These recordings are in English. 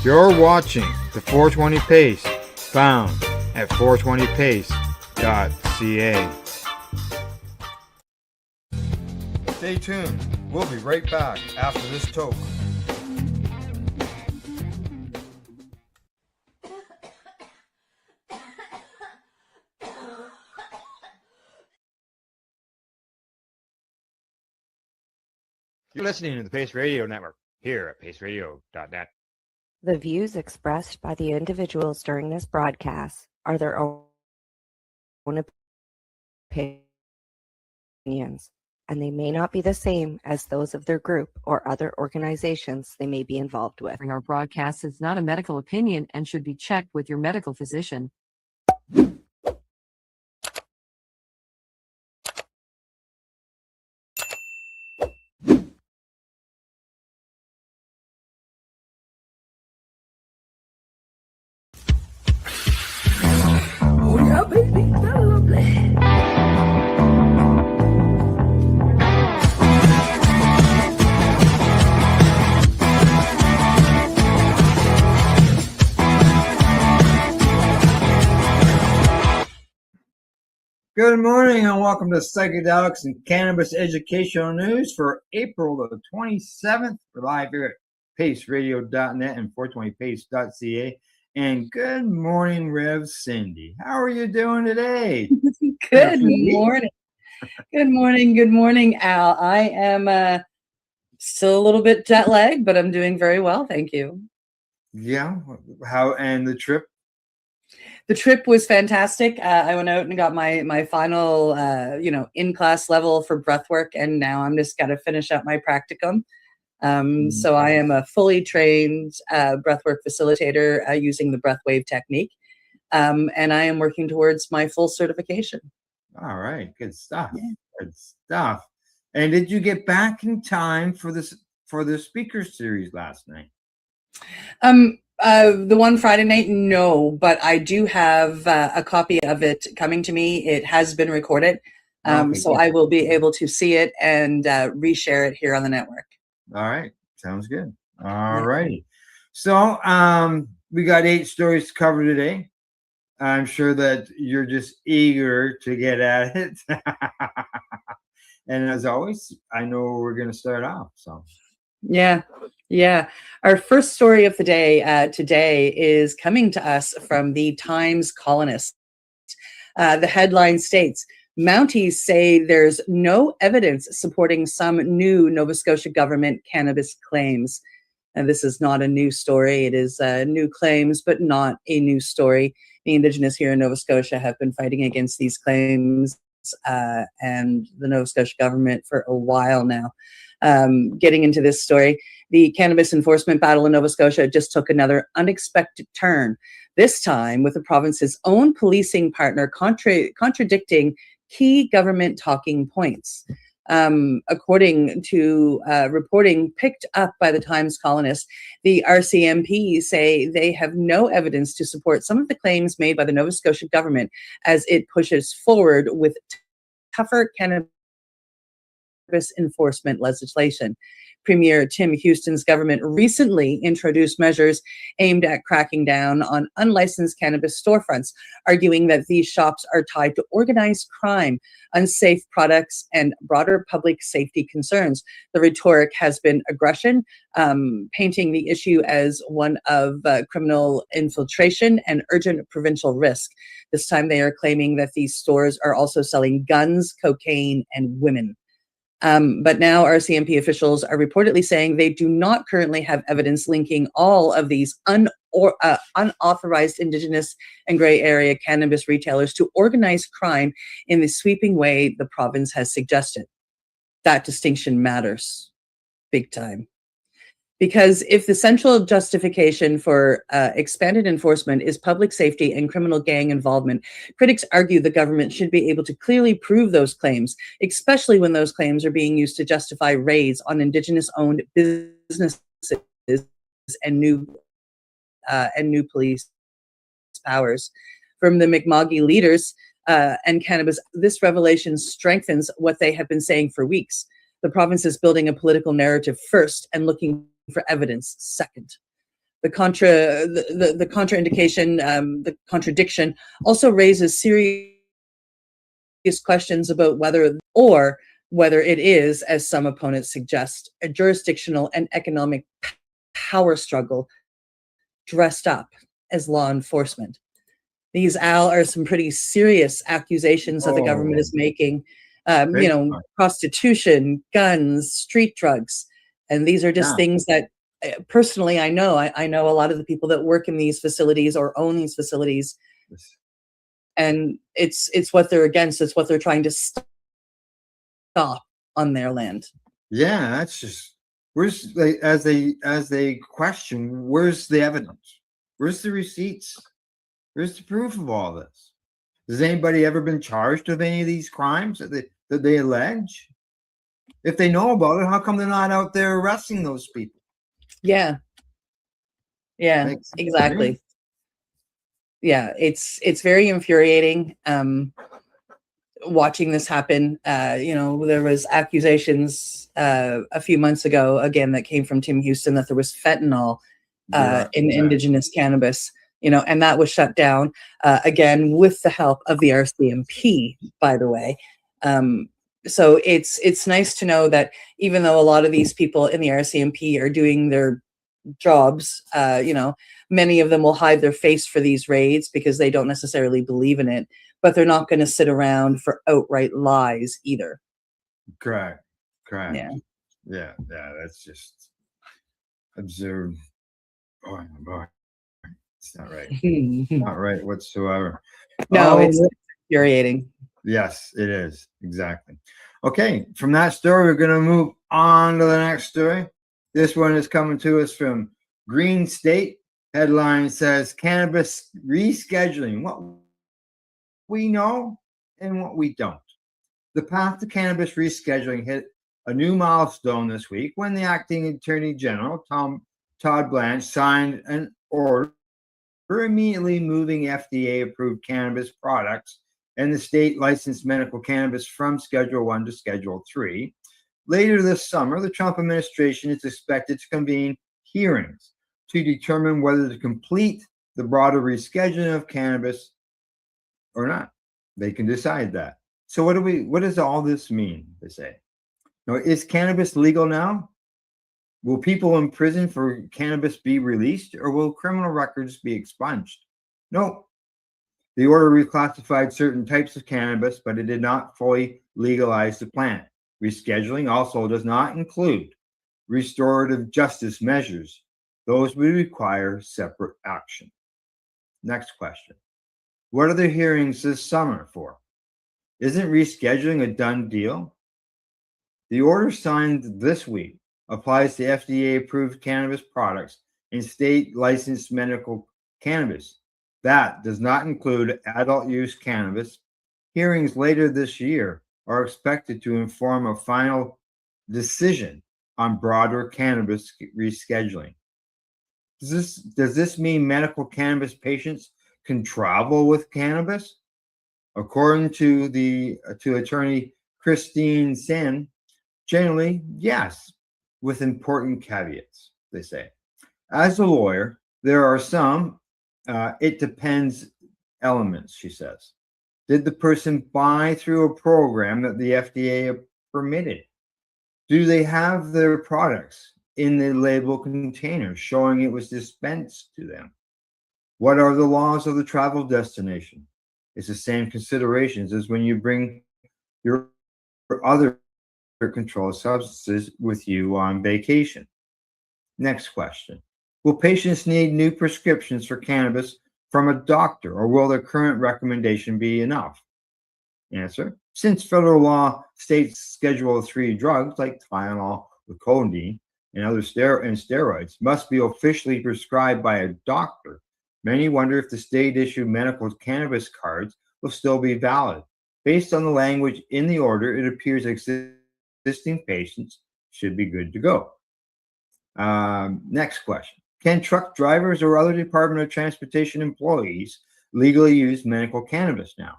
You're watching the 420 Pace, found at 420pace.ca. Stay tuned. We'll be right back after this toke. You're listening to the Pace Radio Network here at paceradio.net. The views expressed by the individuals during this broadcast are their own opinions, and they may not be the same as those of their group or other organizations they may be involved with. Our broadcast is not a medical opinion and should be checked with your medical physician. Oh yeah, baby, that's lovely. Good morning and welcome to Psychedelics and Cannabis Educational News for April the 27th. We're live here at paceradio.net and 420pace.ca. And good morning, Rev Cindy. How are you doing today? Good morning. Good morning, Al. I am still a little bit jet lagged, but I'm doing very well, thank you. Yeah. How and the trip? The trip was fantastic. I went out and got my final, in-class level for breathwork, and now I'm just got to finish up my practicum. So I am a fully trained breathwork facilitator using the breath wave technique, and I am working towards my full certification. All right, good stuff. Yeah. Good stuff. And did you get back in time for the speaker series last night? The one Friday night, no, but I do have a copy of it coming to me. It has been recorded, so I will be able to see it and reshare it here on the network. All right, sounds good. All righty. So we got 8 stories to cover today. I'm sure that you're just eager to get at it. And as always, I know we're going to start off. So yeah. Our first story of the day today is coming to us from the Times Colonist. The headline states, Mounties say there's no evidence supporting some new Nova Scotia government cannabis claims. And this is not a new story. It is new claims, but not a new story. The Indigenous here in Nova Scotia have been fighting against these claims and the Nova Scotia government for a while now. Getting into this story, the cannabis enforcement battle in Nova Scotia just took another unexpected turn, this time with the province's own policing partner contradicting key government talking points. According to reporting picked up by the Times Colonist, the RCMP say they have no evidence to support some of the claims made by the Nova Scotia government as it pushes forward with tougher cannabis enforcement legislation. Premier Tim Houston's government recently introduced measures aimed at cracking down on unlicensed cannabis storefronts, arguing that these shops are tied to organized crime, unsafe products, and broader public safety concerns. The rhetoric has been aggression, painting the issue as one of criminal infiltration and urgent provincial risk. This time they are claiming that these stores are also selling guns, cocaine, and women. But now RCMP officials are reportedly saying they do not currently have evidence linking all of these unauthorized Indigenous and gray area cannabis retailers to organized crime in the sweeping way the province has suggested. That distinction matters big time. Because if the central justification for expanded enforcement is public safety and criminal gang involvement, critics argue the government should be able to clearly prove those claims, especially when those claims are being used to justify raids on Indigenous-owned businesses and new police powers. From the Mi'kmaq leaders and cannabis, this revelation strengthens what they have been saying for weeks. The province is building a political narrative first and looking for evidence second. The contraindication, the contradiction also raises serious questions about whether it is, as some opponents suggest, a jurisdictional and economic power struggle dressed up as law enforcement. These, Al, are some pretty serious accusations that the government is making. Prostitution, guns, street drugs. And these are just things that personally I know. I know a lot of the people that work in these facilities or own these facilities. And it's what they're against. It's what they're trying to stop on their land. Yeah, that's just as they question, where's the evidence? Where's the receipts? Where's the proof of all this? Has anybody ever been charged with any of these crimes that they allege? If they know about it, how come they're not out there arresting those people? Yeah, exactly. Yeah, it's very infuriating watching this happen. There was accusations a few months ago, again, that came from Tim Houston, that there was fentanyl in indigenous cannabis, and that was shut down, again, with the help of the RCMP, by the way. So it's nice to know that even though a lot of these people in the RCMP are doing their jobs, many of them will hide their face for these raids because they don't necessarily believe in it, but they're not going to sit around for outright lies either. Correct. Yeah. That's just absurd. Oh my God. It's not right. Not right whatsoever. No, it's infuriating. Yes, it is. Exactly. Okay, from that story, we're going to move on to the next story. This one is coming to us from Green State. Headline says, cannabis rescheduling, what we know and what we don't. The path to cannabis rescheduling hit a new milestone this week when the acting Attorney General, Todd Blanche, signed an order immediately moving FDA-approved cannabis products and the state licensed medical cannabis from Schedule 1 to Schedule 3. Later this summer, the Trump administration is expected to convene hearings to determine whether to complete the broader rescheduling of cannabis or not. They can decide that. So what does all this mean, they say? Now, is cannabis legal now? Will people in prison for cannabis be released, or will criminal records be expunged? No. The order reclassified certain types of cannabis, but it did not fully legalize the plant. Rescheduling also does not include restorative justice measures. Those would require separate action. Next question. What are the hearings this summer for? Isn't rescheduling a done deal? The order signed this week applies to FDA-approved cannabis products and state-licensed medical cannabis. That does not include adult-use cannabis. Hearings later this year are expected to inform a final decision on broader cannabis rescheduling. Does this mean medical cannabis patients can travel with cannabis? According to Attorney Christine Sen, generally, yes, with important caveats, they say. As a lawyer, there are some it depends elements, she says. Did the person buy through a program that the FDA permitted? Do they have their products in the label container showing it was dispensed to them? What are the laws of the travel destination? It's the same considerations as when you bring your other controlled substances with you on vacation. Next question. Will patients need new prescriptions for cannabis from a doctor, or will their current recommendation be enough? Answer. Since federal law states Schedule 3 drugs like Tylenol with codeine and other steroids must be officially prescribed by a doctor, many wonder if the state-issued medical cannabis cards will still be valid. Based on the language in the order, it appears existing patients should be good to go. Next question. Can truck drivers or other Department of Transportation employees legally use medical cannabis now?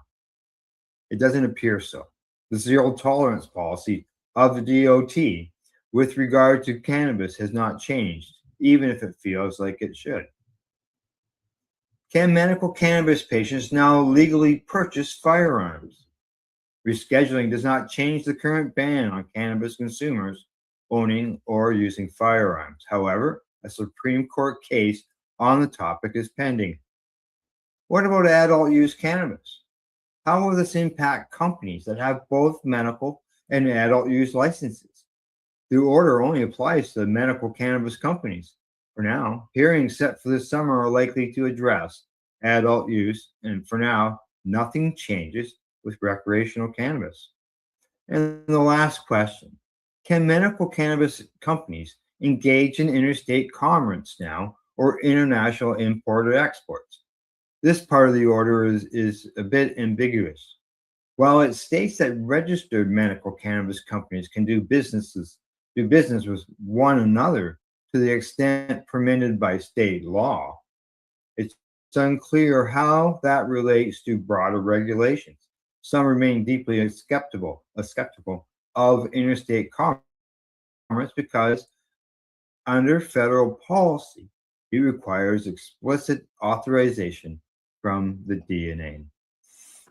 It doesn't appear so. The zero tolerance policy of the DOT with regard to cannabis has not changed, even if it feels like it should. Can medical cannabis patients now legally purchase firearms? Rescheduling does not change the current ban on cannabis consumers owning or using firearms. However, a Supreme Court case on the topic is pending. What about adult use cannabis? How will this impact companies that have both medical and adult use licenses? The order only applies to medical cannabis companies. For now, hearings set for this summer are likely to address adult use, and for now, nothing changes with recreational cannabis. And the last question, can medical cannabis companies engage in interstate commerce now or international import or exports? This part of the order is a bit ambiguous. While it states that registered medical cannabis companies can do business with one another to the extent permitted by state law, it's unclear how that relates to broader regulations. Some remain deeply skeptical of interstate commerce because under federal policy, it requires explicit authorization from the DNA.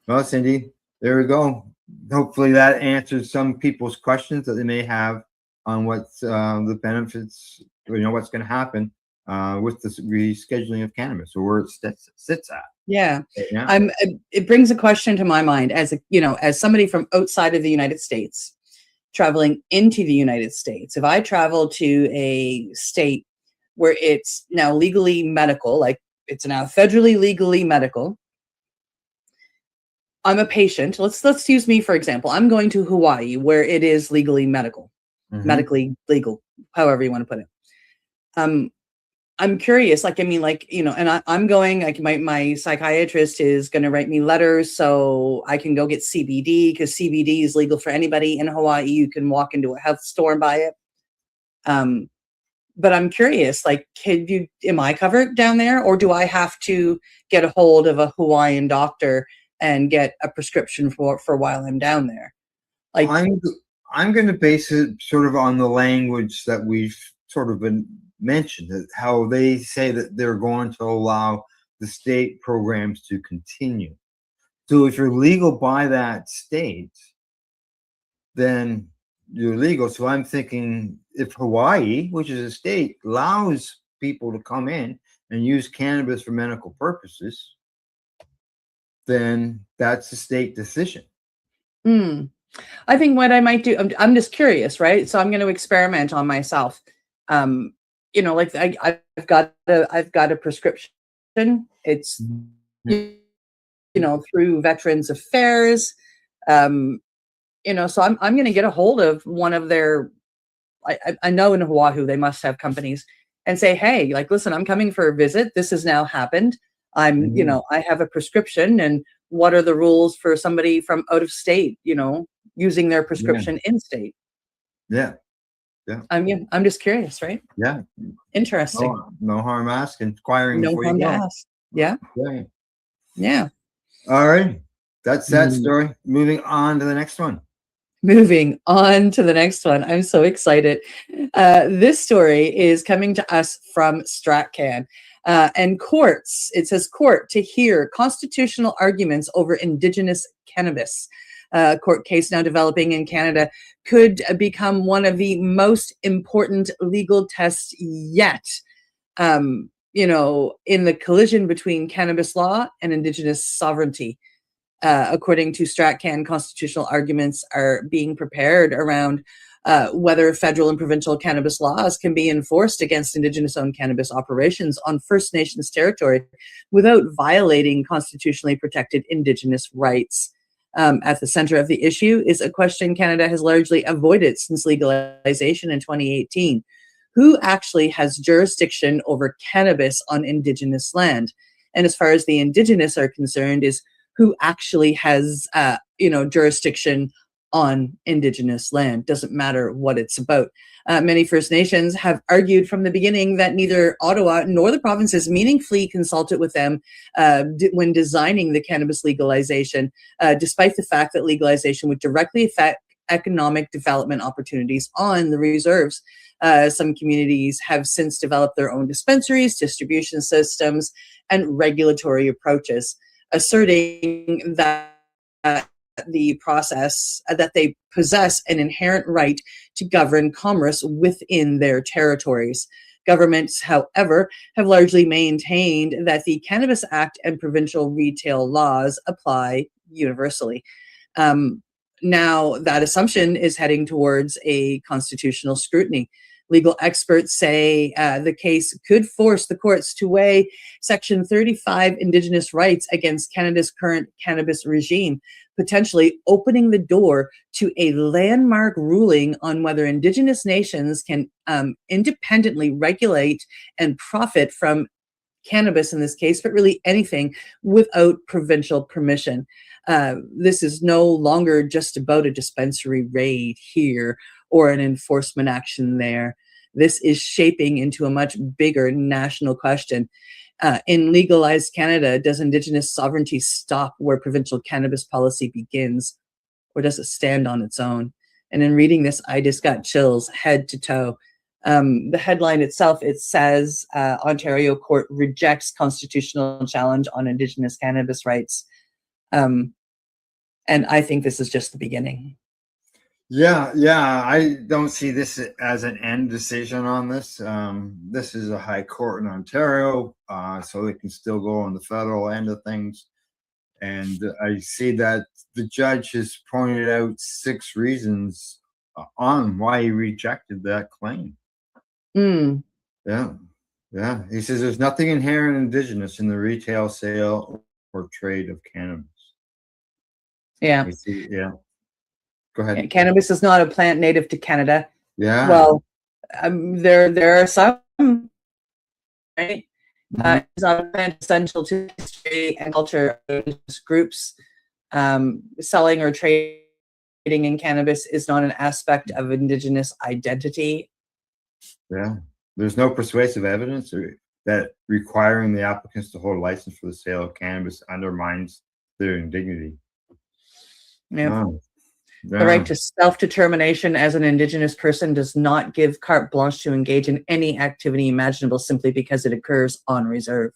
Well, Cindy, there we go. Hopefully that answers some people's questions that they may have on what's the benefits, what's going to happen with the rescheduling of cannabis, or where it sits at. Yeah. Yeah. It brings a question to my mind as as somebody from outside of the United States traveling into the United States. If I travel to a state where it's now legally medical, like it's now federally legally medical, I'm a patient. Let's use me for example. I'm going to Hawaii where it is legally medical, medically legal, however you want to put it. I'm curious, and I'm going, like my psychiatrist is going to write me letters so I can go get CBD because CBD is legal for anybody in Hawaii. You can walk into a health store and buy it. But I'm curious, am I covered down there, or do I have to get a hold of a Hawaiian doctor and get a prescription for while I'm down there? I'm going to base it sort of on the language that we've sort of been mentioned, how they say that they're going to allow the state programs to continue. So if you're legal by that state, then you're legal. So I'm thinking if Hawaii, which is a state, allows people to come in and use cannabis for medical purposes, then that's a state decision. I think what I might do, I'm just curious, right? So I'm going to experiment on myself. I've got a prescription. It's through Veterans Affairs. So I'm going to get a hold of one of their. I know in Oahu they must have companies, and say, hey, listen, I'm coming for a visit. This has now happened. I'm, I have a prescription, and what are the rules for somebody from out of state, using their prescription in state? Yeah. I'm just curious, right? Yeah. Interesting. No harm asking, inquiring. No harm to ask. Yeah. Right. Yeah. All right. That's that story. Moving on to the next one. Moving on to the next one. I'm so excited. This story is coming to us from StratCan. And courts, it says court to hear constitutional arguments over Indigenous cannabis. Court case now developing in Canada could become one of the most important legal tests yet. In the collision between cannabis law and Indigenous sovereignty. According to StratCan, constitutional arguments are being prepared around whether federal and provincial cannabis laws can be enforced against Indigenous-owned cannabis operations on First Nations territory without violating constitutionally protected Indigenous rights. At the center of the issue is a question Canada has largely avoided since legalization in 2018. Who actually has jurisdiction over cannabis on Indigenous land? And as far as the Indigenous are concerned, is who actually has, jurisdiction on Indigenous land. Doesn't matter what it's about. Many First Nations have argued from the beginning that neither Ottawa nor the provinces meaningfully consulted with them when designing the cannabis legalization, despite the fact that legalization would directly affect economic development opportunities on the reserves. Some communities have since developed their own dispensaries, distribution systems, and regulatory approaches, asserting that the process that they possess an inherent right to govern commerce within their territories. Governments, however, have largely maintained that the Cannabis Act and provincial retail laws apply universally. Now, that assumption is heading towards a constitutional scrutiny. Legal experts say the case could force the courts to weigh Section 35 Indigenous rights against Canada's current cannabis regime, potentially opening the door to a landmark ruling on whether Indigenous nations can independently regulate and profit from cannabis in this case, but really anything without provincial permission. This is no longer just about a dispensary raid here or an enforcement action there. This is shaping into a much bigger national question. In legalized Canada, does Indigenous sovereignty stop where provincial cannabis policy begins, or does it stand on its own? And in reading this, I just got chills head to toe. The headline itself, it says Ontario court rejects constitutional challenge on Indigenous cannabis rights. And I think this is just the beginning. Yeah, I don't see this as an end decision on this. This is a high court in Ontario, so it can still go on the federal end of things. And I see that the judge has pointed out 6 reasons on why he rejected that claim. Mm. Yeah. He says there's nothing inherent Indigenous in the retail sale or trade of cannabis. Yeah. Yeah. Go ahead. Cannabis is not a plant native to Canada. Yeah. Well, there are some, right? Mhm. It's not a plant essential to history and culture of Indigenous groups. Selling or trading in cannabis is not an aspect of Indigenous identity. Yeah. There's no persuasive evidence that requiring the applicants to hold a license for the sale of cannabis undermines their dignity. Yeah. Oh, The right to self-determination as an Indigenous person does not give carte blanche to engage in any activity imaginable simply because it occurs on reserve.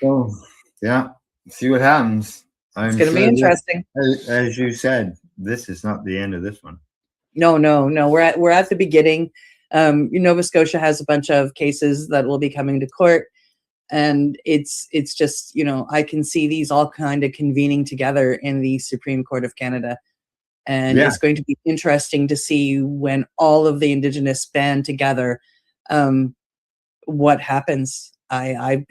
Oh, yeah. See what happens. It's going to be interesting. As you said, this is not the end of this one. No. We're at the beginning. Nova Scotia has a bunch of cases that will be coming to court, and it's just, I can see these all kind of convening together in the Supreme Court of Canada, and it's going to be interesting to see when all of the Indigenous band together, what happens. I'm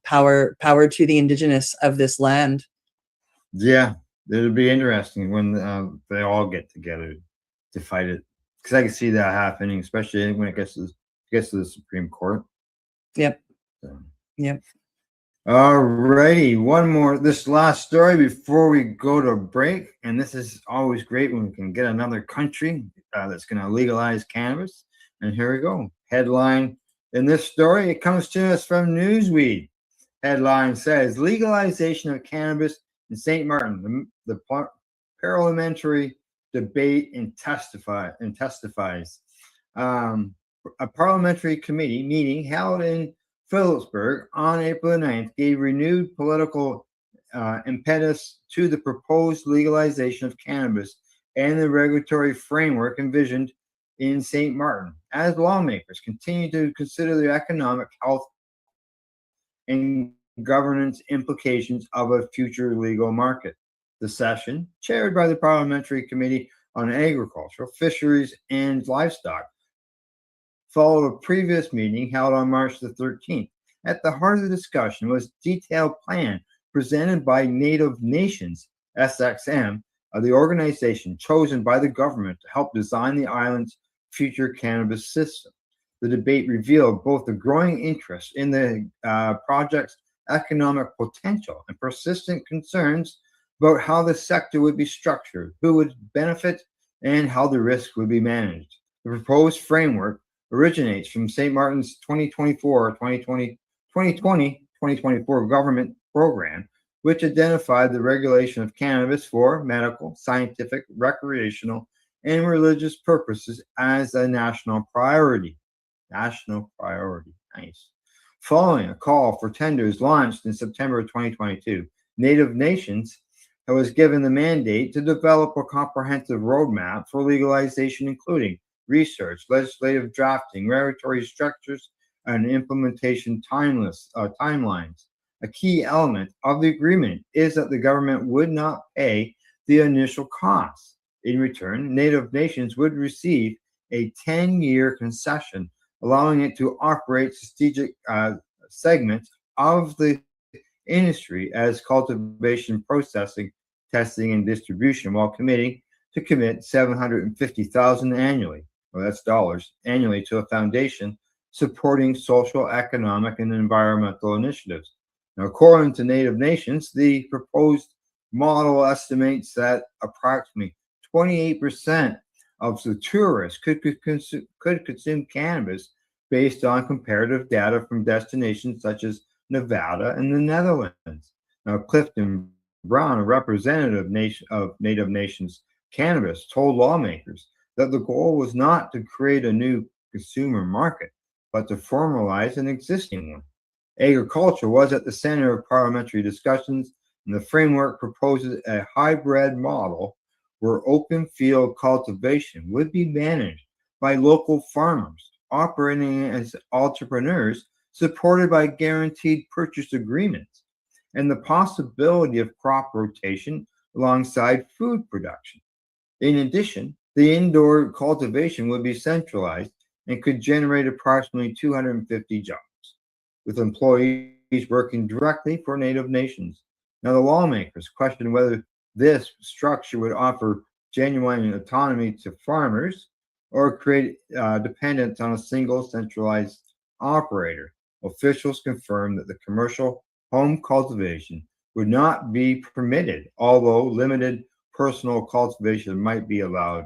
power to the Indigenous of this land. Yeah, it'll be interesting when they all get together to fight it, because I can see that happening, especially when it gets to the Supreme Court. Yep. So. Yep. All righty, one more. This last story before we go to break, and this is always great when we can get another country that's going to legalize cannabis. And here we go. Headline in this story, it comes to us from Newsweek. Headline says legalization of cannabis in St. Martin. The parliamentary debate testifies. A parliamentary committee meeting held in Phillipsburg on April 9th gave renewed political impetus to the proposed legalization of cannabis and the regulatory framework envisioned in St. Martin, as lawmakers continue to consider the economic, health, and governance implications of a future legal market. The session, chaired by the Parliamentary Committee on Agriculture, Fisheries, and Livestock, followed a previous meeting held on March the 13th. At the heart of the discussion was a detailed plan presented by Native Nations, SXM, the organization chosen by the government to help design the island's future cannabis system. The debate revealed both the growing interest in the project's economic potential and persistent concerns about how the sector would be structured, who would benefit, and how the risk would be managed. The proposed framework originates from St. Martin's 2020-2024 government program, which identified the regulation of cannabis for medical, scientific, recreational, and religious purposes as a national priority. National priority. Nice. Following a call for tenders launched in September of 2022, Native Nations was given the mandate to develop a comprehensive roadmap for legalization, including research, legislative drafting, regulatory structures, and implementation timelines. A key element of the agreement is that the government would not pay the initial costs. In return, Native Nations would receive a 10-year concession, allowing it to operate strategic segments of the industry as cultivation, processing, testing, and distribution, while committing to commit $750,000 annually, well, that's dollars, annually to a foundation supporting social, economic, and environmental initiatives. Now, according to Native Nations, the proposed model estimates that approximately 28% of the tourists could consume cannabis based on comparative data from destinations such as Nevada and the Netherlands. Now, Clifton Brown, a representative of Native Nations Cannabis, told lawmakers that the goal was not to create a new consumer market, but to formalize an existing one. Agriculture was at the center of parliamentary discussions, and the framework proposes a hybrid model where open field cultivation would be managed by local farmers operating as entrepreneurs, supported by guaranteed purchase agreements, and the possibility of crop rotation alongside food production. In addition, the indoor cultivation would be centralized and could generate approximately 250 jobs, with employees working directly for Native Nations. Now, the lawmakers questioned whether this structure would offer genuine autonomy to farmers or create dependence on a single centralized operator. Officials confirmed that the commercial home cultivation would not be permitted, although limited personal cultivation might be allowed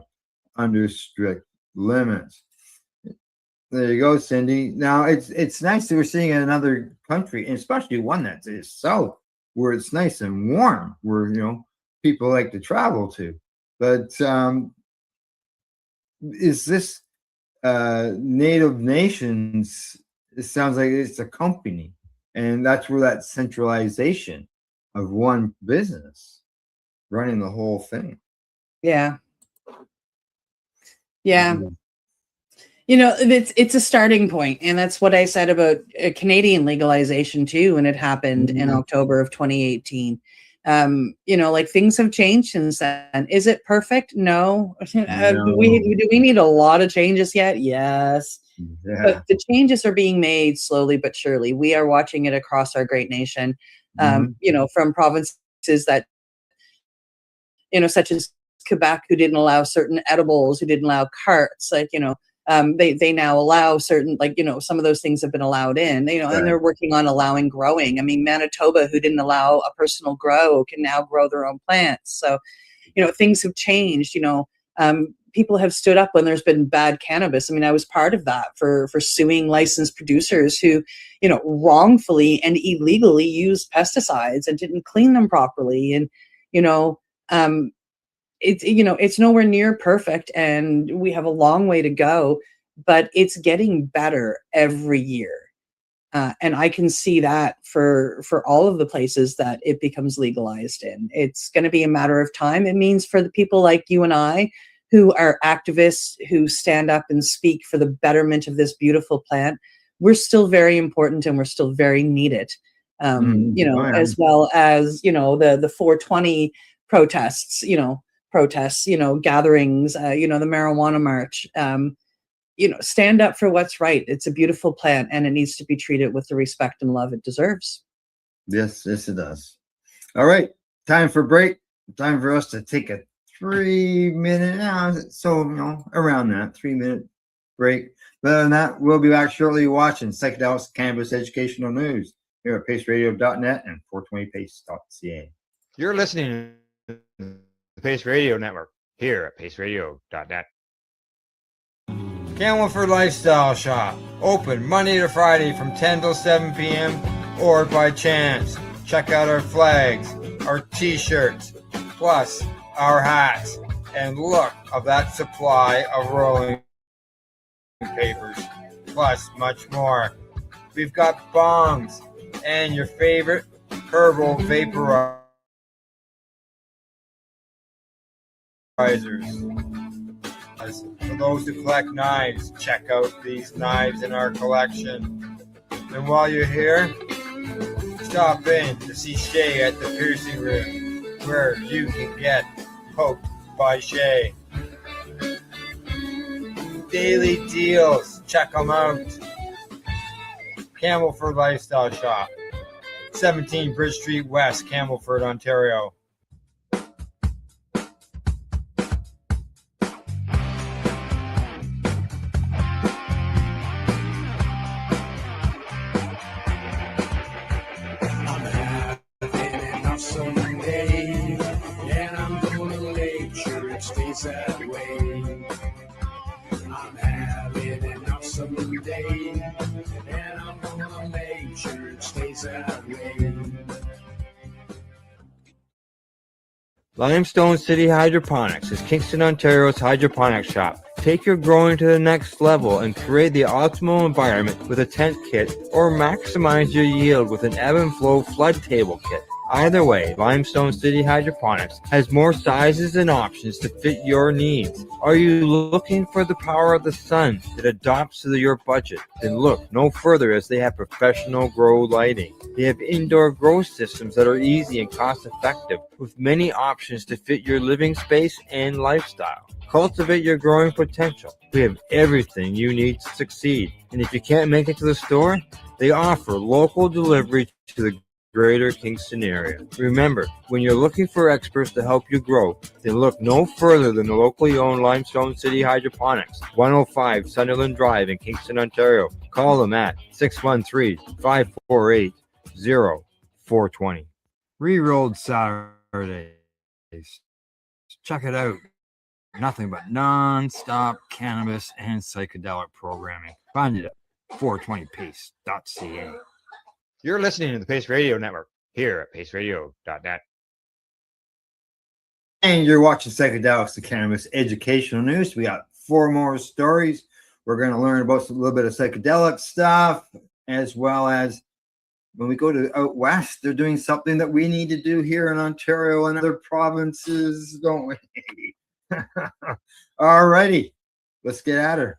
under strict limits. There you go, Cindy. Now, it's nice that we're seeing in another country, and especially one that is south, where it's nice and warm, where people like to travel to. But is this Native Nations? It sounds like it's a company, and that's where that centralization of one business running the whole thing. Yeah. It's a starting point, and that's what I said about Canadian legalization too, when it happened in October of 2018. Things have changed since then. Is it perfect? No. Do we need a lot of changes yet? Yes. Yeah. But the changes are being made slowly but surely. We are watching it across our great nation. From provinces that, such as Quebec, who didn't allow certain edibles, who didn't allow carts, they now allow certain, some of those things have been allowed in, and they're working on allowing growing. I mean, Manitoba, who didn't allow a personal grow, can now grow their own plants. So, things have changed. People have stood up when there's been bad cannabis. I mean, I was part of that for suing licensed producers who, wrongfully and illegally used pesticides and didn't clean them properly. And, it's nowhere near perfect, and we have a long way to go, but it's getting better every year. And I can see that for all of the places that it becomes legalized in. It's going to be a matter of time. It means for the people like you and I, who are activists, who stand up and speak for the betterment of this beautiful plant, we're still very important and we're still very needed. As well as, the 420 protests, gatherings, the marijuana march, stand up for what's right. It's a beautiful plant, and it needs to be treated with the respect and love it deserves. Yes, it does. All right, time for break. Time for us to take a 3-minute, around that 3-minute break. But other than that, we'll be back shortly watching Psychedelics Cannabis Educational News here at paceradio.net and 420pace.ca. You're listening to the Pace Radio Network here at paceradio.net. Camelford Lifestyle Shop, open Monday to Friday from 10 till 7 p.m. or by chance. Check out our flags, our t-shirts, plus our hats, and look of that supply of rolling papers, plus much more. We've got bongs and your favorite herbal vaporizers. For those who collect knives, check out these knives in our collection. And while you're here, stop in to see Shay at the piercing room, where you can get poked by Shay. Daily deals, check them out. Campbellford Lifestyle Shop, 17 Bridge Street West, Campbellford, Ontario. That way. I'm having an awesome day, and I'm gonna make sure it stays that way. Limestone City Hydroponics is Kingston, Ontario's hydroponics shop. Take your growing to the next level and create the optimal environment with a tent kit, or maximize your yield with an ebb and flow flood table kit. Either way, Limestone City Hydroponics has more sizes and options to fit your needs. Are you looking for the power of the sun that adapts to your budget? Then look no further, as they have professional grow lighting. They have indoor grow systems that are easy and cost effective, with many options to fit your living space and lifestyle. Cultivate your growing potential. We have everything you need to succeed. And if you can't make it to the store, they offer local delivery to the Greater Kingston area. Remember, when you're looking for experts to help you grow, then look no further than the locally owned Limestone City Hydroponics, 105 Sunderland Drive in Kingston, Ontario. Call them at 613-548-0420. Re-rolled Saturdays. Check it out. Nothing but non-stop cannabis and psychedelic programming. Find it at 420pace.ca. You're listening to the Pace Radio Network here at paceradio.net. And you're watching Psychedelics, the Cannabis Educational News. We got 4 more stories. We're going to learn about a little bit of psychedelic stuff, as well as when we go to out west, they're doing something that we need to do here in Ontario and other provinces, don't we? All righty, let's get at her.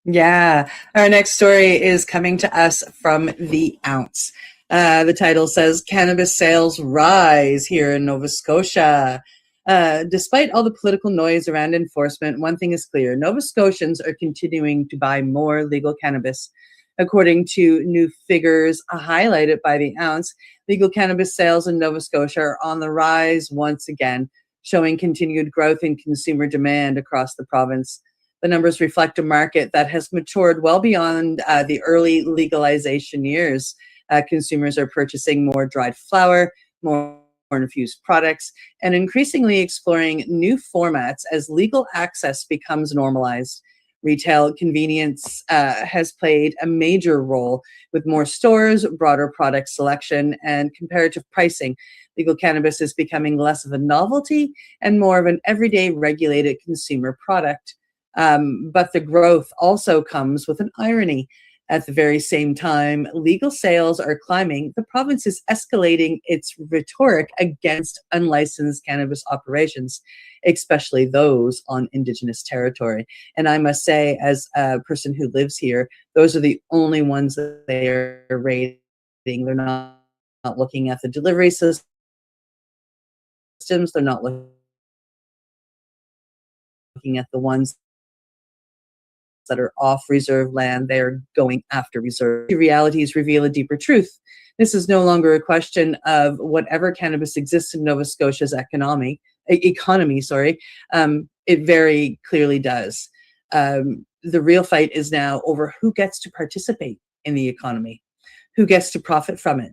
Yeah, our next story is coming to us from The Ounce. The title says, Cannabis Sales Rise here in Nova Scotia. Despite all the political noise around enforcement, one thing is clear. Nova Scotians are continuing to buy more legal cannabis. According to new figures highlighted by The Ounce, legal cannabis sales in Nova Scotia are on the rise once again, showing continued growth in consumer demand across the province. The numbers reflect a market that has matured well beyond the early legalization years. Consumers are purchasing more dried flower, more infused products, and increasingly exploring new formats as legal access becomes normalized. Retail convenience has played a major role with more stores, broader product selection, and comparative pricing. Legal cannabis is becoming less of a novelty and more of an everyday regulated consumer product. But the growth also comes with an irony. At the very same time, legal sales are climbing. The province is escalating its rhetoric against unlicensed cannabis operations, especially those on Indigenous territory. And I must say, as a person who lives here, those are the only ones that they are rating. They're not looking at the delivery systems. They're not looking at the ones that are off reserve land. They're going after reserve. Realities reveal a deeper truth. This is no longer a question of whatever cannabis exists in Nova Scotia's economy. It very clearly does. The real fight is now over who gets to participate in the economy, who gets to profit from it,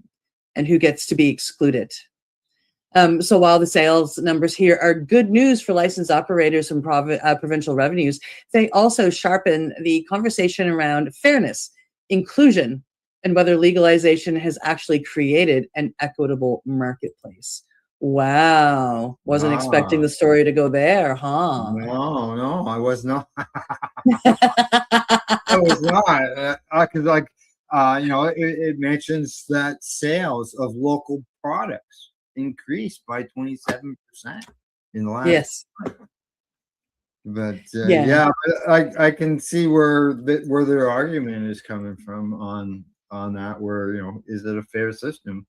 and who gets to be excluded. So while the sales numbers here are good news for licensed operators and provincial revenues, they also sharpen the conversation around fairness, inclusion, and whether legalization has actually created an equitable marketplace. Wow. Wasn't expecting the story to go there, huh? No, I was not. I was not. Because, it mentions that sales of local products increased by 27% in the last. Yes. But Yeah. I can see where their argument is coming from on that. Where is it a fair system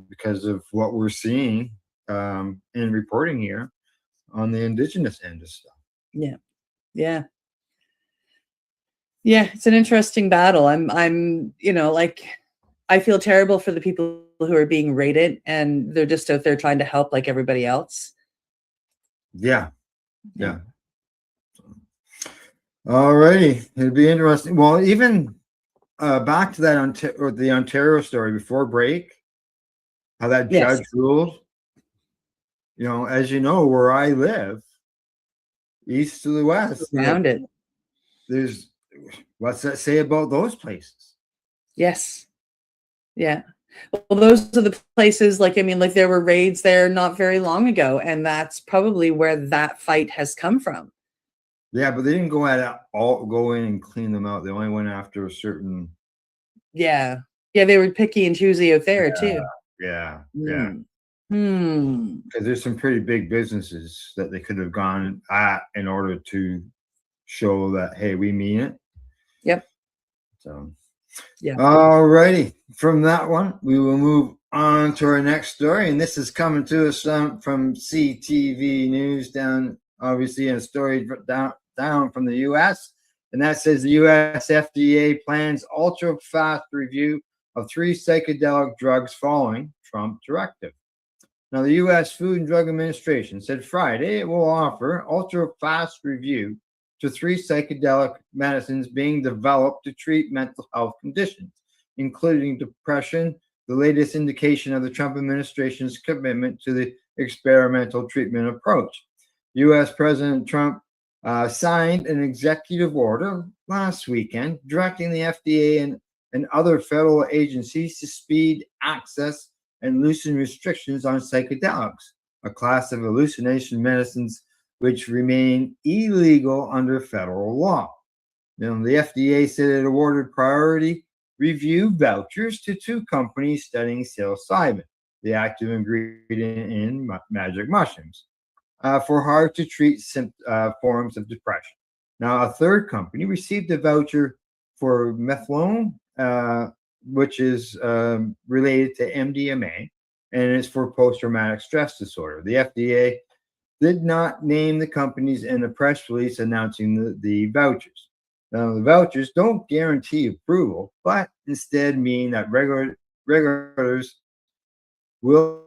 because of what we're seeing in reporting here on the indigenous end of stuff. Yeah. Yeah. Yeah, it's an interesting battle. I'm like, I feel terrible for the people who are being raided and they're just out there trying to help like everybody else. Yeah. All righty, it'd be interesting. Well, even back to that the Ontario story before break, how that Yes. judge ruled. As you know, where I live, east to the west, Around it. there's what's that say about those places? Yes. Yeah. Well, those are the places, like there were raids there not very long ago, and that's probably where that fight has come from. Yeah, but they didn't go in and clean them out. They only went after a certain. Yeah. Yeah, they were picky and choosy out there too. Yeah. Because there's some pretty big businesses that they could have gone at in order to show that, hey, we mean it. Yep. So, yeah. All righty. From that one, we will move on to our next story. And this is coming to us from CTV News down, obviously, in a story down from the U.S. And that says the U.S. FDA plans ultra-fast review of 3 psychedelic drugs following Trump directive. Now, the U.S. Food and Drug Administration said Friday it will offer ultra-fast review to 3 psychedelic medicines being developed to treat mental health conditions, including depression, the latest indication of the Trump administration's commitment to the experimental treatment approach. U.S. President Trump signed an executive order last weekend directing the FDA and other federal agencies to speed access and loosen restrictions on psychedelics, a class of hallucination medicines which remain illegal under federal law. Now, the FDA said it awarded priority review vouchers to 2 companies studying psilocybin, the active ingredient in magic mushrooms, for hard-to-treat forms of depression. Now, a 3rd company received a voucher for methadone, which is related to MDMA, and it's for post-traumatic stress disorder. The FDA did not name the companies in a press release announcing the vouchers. Now, the vouchers don't guarantee approval, but instead mean that regulators will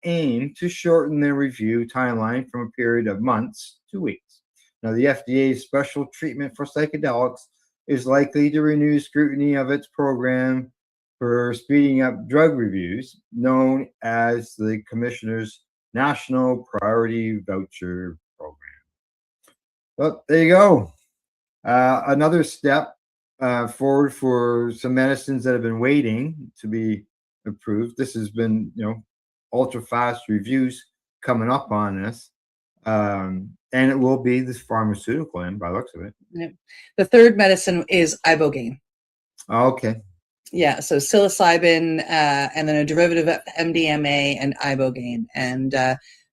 aim to shorten their review timeline from a period of months to weeks. Now, the FDA's special treatment for psychedelics is likely to renew scrutiny of its program for speeding up drug reviews, known as the Commissioner's National Priority Voucher Program. Well, there you go. Another step forward for some medicines that have been waiting to be approved. This has been, ultra fast reviews coming up on this. And it will be this pharmaceutical end by the looks of it. Yeah. The 3rd medicine is ibogaine. Okay. Yeah, so psilocybin, and then a derivative of MDMA and ibogaine. And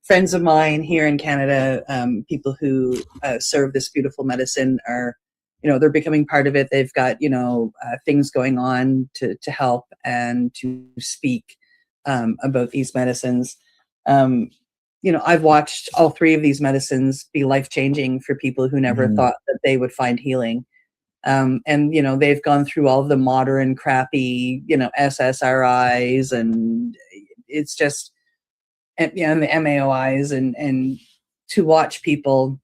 friends of mine here in Canada, people who serve this beautiful medicine are, they're becoming part of it. They've got, things going on to help and to speak about these medicines. I've watched all 3 of these medicines be life-changing for people who never thought that they would find healing. And they've gone through all the modern crappy, SSRIs, and it's just, and the MAOIs, and to watch people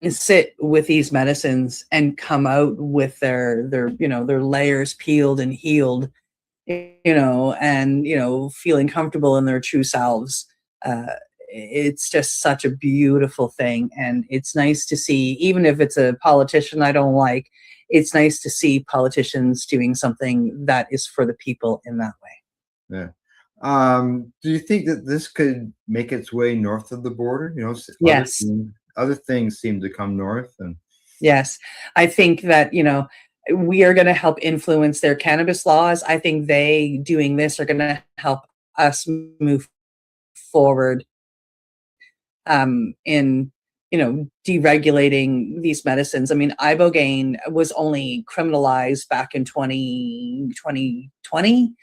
sit with these medicines and come out with their layers peeled and healed, and feeling comfortable in their true selves. It's just such a beautiful thing, and it's nice to see, even if it's a politician I don't like, it's nice to see politicians doing something that is for the people in that way. Yeah. Do you think that this could make its way north of the border? Yes. Other things seem to come north, and Yes. I think that, we are going to help influence their cannabis laws. I think they doing this are going to help us move forward in deregulating these medicines. I mean, ibogaine was only criminalized back in 2020.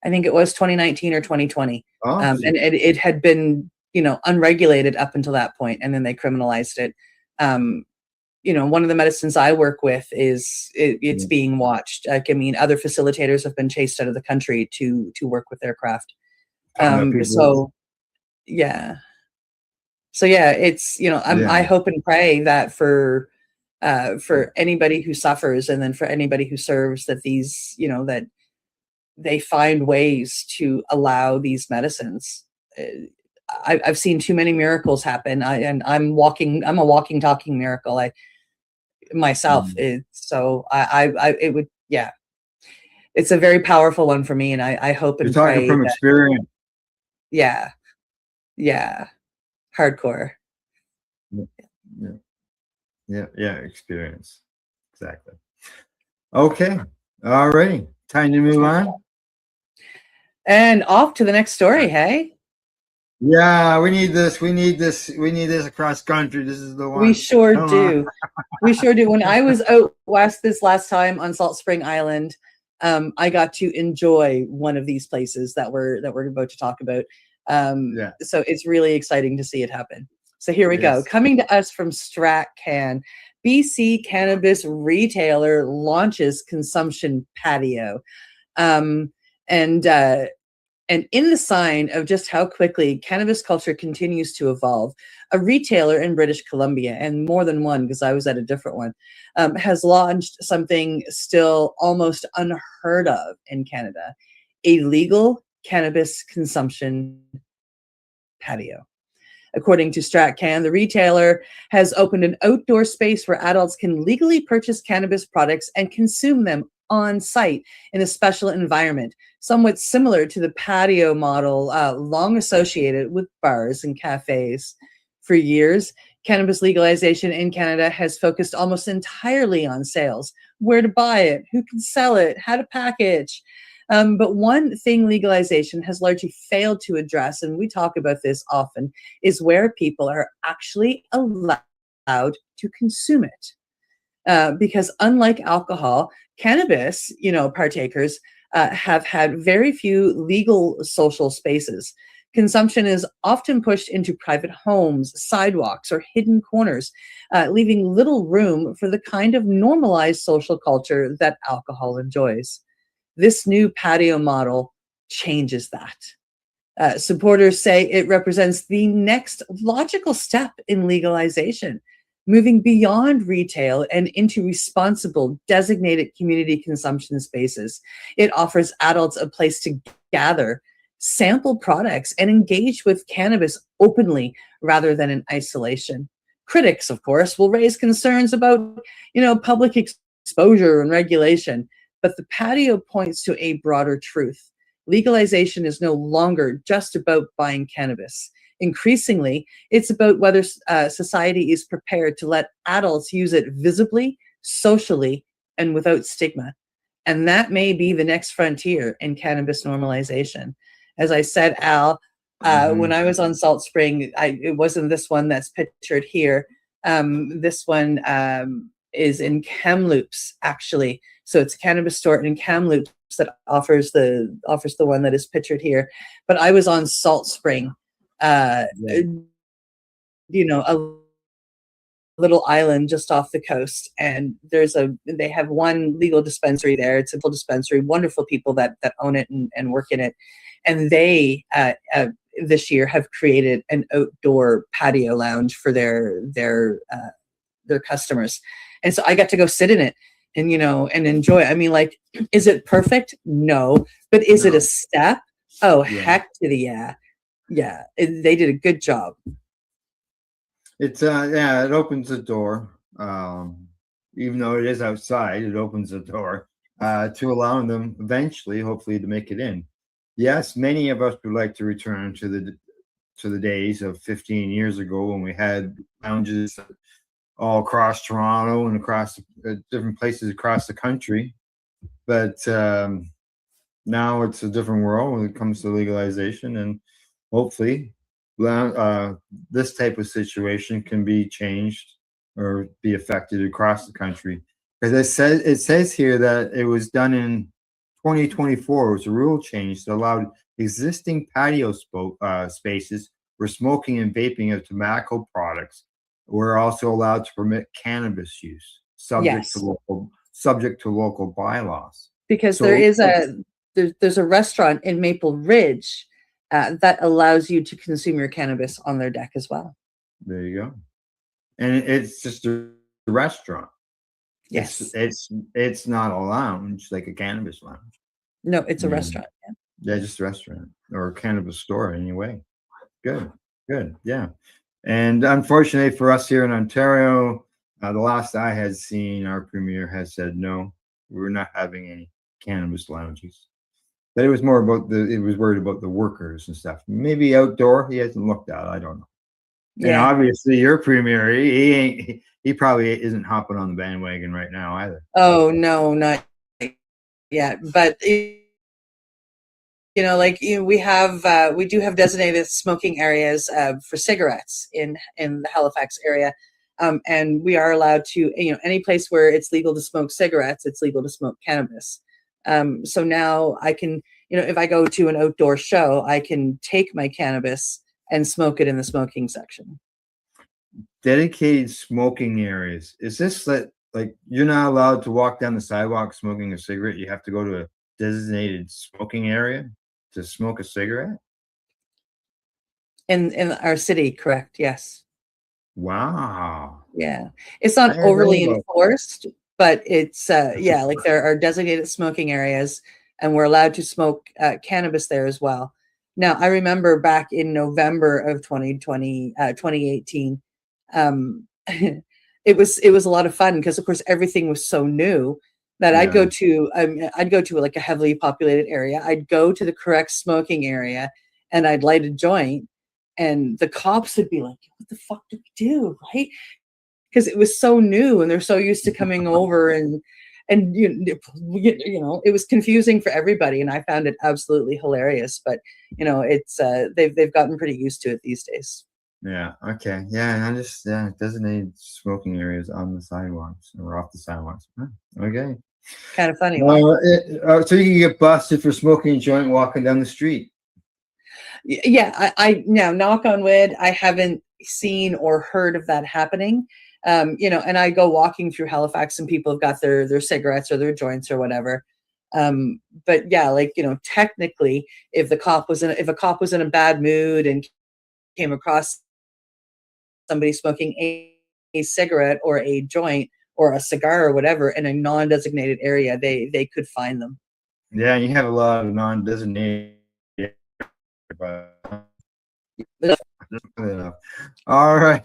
I think it was 2019 or 2020. And it had been unregulated up until that point, and then they criminalized it. One of the medicines I work with it's being watched. Like, I mean, other facilitators have been chased out of the country to work with their craft. So yeah, it's I hope and pray that for anybody who suffers, and then for anybody who serves, that these that they find ways to allow these medicines. I've seen too many miracles happen. I'm a walking, talking miracle. Myself. It would, it's a very powerful one for me, and I hope and you're talking pray from that, experience. yeah, hardcore. Yeah, experience. Exactly. Okay. All right. Time to move on. And off to the next story, hey? Yeah, we need this. We need this across country. This is the one. We sure Come do. We sure do. When I was out west this last time on Salt Spring Island, I got to enjoy one of these places that we're about to talk about. So it's really exciting to see it happen. So here we go. Coming to us from StratCan, BC cannabis retailer launches consumption patio. And in the sign of just how quickly cannabis culture continues to evolve, a retailer in British Columbia, and more than one because I was at a different one, has launched something still almost unheard of in Canada, a legal cannabis consumption patio. According to StratCan, the retailer has opened an outdoor space where adults can legally purchase cannabis products and consume them on site in a special environment, somewhat similar to the patio model long associated with bars and cafes. For years, cannabis legalization in Canada has focused almost entirely on sales, where to buy it, who can sell it, how to package. But one thing legalization has largely failed to address, and we talk about this often, is where people are actually allowed to consume it. Because unlike alcohol, cannabis, partakers have had very few legal social spaces. Consumption is often pushed into private homes, sidewalks, or hidden corners, leaving little room for the kind of normalized social culture that alcohol enjoys. This new patio model changes that. Supporters say it represents the next logical step in legalization, moving beyond retail and into responsible, designated community consumption spaces. It offers adults a place to gather, sample products, and engage with cannabis openly rather than in isolation. Critics, of course, will raise concerns about, public exposure and regulation, but the patio points to a broader truth. Legalization is no longer just about buying cannabis. Increasingly, it's about whether society is prepared to let adults use it visibly, socially, and without stigma. And that may be the next frontier in cannabis normalization. As I said, Al, when I was on Salt Spring, it wasn't this one that's pictured here. This one is in Kamloops, actually. So it's a cannabis store in Kamloops that offers the one that is pictured here. But I was on Salt Spring, a little island just off the coast, and they have one legal dispensary there. It's a full dispensary, wonderful people that own it and work in it. And they this year have created an outdoor patio lounge for their customers. And so I got to go sit in it and enjoy it. I mean, like, is it perfect? No. But is it a step? Oh, yeah. Heck to the yeah. Yeah. They did a good job. It's it opens the door. even though it is outside, it opens the door to allowing them eventually, hopefully, to make it in. Yes, many of us would like to return to the days of 15 years ago when we had lounges all across Toronto and across different places across the country. But now it's a different world when it comes to legalization, and hopefully, this type of situation can be changed or be affected across the country. Because it says here that it was done in 2024. It was a rule change that allowed existing patio spaces where smoking and vaping of tobacco products were also allowed to permit cannabis use, Yes. subject to local bylaws. Because So- there is there's a restaurant in Maple Ridge that allows you to consume your cannabis on their deck as well. There you go. And it's just a restaurant. Yes. It's not a lounge like a cannabis lounge. No, it's a Mm. restaurant. Yeah. Yeah, just a restaurant or a cannabis store anyway. Good, good, yeah. And unfortunately for us here in Ontario, the last I had seen, our premier has said no, we're not having any cannabis lounges. But it was more about it was worried about the workers and stuff. Maybe outdoor, he hasn't looked at. I don't know. And Yeah. obviously, your premier, he probably isn't hopping on the bandwagon right now either. Oh no, not yet. But we do have designated smoking areas for cigarettes in the Halifax area, and we are allowed to, any place where it's legal to smoke cigarettes, it's legal to smoke cannabis. So now I can, if I go to an outdoor show, I can take my cannabis and smoke it in the smoking section. Dedicated smoking areas. Is this like you're not allowed to walk down the sidewalk smoking a cigarette? You have to go to a designated smoking area to smoke a cigarette? In our city, correct? Yes. Wow. Yeah. It's not I didn't know overly about- enforced, but it's like there are designated smoking areas, and we're allowed to smoke cannabis there as well. Now, I remember back in November of 2018, it was a lot of fun because, of course, everything was so new that I'd go to like a heavily populated area. I'd go to the correct smoking area, and I'd light a joint, and the cops would be like, "What the fuck do we do?" Right? Because it was so new, and they're so used to coming over, and it was confusing for everybody, and I found it absolutely hilarious. But it's they've gotten pretty used to it these days. Yeah. Okay. Yeah. I just designated smoking areas on the sidewalks or off the sidewalks. Huh, okay. Kind of funny. So you can get busted for smoking a joint walking down the street. Yeah, I now, knock on wood, I haven't seen or heard of that happening. And I go walking through Halifax, and people have got their cigarettes or their joints or whatever. But yeah, technically, if a cop was in a bad mood and came across somebody smoking a cigarette or a joint or a cigar or whatever in a non-designated area, they could fine them. Yeah, you have a lot of non-designated. All right.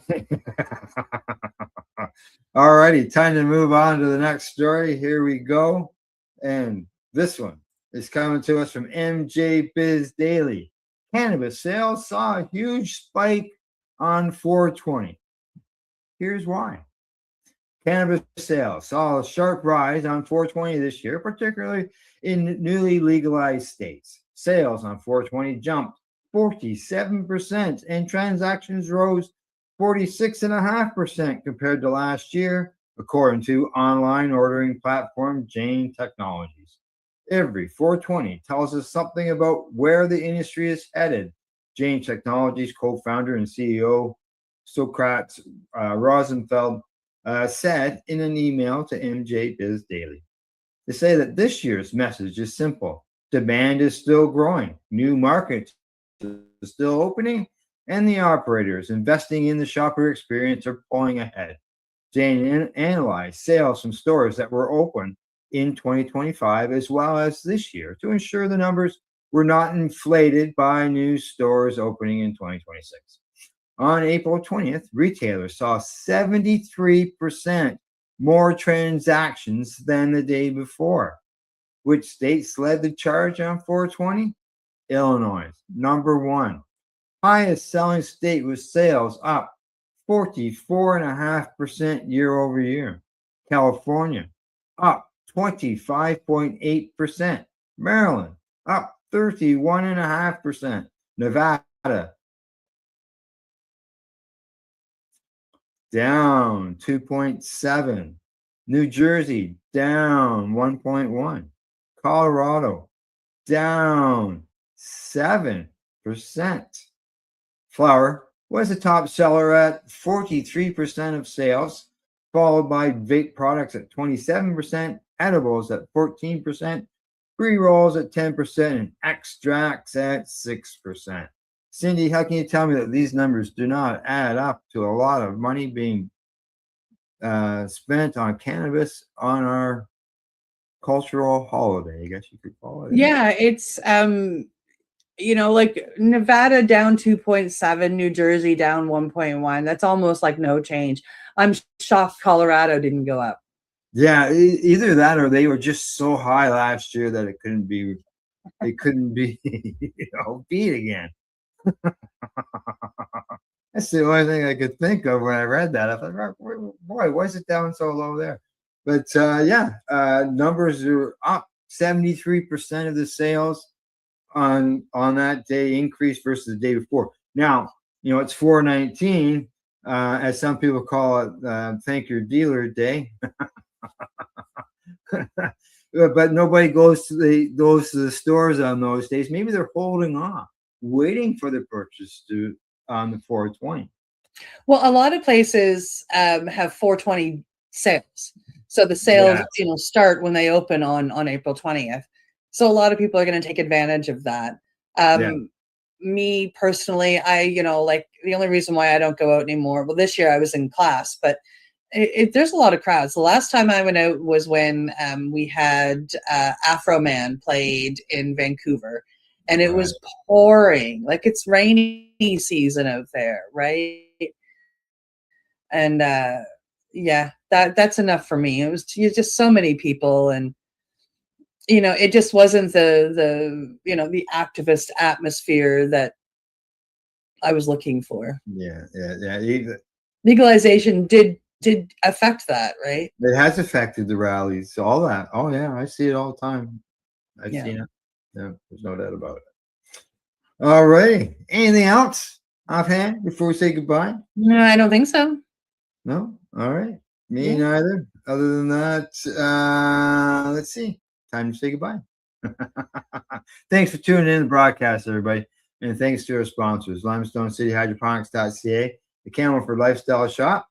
All righty, time to move on to the next story. Here we go. And this one is coming to us from MJ Biz Daily. Cannabis sales saw a huge spike on 420. Here's why. Cannabis sales saw a sharp rise on 420 this year, particularly in newly legalized states. Sales on 420 jumped 47%, and transactions rose 46.5% compared to last year, according to online ordering platform Jane Technologies. Every 420 tells us something about where the industry is headed. Jane Technologies co-founder and CEO Socrates Rosenfeld said in an email to MJ Biz Daily. They say that this year's message is simple. Demand is still growing. New markets are still opening, and the operators investing in the shopper experience are pulling ahead. Jane analyzed sales from stores that were open in 2025 as well as this year to ensure the numbers were not inflated by new stores opening in 2026. On April 20th, retailers saw 73% more transactions than the day before. Which states led the charge on 420? Illinois, number one. Highest selling state with sales up 44.5% year over year. California, up 25.8%. Maryland, up 31.5%. Nevada, down 2.7. New Jersey, down 1.1. Colorado, down 7%. Flour was the top seller at 43% of sales, followed by vape products at 27%, edibles at 14%, pre-rolls at 10%, and extracts at 6%. Cindy, how can you tell me that these numbers do not add up to a lot of money being spent on cannabis on our cultural holiday, I guess you could call it? Yeah, it's like Nevada down 2.7, New Jersey down 1.1. That's almost like no change. I'm shocked Colorado didn't go up. Yeah, either that or they were just so high last year that it couldn't be beat again. That's the only thing I could think of when I read that. I thought, boy, why is it down so low there? But numbers are up. 73% of the sales on that day increased versus the day before. Now, it's 4/19, as some people call it, thank your dealer day. But nobody goes to the stores on those days. Maybe they're holding off, waiting for the purchase on the 420. Well, a lot of places have 420 sales. So the sales, start when they open on April 20th. So a lot of people are going to take advantage of that. Me personally, the only reason why I don't go out anymore, well, this year I was in class, but there's a lot of crowds. The last time I went out was when we had Afro Man played in Vancouver, and it was pouring, like it's rainy season out there, right? And that's enough for me. It was just so many people, and it just wasn't the activist atmosphere that I was looking for. Yeah. Legalization did affect that, right? It has affected the rallies, all that. Oh yeah, I see it all the time. I've seen it. Yeah, there's no doubt about it. All right. Anything else offhand before we say goodbye? No, I don't think so. No? All right. Me neither. Other than that, let's see. Time to say goodbye. Thanks for tuning in to the broadcast, everybody. And thanks to our sponsors, LimestoneCityHydroponics.ca, the Camelford Lifestyle Shop,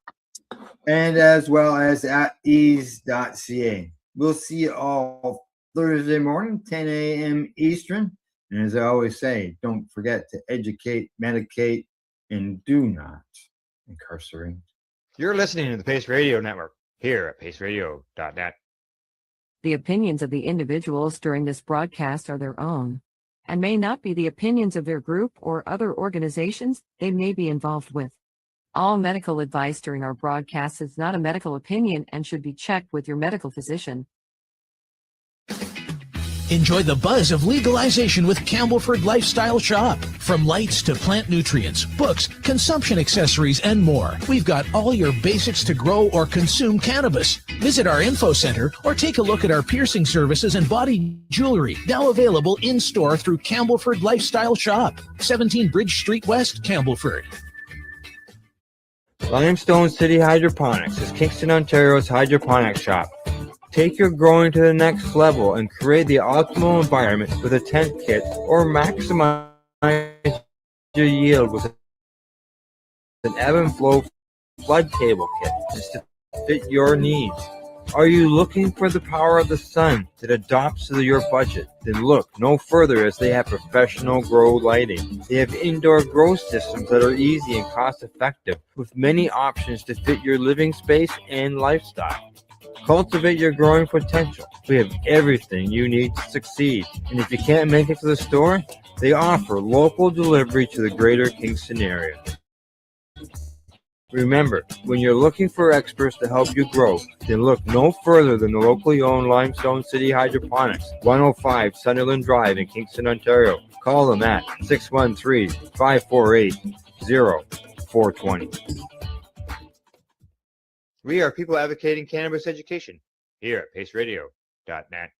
and as well as at ease.ca. We'll see you all Thursday morning, 10 a.m. Eastern. And as I always say, don't forget to educate, medicate, and do not incarcerate. You're listening to the Pace Radio Network here at paceradio.net. The opinions of the individuals during this broadcast are their own and may not be the opinions of their group or other organizations they may be involved with. All medical advice during our broadcast is not a medical opinion and should be checked with your medical physician. Enjoy the buzz of legalization with Campbellford Lifestyle Shop. From lights to plant nutrients, books, consumption accessories, and more. We've got all your basics to grow or consume cannabis. Visit our info center or take a look at our piercing services and body jewelry, now available in-store through Campbellford Lifestyle Shop, 17 Bridge Street West, Campbellford. Limestone City Hydroponics is Kingston, Ontario's hydroponics shop. Take your growing to the next level and create the optimal environment with a tent kit, or maximize your yield with an ebb and flow flood table kit just to fit your needs. Are you looking for the power of the sun that adapts to your budget? Then look no further, as they have professional grow lighting. They have indoor grow systems that are easy and cost effective, with many options to fit your living space and lifestyle. Cultivate your growing potential. We have everything you need to succeed. And if you can't make it to the store, they offer local delivery to the greater Kingston area. Remember, when you're looking for experts to help you grow, then look no further than the locally owned Limestone City Hydroponics, 105 Sunderland Drive in Kingston, Ontario. Call them at 613-548-0420. We are people advocating cannabis education here at paceradio.net.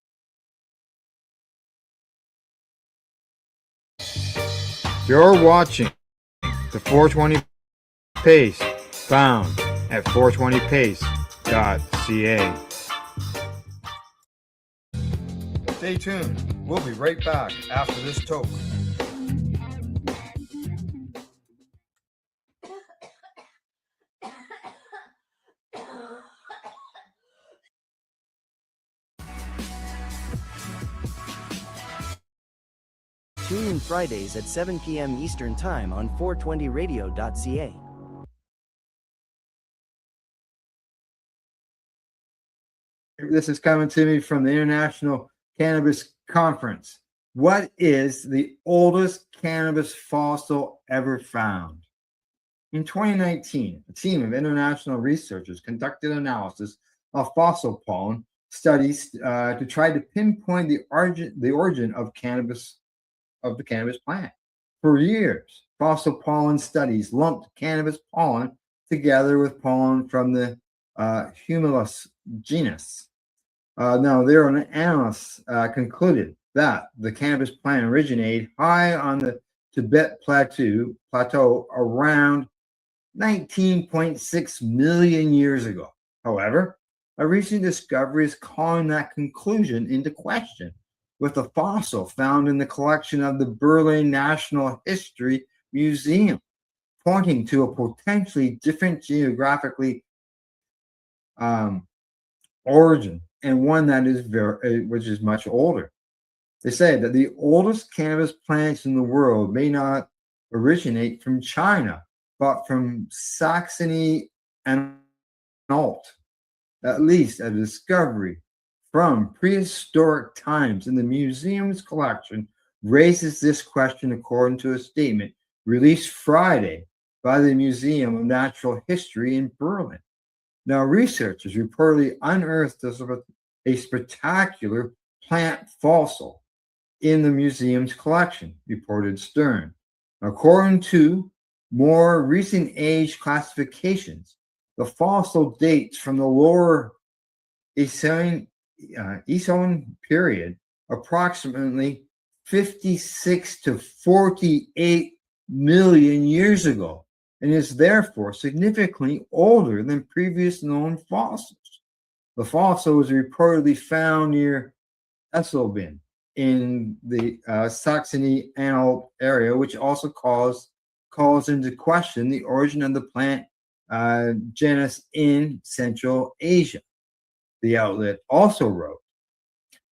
You're watching the 420 Pace, found at 420pace.ca. Stay tuned. We'll be right back after this toke. Tune in Fridays at 7 p.m. Eastern Time on 420radio.ca. This is coming to me from the International Cannabis Conference. What is the oldest cannabis fossil ever found? In 2019, a team of international researchers conducted analysis of fossil pollen studies to try to pinpoint the origin of the cannabis plant. For years, fossil pollen studies lumped cannabis pollen together with pollen from the Humulus genus. Now, their analysts concluded that the cannabis plant originated high on the Tibet plateau around 19.6 million years ago. However, a recent discovery is calling that conclusion into question, with a fossil found in the collection of the Berlin National History Museum, pointing to a potentially different geographically origin, and one that is which is much older. They say that the oldest cannabis plants in the world may not originate from China, but from Saxony-Anhalt. At least a discovery from prehistoric times in the museum's collection raises this question, according to a statement released Friday by the Museum of Natural History in Berlin. Now, researchers reportedly unearthed a spectacular plant fossil in the museum's collection, reported Stern. According to more recent age classifications, the fossil dates from the lower Eocene period, approximately 56 to 48 million years ago, and is therefore significantly older than previous known fossils. The fossil was reportedly found near Essleben in the Saxony-Anhalt area, which also calls into question the origin of the plant genus in Central Asia. The outlet also wrote,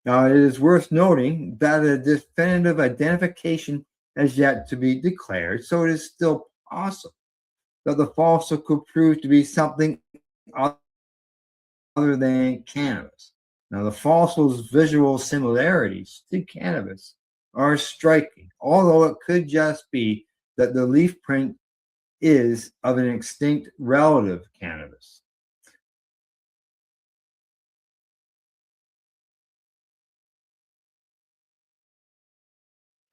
now it is worth noting that a definitive identification has yet to be declared, so it is still possible that the fossil could prove to be something other than cannabis. Now, the fossil's visual similarities to cannabis are striking, although it could just be that the leaf print is of an extinct relative cannabis.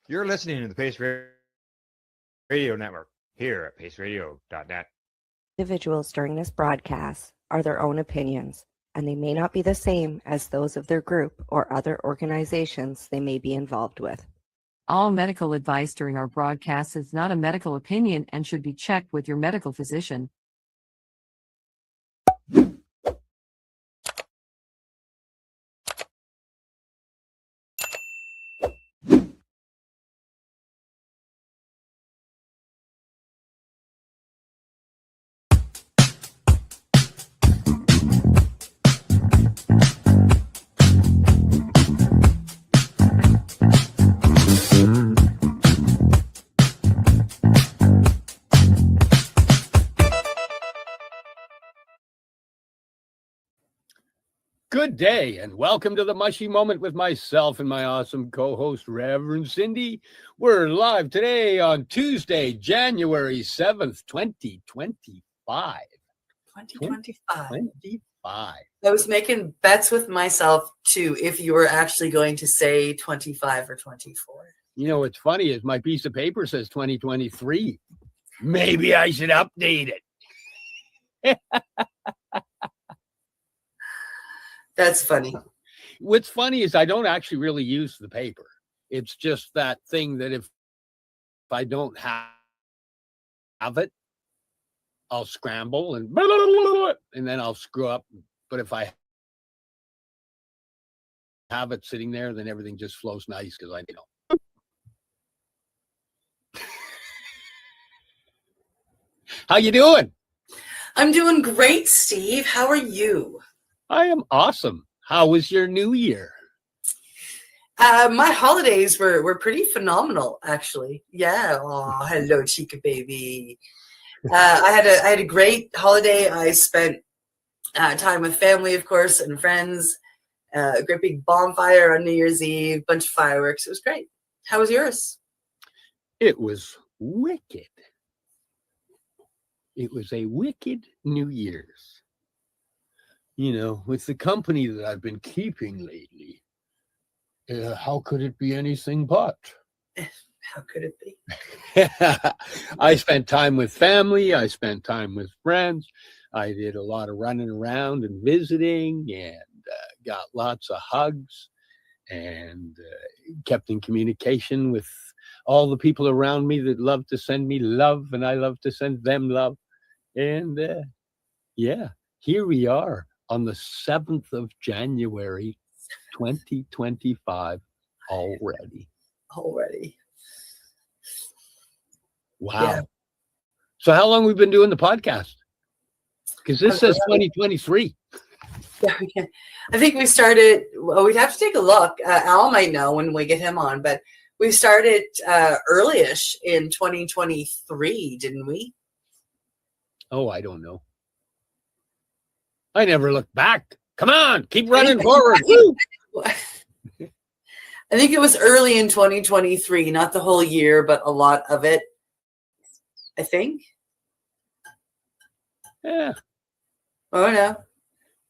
You're listening to the Pace Radio Network here at paceradio.net. Individuals during this broadcast are their own opinions, and they may not be the same as those of their group or other organizations they may be involved with. All medical advice during our broadcast is not a medical opinion and should be checked with your medical physician. Good day, and welcome to the Mushy Moment with myself and my awesome co-host, Reverend Cindy. We're live today on Tuesday, January 7th, 2024. 2025. 25. I was making bets with myself too if you were actually going to say 25 or 24. You know what's funny is my piece of paper says 2023. Maybe I should update it. That's funny. What's funny is I don't actually really use the paper. It's just that thing that if I don't have it, I'll scramble and then I'll screw up. But if I have it sitting there, then everything just flows nice because I know. How you doing? I'm doing great, Steve. How are you? I am awesome. How was your new year? My holidays were pretty phenomenal, actually. Yeah. Oh, hello, Chica baby. I had a great holiday. I spent time with family, of course, and friends. A great big bonfire on New Year's Eve, bunch of fireworks. It was great. How was yours? It was wicked. It was a wicked New Year's. You know, with the company that I've been keeping lately, how could it be anything but? How could it be? I spent time with family. I spent time with friends. I did a lot of running around and visiting and got lots of hugs and kept in communication with all the people around me that love to send me love, and I love to send them love. And yeah, here we are on the 7th of January, 2025 already. Wow. Yeah. So how long have we been doing the podcast? Because this says 2023. Yeah, I think we started, well, we'd have to take a look. Al might know when we get him on, but we started early-ish in 2023, didn't we? Oh, I don't know. I never look back. Come on, keep running forward. Woo! I think it was early in 2023, not the whole year, but a lot of it, I think. Yeah. Oh, no.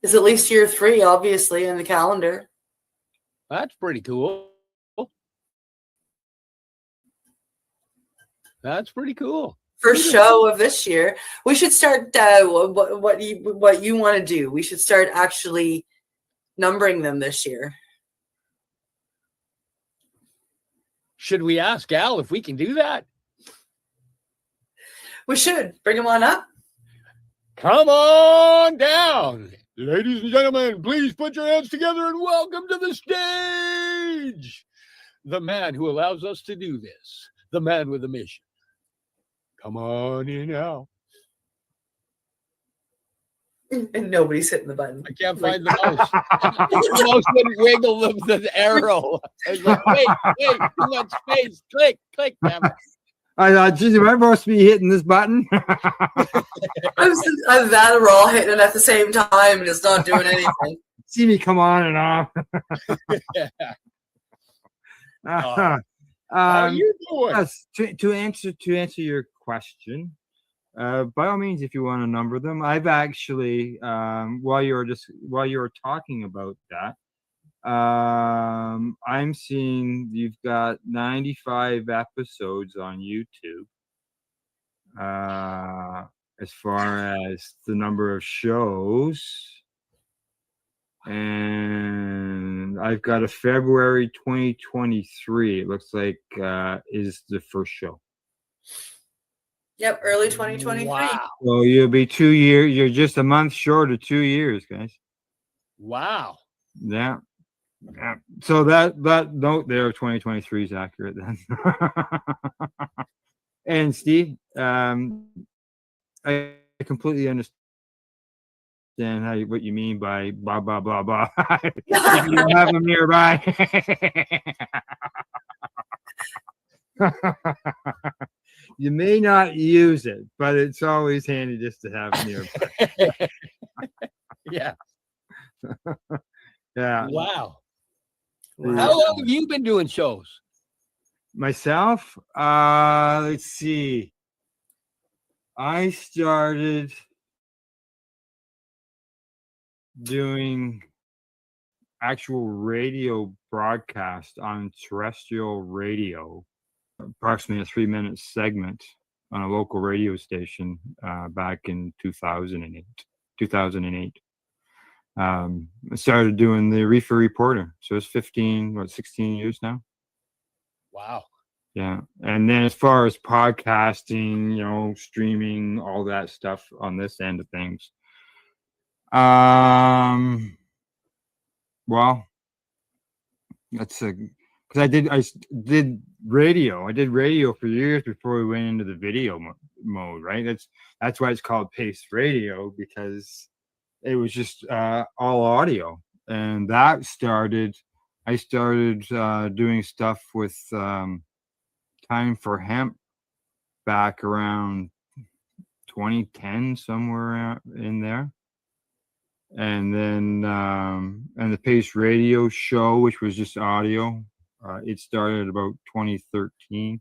It's at least year 3, obviously, in the calendar. That's pretty cool. That's pretty cool. First show of this year. We should start what you want to do. We should start actually numbering them this year. Should we ask Al if we can do that? We should. Bring them on up. Come on down. Ladies and gentlemen, please put your hands together and welcome to the stage the man who allows us to do this, the man with a mission. Come on in now. And nobody's hitting the button. I can't find the mouse. The mouse wouldn't wiggle the arrow. I was like, wait, too much space. Click, damn it. I thought, geez, am I supposed to be hitting this button? I'm that we're all hitting it at the same time and it's not doing anything. See me come on and off. How are you doing? Yes, to answer your question, by all means, if you want to number them, I've actually while you were talking about that, I'm seeing you've got 95 episodes on YouTube. As far as the number of shows, and I've got a February 2023. It looks like is the first show. Yep, early 2023. Wow. So you'll be 2 years. You're just a month short of 2 years, guys. Wow. Yeah. So that note there of 2023 is accurate then. And Steve, I completely understand what you mean by blah blah blah blah. You don't have them nearby. You may not use it, but it's always handy just to have nearby. Yeah. Yeah. Wow. Yeah. How long have you been doing shows? Myself, let's see. I started doing actual radio broadcast on terrestrial radio, approximately a 3-minute segment on a local radio station back in 2008. I started doing the Reefer Reporter. So it's 16 years now. Wow. Yeah. And then as far as podcasting, streaming, all that stuff on this end of things. Well, that's because I did radio. I did radio for years before we went into the video mode, right? That's why it's called Pace Radio, because it was just all audio. And I started doing stuff with Time for Hemp back around 2010, somewhere in there. And then and the Pace Radio show, which was just audio, it started about 2013.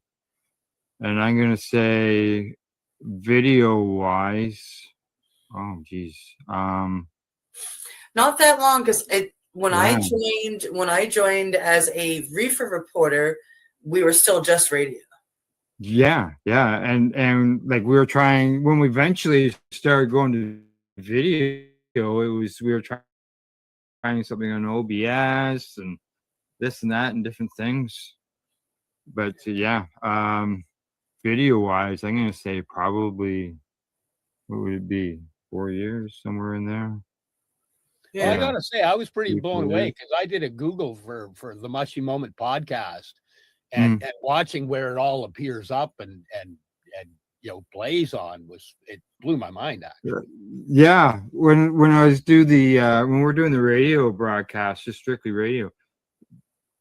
And I'm gonna say video wise, oh geez, Not that long, because when Yeah. I joined as a reefer reporter, we were still just radio. yeah, and like we were trying when we eventually started going to video. We were trying something on OBS and this and that and different things. But yeah, video wise, I'm gonna say probably, what would it be, 4 years, somewhere in there. Well, I Yeah. gotta say, I was pretty 3, 4 blown away years. because I did a Google for the Mushy Moment podcast, and watching where it all appears up and plays on it blew my mind, actually. Yeah, when we're doing the radio broadcast, just strictly radio,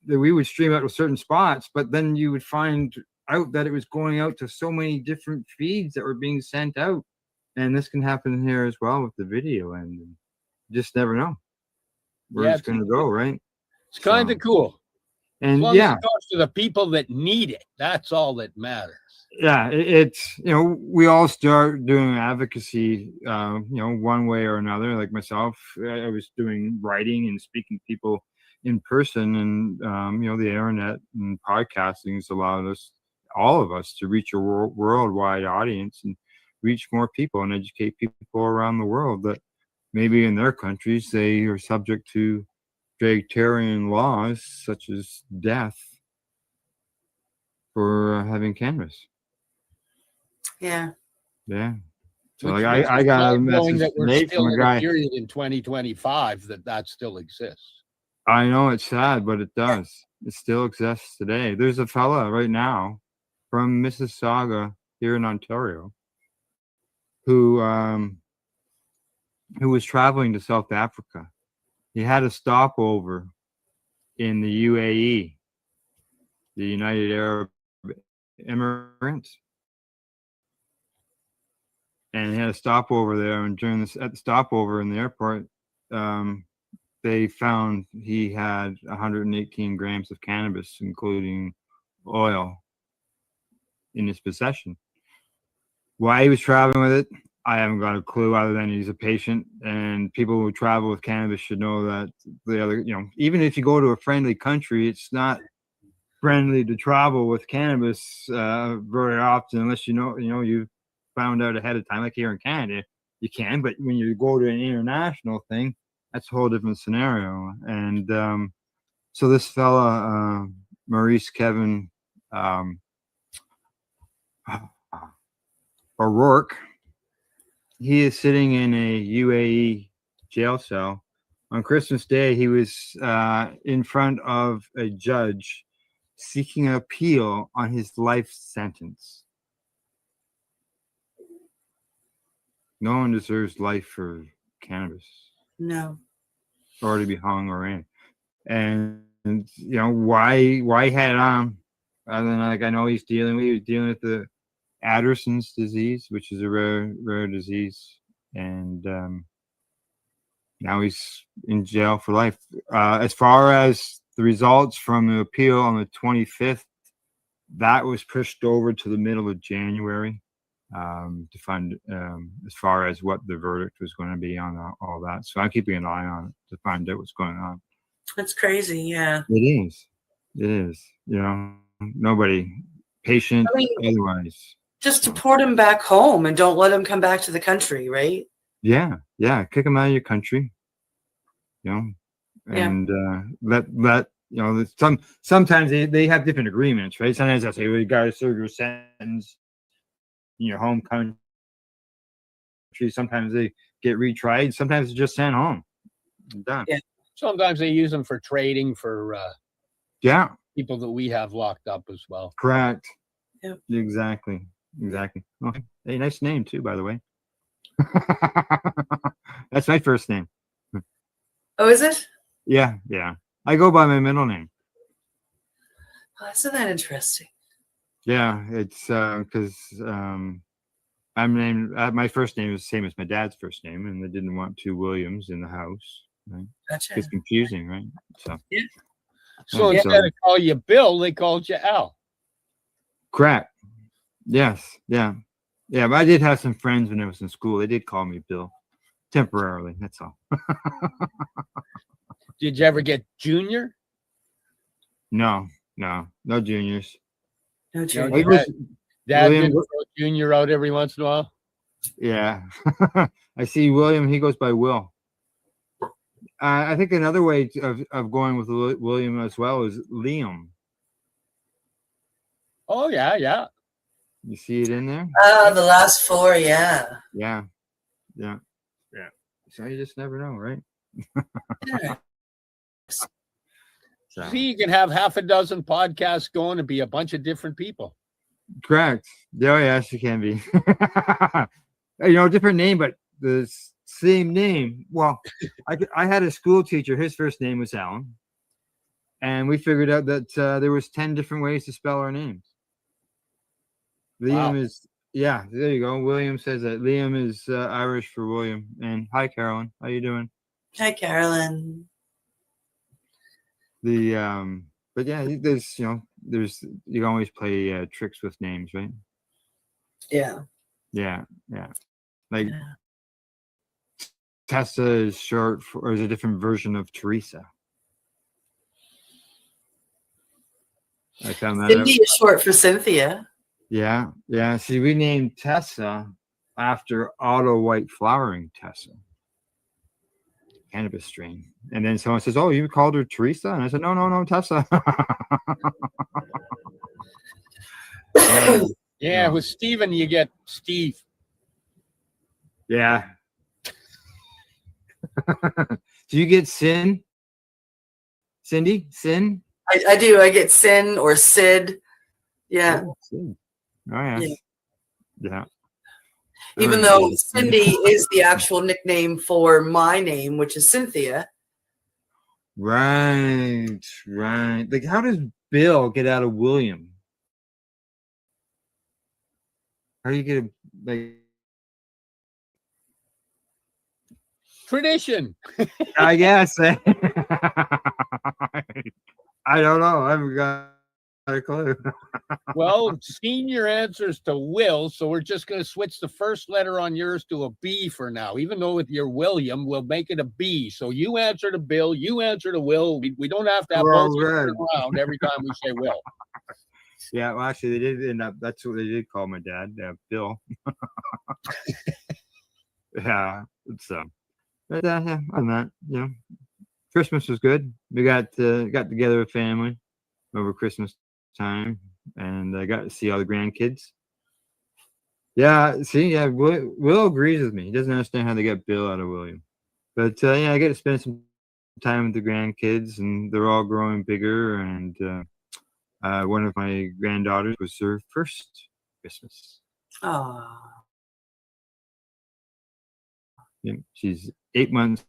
that we would stream out to certain spots, but then you would find out that it was going out to so many different feeds that were being sent out, and this can happen here as well with the video, and you just never know where it's going to go, right? It's kind of cool. And as long as it goes to the people that need it, that's all that matters. Yeah, it's we all start doing advocacy one way or another. Like myself, I was doing writing and speaking to people in person, and the internet and podcasting has allowed all of us to reach a worldwide audience and reach more people and educate people around the world that maybe in their countries they are subject to draconian laws such as death for having cannabis. Yeah. So like I got a message that we're today still from a in guy. a period in 2025 that still exists. I know it's sad, but it does. It still exists today. There's a fella right now from Mississauga here in Ontario who was traveling to South Africa. He had a stopover in the UAE, the United Arab Emirates. And he had a stopover there, and at the stopover in the airport, they found he had 118 grams of cannabis, including oil, in his possession. Why he was traveling with it, I haven't got a clue, other than he's a patient, and people who travel with cannabis should know that the other, even if you go to a friendly country, it's not friendly to travel with cannabis very often, unless you found out ahead of time. Like here in Canada, you can, but when you go to an international thing, that's a whole different scenario. And so this fella, Maurice Kevin O'Rourke, he is sitting in a UAE jail cell. On Christmas Day, he was in front of a judge seeking an appeal on his life sentence. No one deserves life for cannabis. No. Or to be hung or in. And why had on? Other than I know he was dealing with the Addison's disease, which is a rare disease, and now he's in jail for life. As far as the results from the appeal on the 25th, that was pushed over to the middle of January. to find as far as what the verdict was going to be on all that. So I'm keeping an eye on it to find out what's going on. That's crazy. Yeah. It is. It is. You know, nobody patient I mean, otherwise. just deport him back home and don't let him come back to the country, right? Yeah, yeah. Kick them out of your country. You know, and let you know. Sometimes they have different agreements, right? Sometimes they say, "Well, you got to serve your sentence in your home country." Sometimes they get retried. Sometimes it's just sent home. Done. Yeah. Sometimes they use them for trading for Yeah. people that we have locked up as well. Correct. Yep. Exactly. Okay. Hey, nice name too, by the way. That's my first name. Oh, is it? Yeah. I go by my middle name. Oh, isn't that interesting? Yeah, it's because I'm named. My first name is the same as my dad's first name, and they didn't want two Williams in the house. Right? Gotcha. It's confusing, right? So. Yeah. So Yeah, instead of call you Bill, they called you Al. Correct. Yes. Yeah. But I did have some friends when I was in school. They did call me Bill, temporarily. That's all. Did you ever get Junior? No juniors. No, No, Junior. It was Dad William- didn't throw Junior out every once in a while. Yeah. I see William. He goes by Will. I think another way of going with William as well is Liam. Oh yeah. You see it in there? The last four, yeah. Yeah. So you just never know, right? Yeah. So, See, you can have half a dozen podcasts going and be a bunch of different people. correct. Oh, yes, you can be. Different name, but the same name. Well, I had a school teacher. His first name was Alan, and we figured out that there was 10 different ways to spell our names. Liam is, yeah, there you go. William says that. Liam is Irish for William. And hi, Carolyn. How you doing? Hi, Carolyn. But yeah, there's you can always play tricks with names, right? Yeah. Like Yeah. Tessa is short for, or is a different version of Teresa. I found that out. Cindy is short for Cynthia. Yeah. See, we named Tessa after auto white flowering Tessa, cannabis strain. And then someone says, "Oh, you called her Teresa?" And I said, "No, Tessa." Yeah, with Steven, you get Steve. Yeah. Do you get Cindy? Sin? I do. I get Sin or Sid. Yeah. Oh, Sid. Oh, yes. Yeah. Even though Cindy is the actual nickname for my name, which is Cynthia. Right. Like, how does Bill get out of William? How do you get Tradition. I guess. I don't know. I haven't got a clue. Well, senior answers to Will, so we're just going to switch the first letter on yours to a B for now. Even though with your William, we'll make it a B. So you answer to Bill, you answer to Will. We don't have to have both around every time we say Will. Yeah, well, actually, they did end up. That's what they did call my dad, Bill. Yeah, it's but yeah, on that, Christmas was good. We got together with family over Christmas time, and I got to see all the grandkids. Yeah, see, yeah, Will agrees with me. He doesn't understand how they got Bill out of William, but I get to spend some time with the grandkids, and they're all growing bigger. And one of my granddaughters was her first Christmas. Oh. Yeah, she's 8 months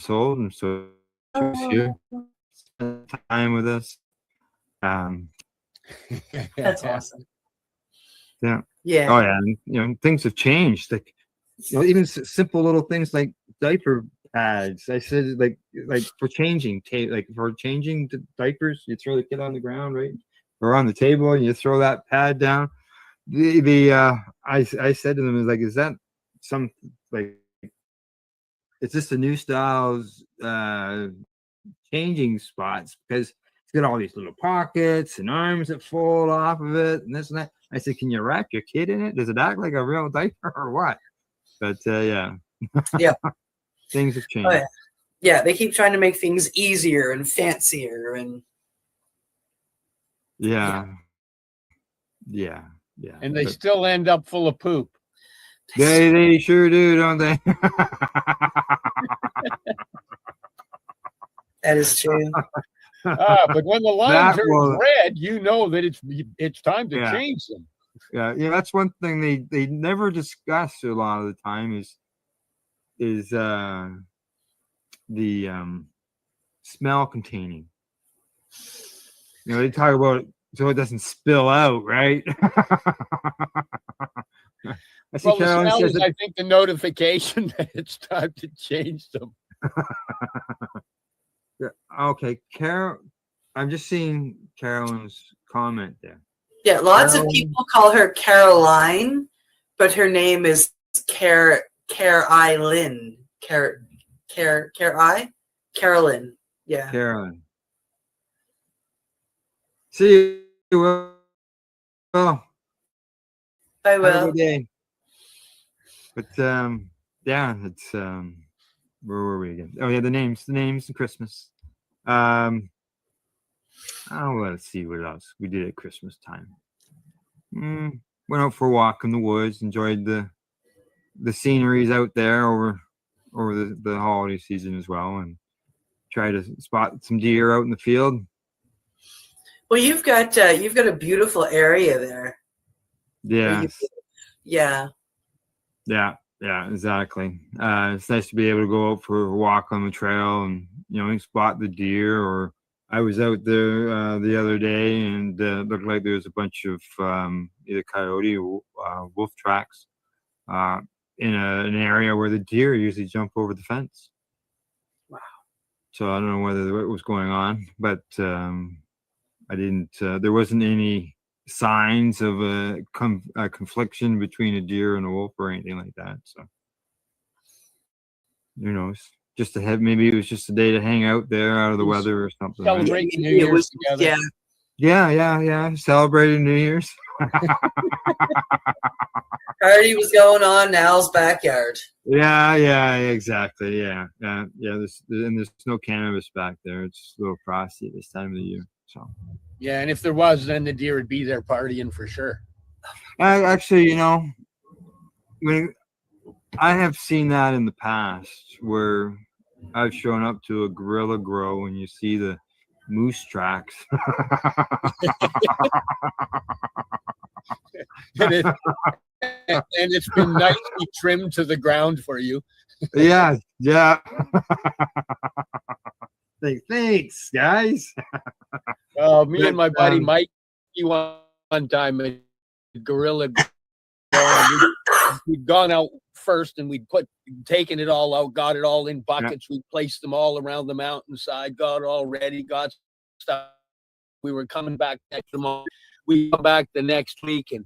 old, and so she's here, spent time with us. That's awesome. Yeah. Yeah. Oh yeah, and things have changed. Like even simple little things like diaper pads. I said like for changing like for changing the diapers, you throw the kid on the ground, right, or on the table, and you throw that pad down. I said to them, is like, is that some like, is this the new styles changing spots? Because it's got all these little pockets and arms that fold off of it and this and that. I said, can you wrap your kid in it? Does it act like a real diaper or what? But yeah. Yeah. Things have changed. Oh, yeah. Yeah, they keep trying to make things easier and fancier and Yeah. And they But still end up full of poop. they sure do, don't they? that is true. But when the line That turns was- red, you know that it's time to Yeah. change them. Yeah, that's one thing they never discuss a lot of the time is the smell containing. They talk about it so it doesn't spill out, right? I see Well, the Carolyn smell says is, that- I think, the notification that it's time to change them. Yeah, okay, Carol. I'm just seeing Carolyn's comment there. Yeah, lots of Caroline. people call her Caroline, but her name is Carolyn. Carolyn. Yeah. Carolyn. See you. Well, I have a will. good day. But yeah, it's where were we again? Oh yeah, the names and Christmas. Oh, let's see what else we did at Christmas time. Went out for a walk in the woods, enjoyed the sceneries out there over the holiday season as well, and tried to spot some deer out in the field. Well, you've got a beautiful area there. Yes. Yeah. Yeah, exactly. It's nice to be able to go out for a walk on the trail and spot the deer. Or I was out there the other day and looked like there was a bunch of either coyote or wolf tracks in an area where the deer usually jump over the fence. Wow. So I don't know what was going on, but I didn't. There wasn't any signs of a confliction between a deer and a wolf or anything like that. So who knows? Just to have, maybe it was just a day to hang out there out of the weather or something. Right? Celebrate New Year's together. Yeah. Celebrating New Year's. Party was going on in Al's backyard. Yeah, exactly. Yeah. There's no cannabis back there. It's a little frosty this time of the year. So. Yeah, and if there was, then the deer would be there partying for sure. Actually, when I have seen that in the past where I've shown up to a gorilla grow and you see the moose tracks. and it's been nicely trimmed to the ground for you. Yeah. Thanks, guys. Me and my buddy Mike, one time a gorilla. We'd gone out first and we'd taken it all out, got it all in buckets. We placed them all around the mountainside, got it all ready, got stuff. We were coming back next month. We come back the next week and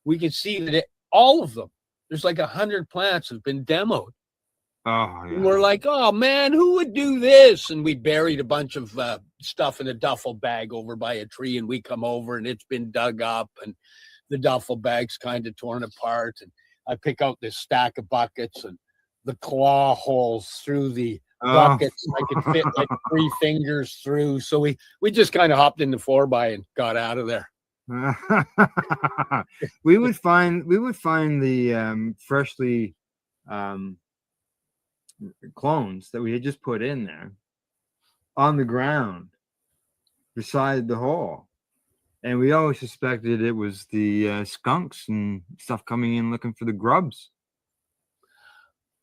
we could see that all of them, there's like 100 plants have been demoed. Oh, yeah. And we're like, oh man, who would do this? And we buried a bunch of stuff in a duffel bag over by a tree, and we come over and it's been dug up and the duffel bag's kind of torn apart. And I pick out this stack of buckets and the claw holes through the buckets. I could fit like 3 fingers through. So we just kind of hopped in the 4x and got out of there. we would find the freshly clones that we had just put in there on the ground beside the hole, and we always suspected it was the skunks and stuff coming in looking for the grubs.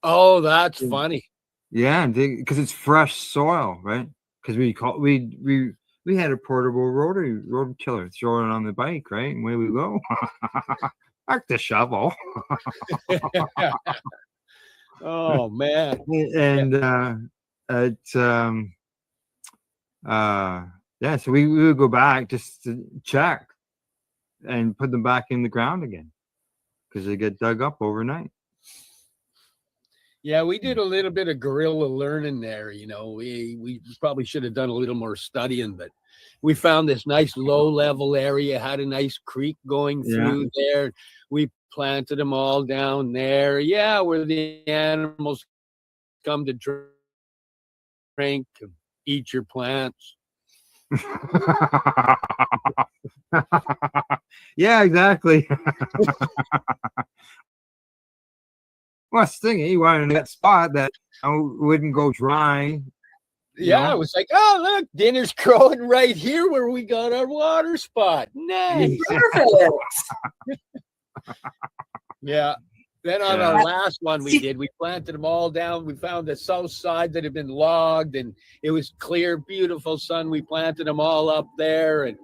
Oh, that's funny. Yeah, because it's fresh soil, right? Because we had a portable rotary tiller, throw it on the bike, right, and away we go. Back the shovel. Oh man. And so we would go back just to check, and put them back in the ground again because they get dug up overnight. Yeah, we did a little bit of guerrilla learning there. You know, we probably should have done a little more studying, but we found this nice low level area, had a nice creek going through there. We planted them all down there. Yeah, where the animals come to drink, eat your plants. Yeah, exactly. Well, stinging. You wanted that spot that wouldn't go dry. Yeah, it was like, oh, look, dinner's growing right here where we got our water spot. Nice. Perfect. Yeah. Then on our last one we planted them all down. We found the south side that had been logged and it was clear, beautiful sun. We planted them all up there and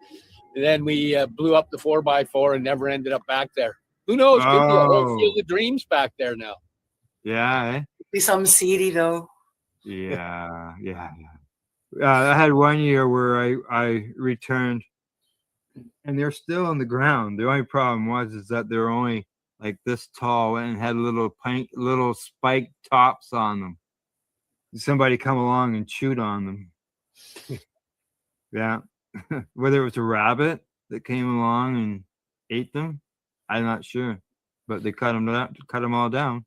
then we blew up the 4x4 and never ended up back there. Who knows? Could be a whole field of dreams back there now. Yeah. Be something seedy though. Yeah. I had one year where I returned and they're still on the ground. The only problem is that they're only like this tall and had little spiked tops on them. Somebody come along and chewed on them. Yeah. Whether it was a rabbit that came along and ate them, I'm not sure. But they cut them all down.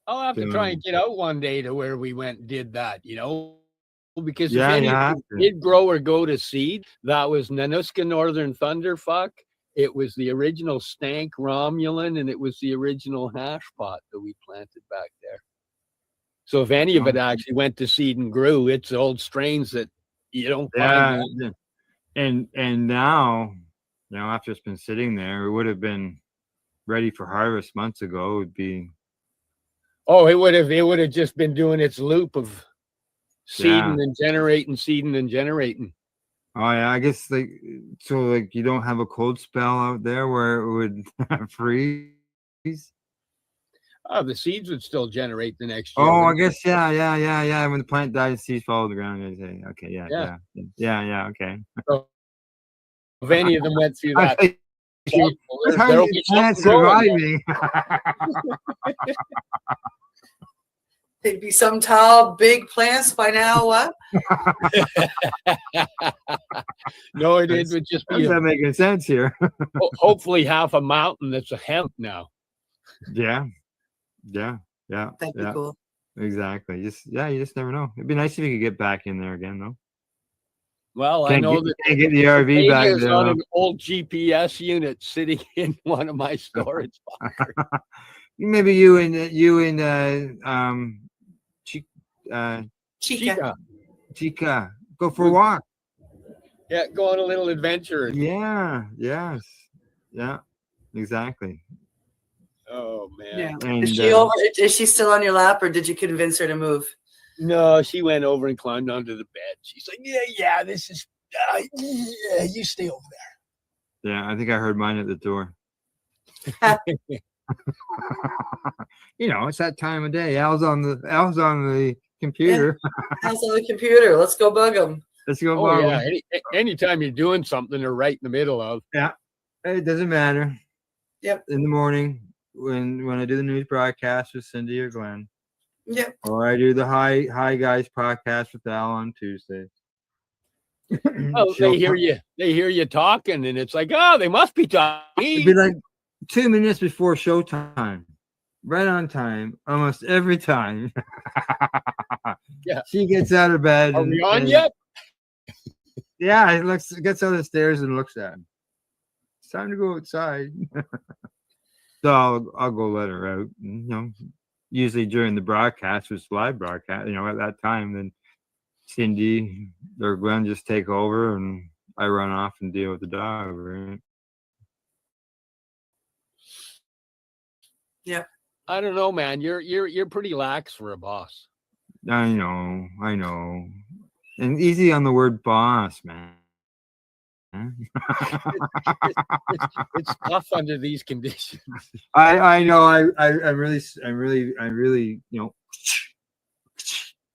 I'll have to try and get out one day to where we went and did that, you know, because if Yeah, any you of have them to. did grow or go to seed, that was Nanuska Northern Thunderfuck. It was the original Stank Romulan, and it was the original hash pot that we planted back there. So if any of it actually went to seed and grew, it's old strains that you don't find. Yeah. And now, after it's been sitting there, it would have been ready for harvest months ago. It would be. Oh, it would have just been doing its loop of seeding and generating. Oh yeah, I guess like you don't have a cold spell out there where it would freeze. Oh, the seeds would still generate the next year. Oh, I guess yeah. When the plant dies, seeds fall to the ground. Okay, yeah. Okay. So if any of them went through that, that's how you plants surviving. They'd be some tall, big plants by now. What? No, it would just be. That's not making sense here. Hopefully, half a mountain that's a hemp now. Yeah. That'd be cool. Exactly. You just never know. It'd be nice if you could get back in there again, though. Well, I know that can't get the RV back there. On an old GPS unit sitting in one of my storage lockers. Maybe you and Chica go for a walk. Yeah, go on a little adventure. Yeah, exactly. Oh man. Yeah. And, Is she still on your lap, or did you convince her to move? No, she went over and climbed onto the bed. She's like, yeah, this is you stay over there. Yeah, I think I heard mine at the door. It's that time of day. Al's on the computer. Al's on the computer. Let's go bug him. Let's go bug him. Yeah, anytime you're doing something they're right in the middle of. Yeah, it doesn't matter. Yep. In the morning when I do the news broadcast with Cindy or Glenn. Yep. Or I do the Hi Guys podcast with Al on Tuesdays. Oh, they hear you talking, and it's like, oh, they must be talking. It'd be like 2 minutes before showtime, right on time, almost every time. Yeah, she gets out of bed. Are we on yet? Yeah, he gets on the stairs and looks at him. It's time to go outside. So I'll go let her out. Usually during the broadcast, was live broadcast. At that time, then Cindy or Glenn just take over, and I run off and deal with the dog. Right? Yeah. I don't know, man. You're pretty lax for a boss. I know. And easy on the word boss, man. It's tough under these conditions. I know. I'm really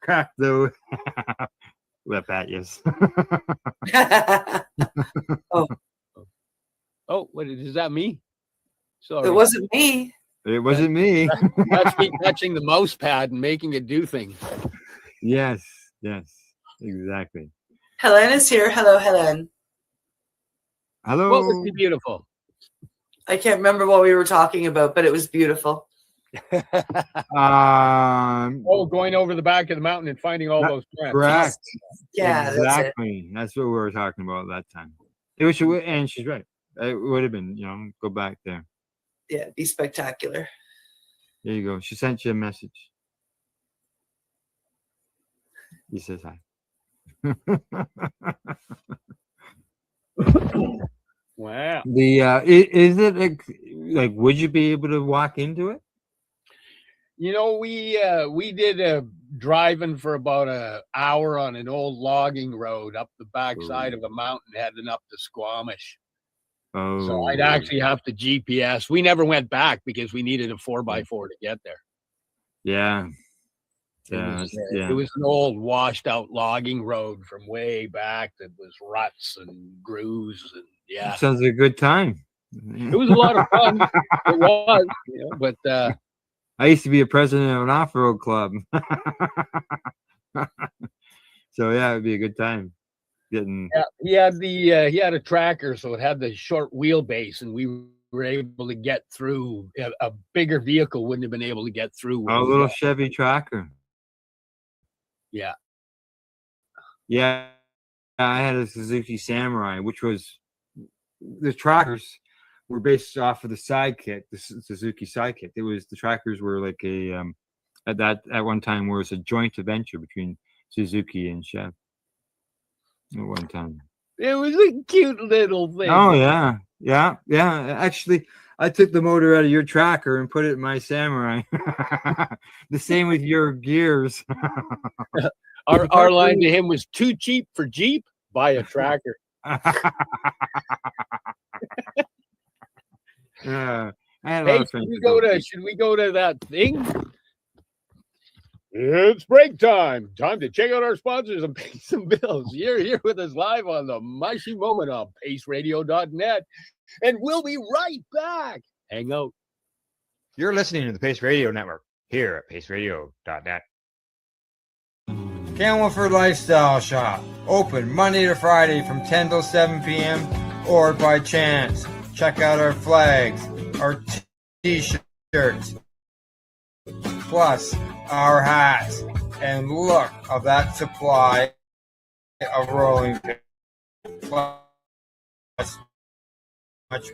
crack the lip at you. Oh. What is that me? Sorry. It wasn't me. It wasn't me. That's me touching the mouse pad and making it do things. Yes, exactly. Helen is here. Hello, Helen. Hello. What would be beautiful? I can't remember what we were talking about, but it was beautiful. Going over the back of the mountain and finding all those plants. Correct. Yeah, exactly. That's what we were talking about that time. It was, and she's right. It would have been, go back there. Yeah, be spectacular. There you go. She sent you a message. He says hi. Wow. Is it like would you be able to walk into it? We did a driving for about an hour on an old logging road up the backside of a mountain heading up to Squamish. Oh, So I'd actually have to GPS. We never went back because we needed a 4x4 to get there. Yeah. It was an old washed out logging road from way back that was ruts and grooves and yeah. Sounds like a good time. It was a lot of fun. It was, but I used to be a president of an off-road club. So yeah, it'd be a good time. He had a tracker, so it had the short wheelbase, and we were able to get through. A bigger vehicle wouldn't have been able to get through. A little Chevy tracker. Yeah. I had a Suzuki Samurai, which was the trackers were based off of the Sidekick, the Suzuki Sidekick. It was the trackers were like a at one time was a joint venture between Suzuki and Chev. At one time, it was a cute little thing. Oh yeah. Actually, I took the motor out of your tracker and put it in my Samurai. The same with your gears. Our line to him was too cheap for Jeep. Buy a tracker. Hey, should we go to that thing? It's break time. Time to check out our sponsors and pay some bills. You're here with us live on the Mushy Moment on paceradio.net. And we'll be right back. Hang out. You're listening to the Pace Radio Network here at paceradio.net. Camelford Lifestyle Shop. Open Monday to Friday from 10 till 7 p.m. or by chance. Check out our flags, our t-shirts, plus our hats, and look of that supply of rolling pins. Plus much.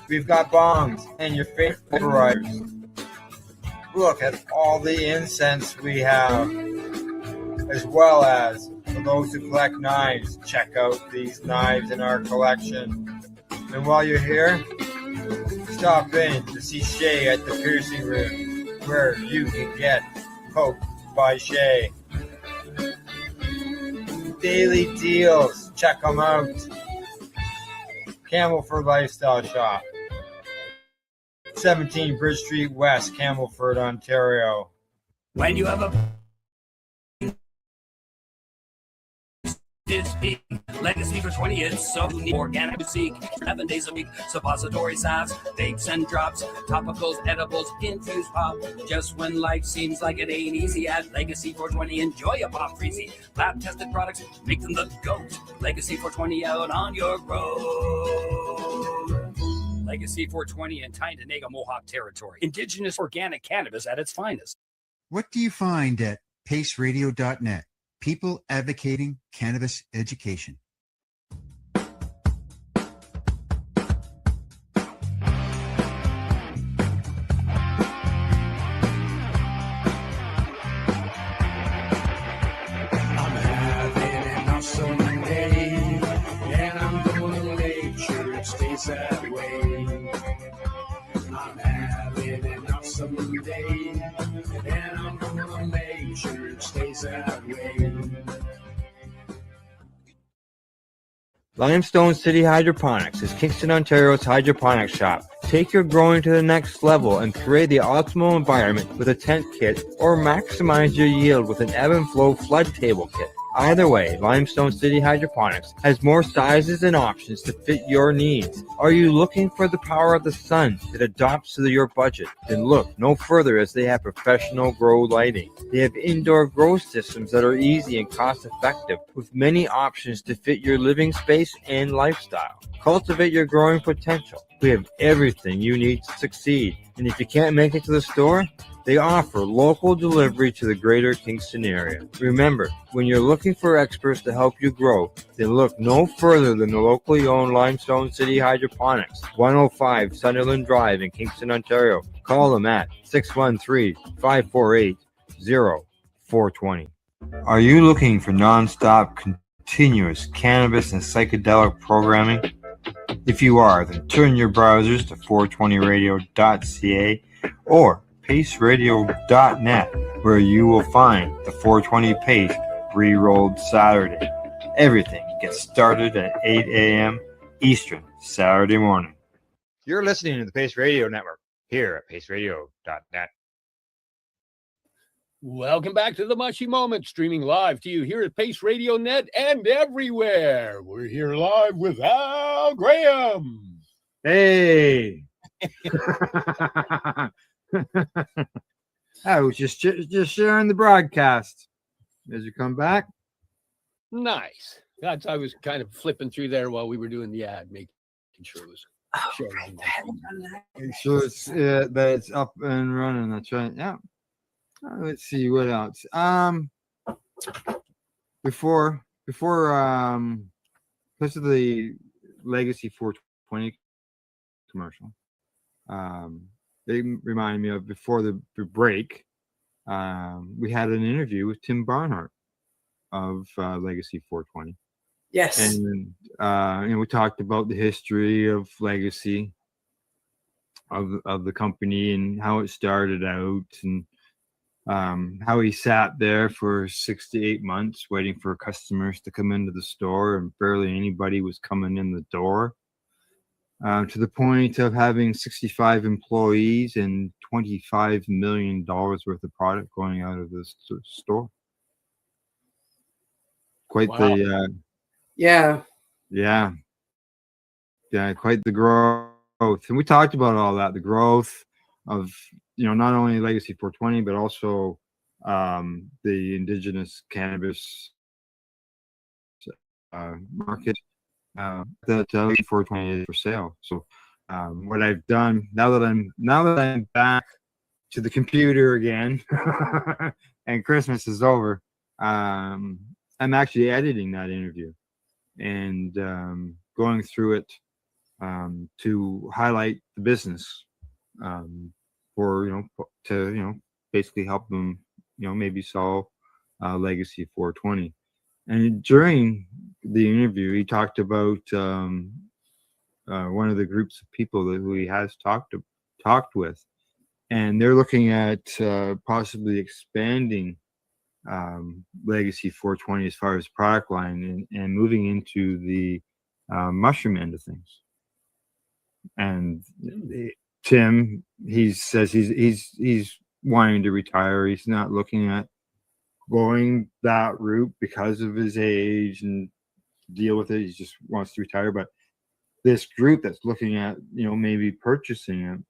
We've got bongs and your favorite riders. Look at all the incense we have, as well as for those who collect knives, check out these knives in our collection. And while you're here, stop in to see Shay at the piercing room, where you can get poked by Shay. Daily deals, check them out. Camelford Lifestyle Shop, 17 Bridge Street West, Camelford, Ontario. When you have a It's big. Legacy for 20, it's so neat. Organic boutique, 7 days a week. Suppository salves, vapes and drops. Topicals, edibles, infused pop. Just when life seems like it ain't easy, at Legacy 420, enjoy a pop freezy. Lab tested products, make them the GOAT. Legacy 420 out on your road. Legacy 420 in Tyndonega, Mohawk territory. Indigenous organic cannabis at its finest. What do you find at paceradio.net? People advocating cannabis education. I'm having an awesome day, and I'm gonna make sure it stays that way. I'm having an awesome day, and I'm gonna make sure it stays that way. Limestone City Hydroponics is Kingston, Ontario's hydroponics shop. Take your growing to the next level and create the optimal environment with a tent kit, or maximize your yield with an ebb and flow flood table kit. Either way, Limestone City Hydroponics has more sizes and options to fit your needs. Are you looking for the power of the sun that adapts to your budget? Then look no further, as they have professional grow lighting. They have indoor grow systems that are easy and cost effective, with many options to fit your living space and lifestyle. Cultivate your growing potential. We have everything you need to succeed. And if you can't make it to the store, they offer local delivery to the greater Kingston area. Remember, when you're looking for experts to help you grow, then look no further than the locally owned Limestone City Hydroponics, 105 Sunderland Drive in Kingston, Ontario. Call them at 613-548-0420. Are you looking for non-stop, continuous cannabis and psychedelic programming? If you are, then turn your browsers to 420radio.ca or paceradio.net, where you will find the 420 Pace Re-Rolled Saturday. Everything gets started at 8 a.m. Eastern Saturday morning. You're listening to the Pace Radio Network here at paceradio.net. Welcome back to the Mushy Moment, streaming live to you here at Pace Radio Net and everywhere. We're here live with Al Graham. Hey! I was just sharing the broadcast as you come back. Nice. I was kind of flipping through there while we were doing the ad, making sure it was sharing. Make sure it's that it's up and running. That's right. Yeah. Let's see what else. Before because of the Legacy 420 commercial, they reminded me of before the break. We had an interview with Tim Barnhart of Legacy 420. Yes. And we talked about the history of Legacy, of the company, and how it started out, and how he sat there for 6 to 8 months waiting for customers to come into the store, and barely anybody was coming in the door, to the point of having 65 employees and $25 million worth of product going out of the store. Quite Wow. Yeah. Quite the growth. And we talked about all that, the growth of, not only Legacy 420, but also the indigenous cannabis market that Legacy 420 is for sale. So what I've done now that I'm back to the computer again and Christmas is over, I'm actually editing that interview and going through it to highlight the business, for to basically help them maybe solve Legacy 420. And during the interview, he talked about one of the groups of people who he has talked with, and they're looking at possibly expanding Legacy 420 as far as product line, and moving into the mushroom end of things. And Tim, he says he's wanting to retire. He's not looking at going that route because of his age and deal with it. He just wants to retire. But this group that's looking at maybe purchasing it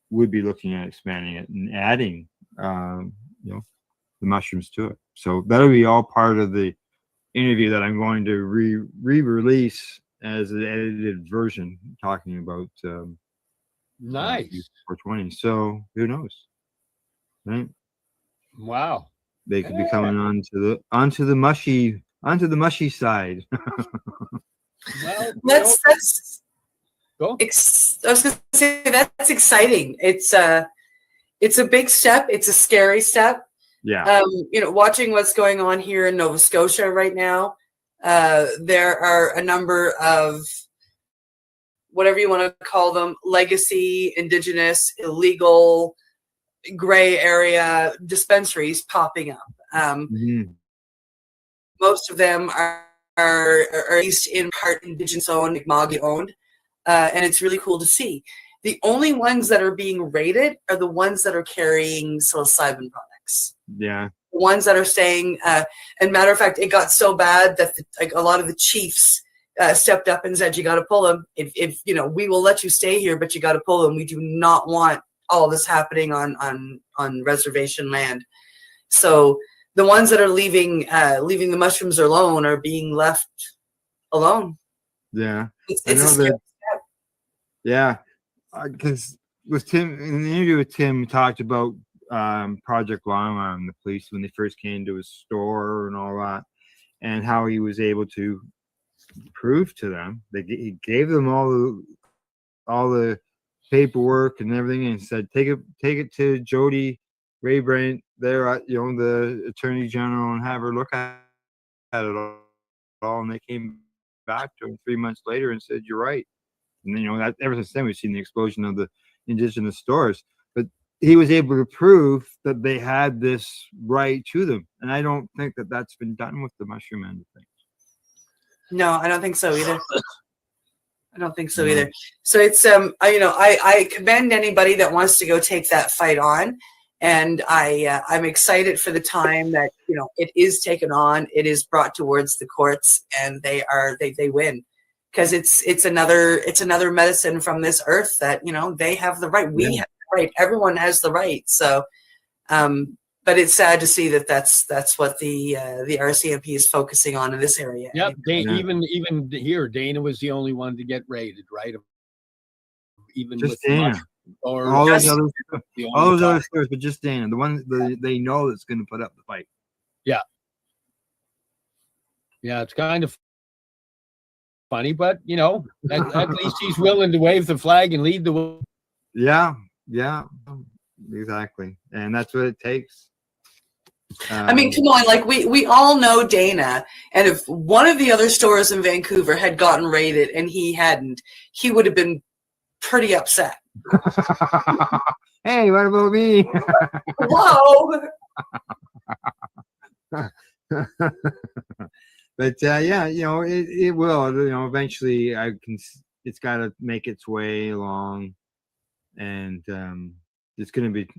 would be looking at expanding it and adding the mushrooms to it. So that'll be all part of the interview that I'm going to re-release as an edited version, talking about Nice. 420. So who knows, right? Wow. They could be coming onto the mushy side. Well, That's go. I was gonna say that's exciting. It's a big step. It's a scary step. Yeah. Watching what's going on here in Nova Scotia right now, there are a number of, whatever you want to call them, legacy, indigenous, illegal, gray area dispensaries popping up. Most of them are at least in part indigenous owned, Mi'kmaq owned, and it's really cool to see. The only ones that are being raided are the ones that are carrying psilocybin products. Yeah. the ones that are staying. And matter of fact, it got so bad that like a lot of the chiefs stepped up and said, "You got to pull them. If you know, we will let you stay here, but you got to pull them. We do not want all this happening on reservation land." So the ones that are leaving the mushrooms alone are being left alone. Yeah. It's I know a scary that. Yeah. Because with Tim, in the interview with Tim, we talked about Project Long Arm, the police, when they first came to his store and all that, and how he was able to prove to them. He gave them all the paperwork and everything, and said, take it to Jody Raybrant there at the Attorney General and have her look at it all. And they came back to him 3 months later and said, "You're right." And then, that ever since then we've seen the explosion of the indigenous stores. But he was able to prove that they had this right to them, and I don't think that that's been done with the mushroom end of things. No, I don't think so either. I don't think so either. So it's I commend anybody that wants to go take that fight on, and I'm excited for the time that it is taken on, it is brought towards the courts, and they win, because it's another medicine from this earth that they have the right. We have the right. Everyone has the right. So, but it's sad to see that that's what the RCMP is focusing on in this area. Yep. Even here, Dana was the only one to get raided, right? Even just with Dana. Or all those other stores, but just Dana, the ones they know that's going to put up the fight. Yeah. Yeah, it's kind of funny, but at least he's willing to wave the flag and lead the way. Yeah, exactly, and that's what it takes. I mean, come on, like we all know Dana, and if one of the other stores in Vancouver had gotten raided and he hadn't, he would have been pretty upset. Hey, what about me? Whoa. But it will. Eventually, it's got to make its way along, and it's going to be.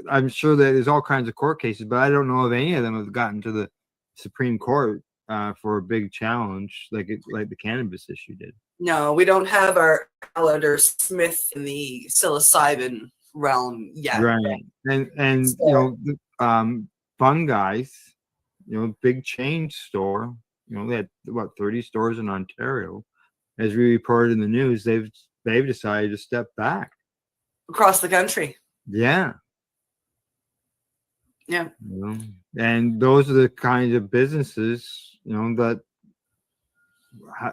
I'm sure that there's all kinds of court cases, but I don't know if any of them have gotten to the Supreme Court for a big challenge like the cannabis issue did. No, we don't have our Alexander Smith in the psilocybin realm yet. Right, and So, Fun Guys, big chain store. They had about 30 stores in Ontario. As we reported in the news, they've decided to step back across the country. Yeah. Yeah. And those are the kinds of businesses, that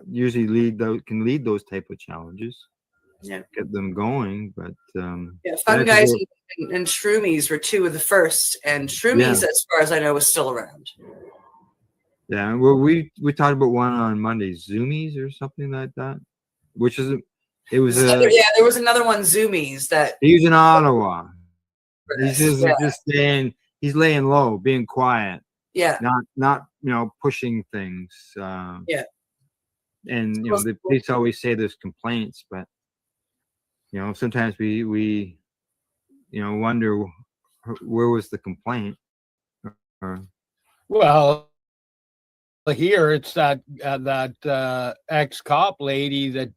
usually can lead those type of challenges. Yeah. Get them going, but Fun Guys and Shroomies were two of the first, and Shroomies, as far as I know, is still around. Yeah, well, we talked about one on Monday, Zoomies or something like that, which is there was another one, Zoomies, that he's in Ottawa. He's just saying he's laying low, being quiet. Yeah. Not pushing things. Yeah. And the police always say there's complaints, but sometimes we wonder where was the complaint. Well, here it's that ex-cop lady that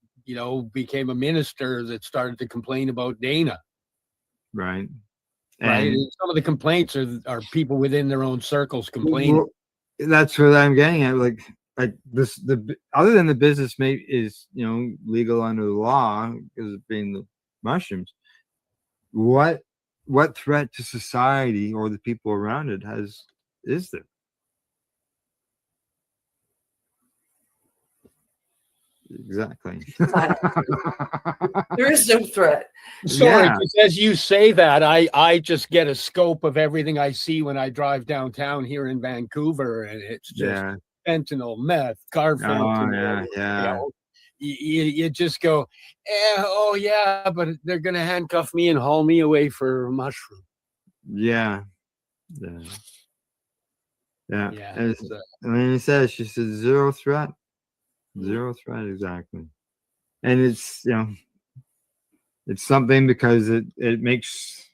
became a minister that started to complain about Dana. Right. Right. And some of the complaints are people within their own circles complaining. Well, that's what I'm getting at. Like this, other than the business is legal under the law because of being the mushrooms. What threat to society or the people around it is there? Exactly. There is no threat. Sorry, as you say that, I just get a scope of everything I see when I drive downtown here in Vancouver, and it's just fentanyl, meth, car fentanyl. You just go, but they're gonna handcuff me and haul me away for a mushroom. And then she says zero threat. Zero threat, exactly. And it's it's something because it makes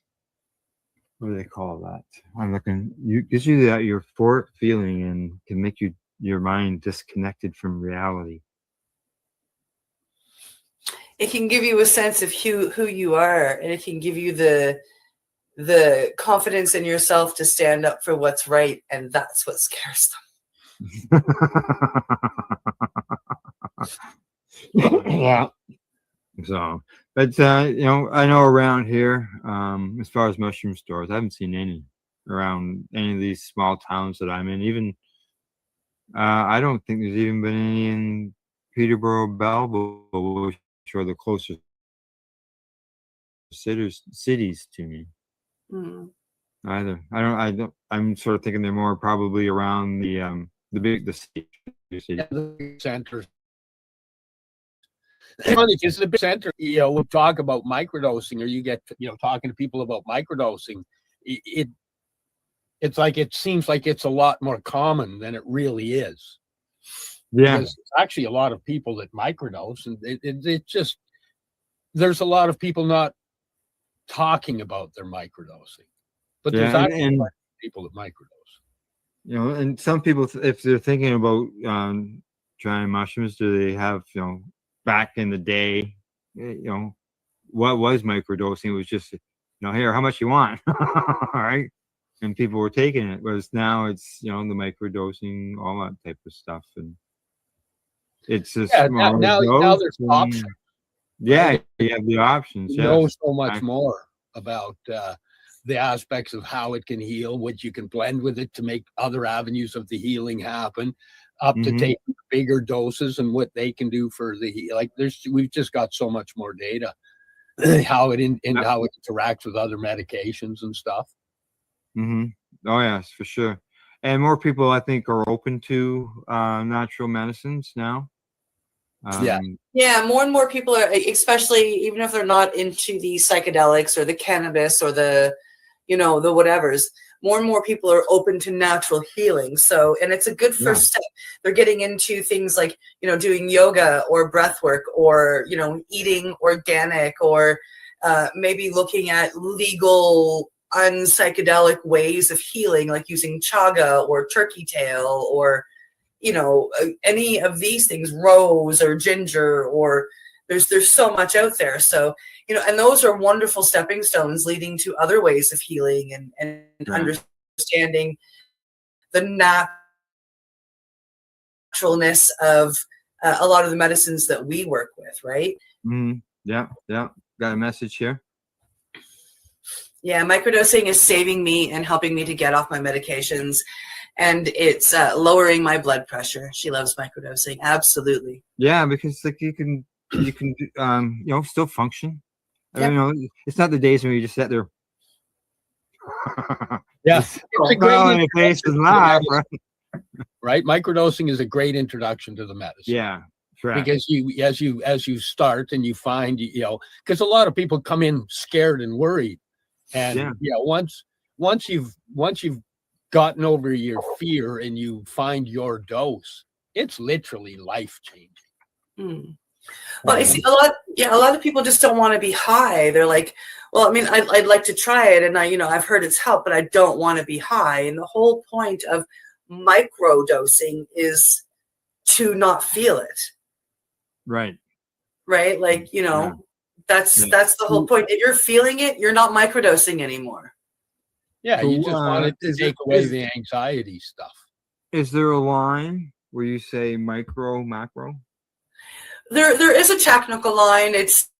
what do they call that? I'm looking. You gives you that euphoric feeling and can make your mind disconnected from reality. It can give you a sense of who you are, and it can give you the confidence in yourself to stand up for what's right, and that's what scares them. Yeah. So, but I know around here, as far as mushroom stores, I haven't seen any around any of these small towns that I'm in. Even I don't think there's even been any in Peterborough, Belleville, which are the closest cities to me. Either. I don't. I'm sort of thinking they're more probably around the city. Yeah, the centers. It's funny because the big center, we'll talk about microdosing, or you get, talking to people about microdosing. It's like, it seems like it's a lot more common than it really is. Yeah. Because there's actually a lot of people that microdose, and it just, there's a lot of people not talking about their microdosing, but there's actually a lot of people that microdose. And some people, if they're thinking about trying mushrooms, do they have, back in the day, what was microdosing? It was just, here, how much you want? All right. And people were taking it. Whereas now it's, the microdosing, all that type of stuff. And it's just now there's options. Yeah, right? you have the options. You know so much more about the aspects of how it can heal, what you can blend with it to make other avenues of the healing happen, up to taking bigger doses and what they can do for the like. We've just got so much more data, how it how it interacts with other medications and stuff. Oh yes, for sure. And more people, I think, are open to natural medicines now. Yeah, more and more people are, especially even if they're not into the psychedelics or the cannabis or the the whatevers. More and more people are open to natural healing. So, and it's a good first step. They're getting into things like, doing yoga or breath work or, eating organic or maybe looking at legal unpsychedelic ways of healing, like using chaga or turkey tail or, any of these things, rose or ginger, or there's so much out there. So, and those are wonderful stepping stones leading to other ways of healing and understanding the naturalness of a lot of the medicines that we work with, right? Yeah. Got a message here. Yeah, microdosing is saving me and helping me to get off my medications. And it's lowering my blood pressure. She loves microdosing. Absolutely. Yeah, because like you can still function. It's not the days when you just sit there. It's a great face and laugh, right? Microdosing is a great introduction to the medicine. Yeah, correct. Because as you start and you find, because a lot of people come in scared and worried, and once you've gotten over your fear and you find your dose, it's literally life-changing. Well, I see a lot of people just don't want to be high. They're like, well, I mean, I'd like to try it, and I've heard it's helped, but I don't want to be high. And the whole point of microdosing is to not feel it. Right. Like, that's the whole point. If you're feeling it, you're not microdosing anymore. Yeah, you just wanted to take away the anxiety stuff. Is there a line where you say micro, macro? There is a technical line. It's,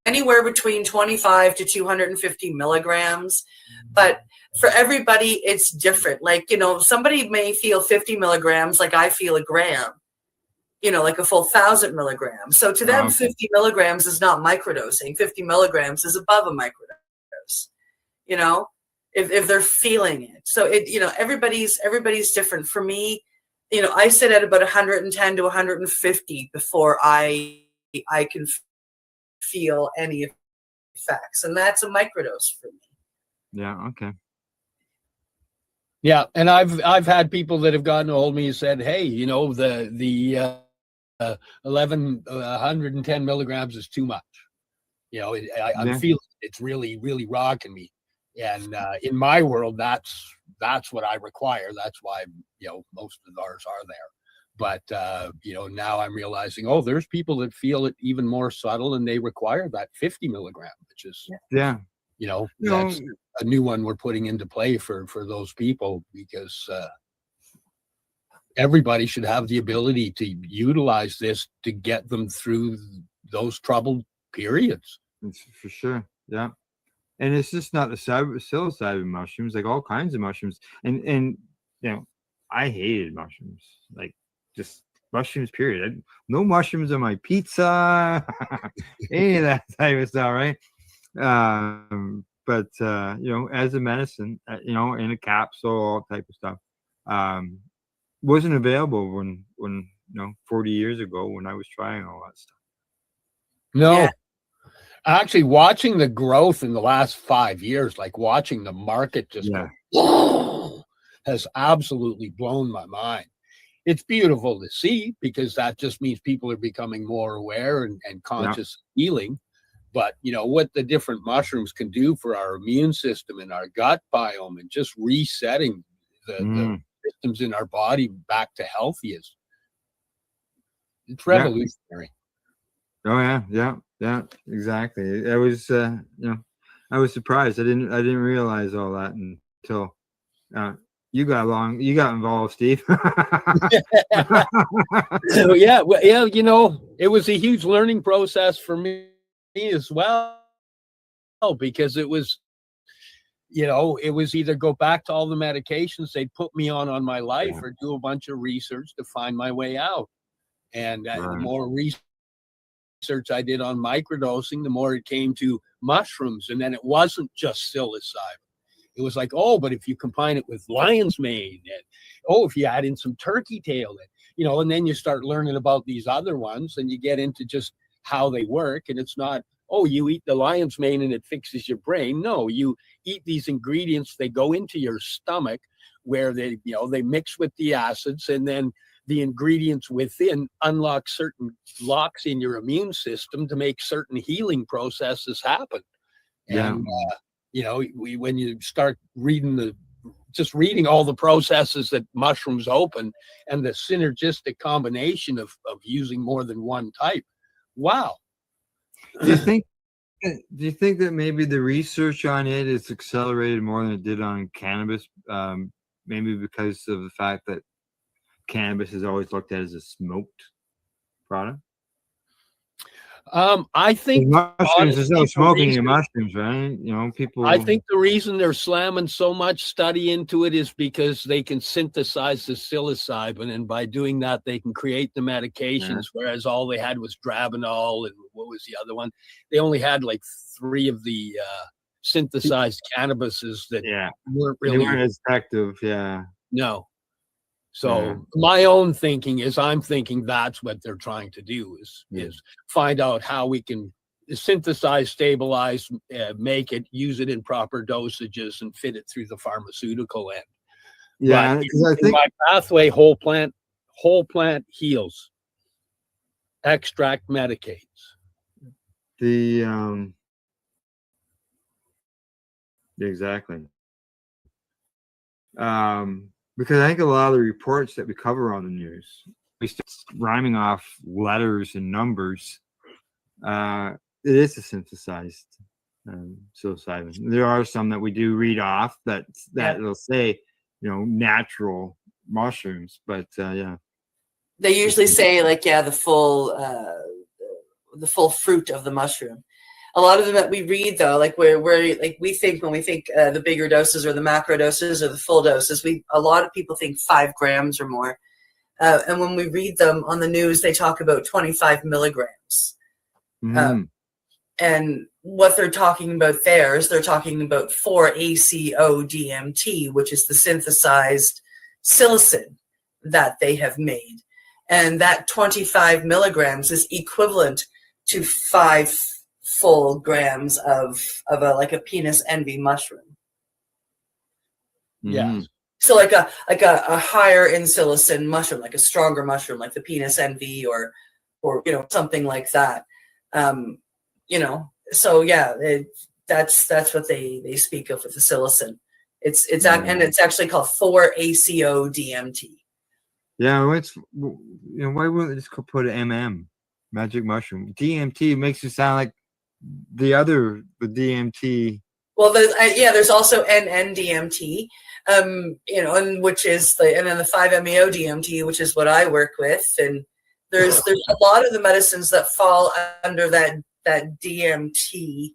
anywhere between 25 to 250 milligrams. But for everybody, it's different. Like, somebody may feel 50 milligrams like I feel a gram, like a full 1,000 milligrams. So to them, 50 milligrams is not microdosing. 50 milligrams is above a microdose, if they're feeling it. So everybody's different. For me, I sit at about 110 to 150 before I can feel any effects, and that's a microdose for me. Yeah. Okay. Yeah, and I've had people that have gotten a hold of me and said, hey, the 110 milligrams is too much. I'm feeling it's really, really rocking me. And in my world, that's what I require. That's why, most of ours are there. But, now I'm realizing, there's people that feel it even more subtle and they require that 50 milligram, which is, Yeah. that's a new one we're putting into play for those people, because everybody should have the ability to utilize this to get them through those troubled periods. It's for sure. Yeah. And it's just not the psilocybin mushrooms, like all kinds of mushrooms. And I hated mushrooms, like just mushrooms, period. No mushrooms on my pizza, any of that type of stuff, right? But as a medicine, in a capsule, all type of stuff, wasn't available when 40 years ago when I was trying all that stuff. No. Yeah. Actually, watching the growth in the last 5 years, like watching the market just go, has absolutely blown my mind. It's beautiful to see, because that just means people are becoming more aware and conscious of healing. But, what the different mushrooms can do for our immune system and our gut biome, and just resetting the systems in our body back to healthy, it's revolutionary. Oh yeah, exactly. I was, I was surprised. I didn't realize all that until you got involved, Steve. So it was a huge learning process for me as well, because it was either go back to all the medications they'd put me on my life, or do a bunch of research to find my way out. And the more research I did on microdosing, the more it came to mushrooms. And then it wasn't just psilocybin. It was like, but if you combine it with lion's mane, and if you add in some turkey tail, and then you start learning about these other ones, and you get into just how they work. And it's not, you eat the lion's mane and it fixes your brain. No, you eat these ingredients, they go into your stomach, where they mix with the acids, and then the ingredients within unlock certain locks in your immune system to make certain healing processes happen. And, when you start reading all the processes that mushrooms open, and the synergistic combination of using more than one type. Wow. Do you think that maybe the research on it is accelerated more than it did on cannabis? Maybe because of the fact that cannabis is always looked at as a smoked product? I think mushrooms, there's no smoking in mushrooms, right? People. I think the reason they're slamming so much study into it is because they can synthesize the psilocybin, and by doing that, they can create the medications. Whereas all they had was Dronabinol, and what was the other one? They only had like 3 of the synthesized cannabises that weren't really they weren't as effective. Yeah. No. So my own thinking is, I'm thinking that's what they're trying to do is find out how we can synthesize, stabilize, make it, use it in proper dosages, and fit it through the pharmaceutical end. Yeah, I think my pathway, whole plant heals, extract medicates. Exactly. Because I think a lot of the reports that we cover on the news, we start rhyming off letters and numbers. It is a synthesized psilocybin. There are some that we do read off that it'll say, natural mushrooms, but They usually say the full fruit of the mushroom. A lot of them that we read, though, like where we think, when we think the bigger doses or the macro doses or the full doses, a lot of people think 5 grams or more. And when we read them on the news, they talk about 25 milligrams. And what they're talking about there is they're talking about 4-ACO-DMT, which is the synthesized psilocin that they have made. And that 25 milligrams is equivalent to 5 full grams of a penis envy mushroom. Yeah. So like a higher in psilocin mushroom, like a stronger mushroom, like the penis envy or something like that. So That's what they speak of with the psilocin. And it's actually called 4-ACO DMT. Yeah, why wouldn't they just put an magic mushroom? DMT makes it sound like the DMT. Well, there's also NN-DMT, and which is and then the 5-MeO DMT, which is what I work with, and there's a lot of the medicines that fall under that DMT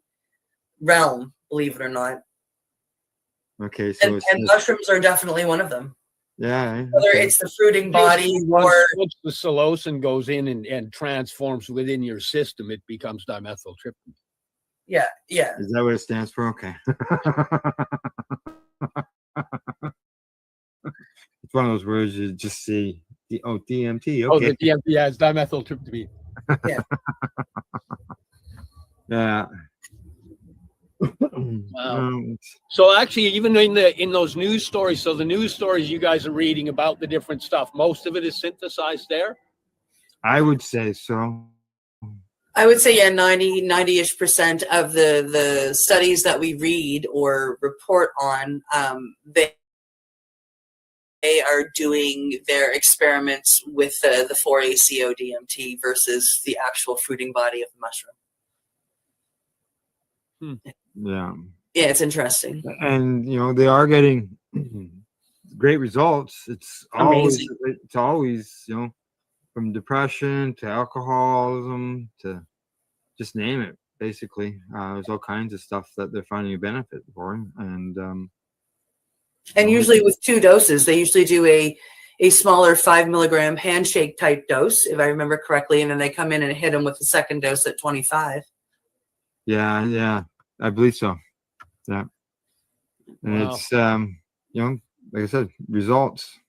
realm, believe it or not. Okay, so and mushrooms are definitely one of them. Yeah. Whether it's the fruiting body once or the psilocin goes in and transforms within your system, it becomes dimethyltryptamine. Yeah. Is that what it stands for? Okay. It's one of those words you just see. DMT. Okay. Oh, the DMT, yeah, it's dimethyltryptamine. Yeah. Yeah. Wow. So actually, even in those news stories, so the news stories you guys are reading about the different stuff, most of it is synthesized there? I would say so. I would say 90-ish% of the studies that we read or report on, they are doing their experiments with the 4-ACO DMT versus the actual fruiting body of the mushroom. Yeah. Yeah, it's interesting. And they are getting great results. It's amazing. always from depression to alcoholism to just name it. Basically, there's all kinds of stuff that they're finding a benefit for, and usually with 2 doses, they usually do a smaller 5 milligram handshake type dose, if I remember correctly, and then they come in and hit them with the second dose at 25. Yeah, I believe so. Yeah, and Wow. it's like I said, results,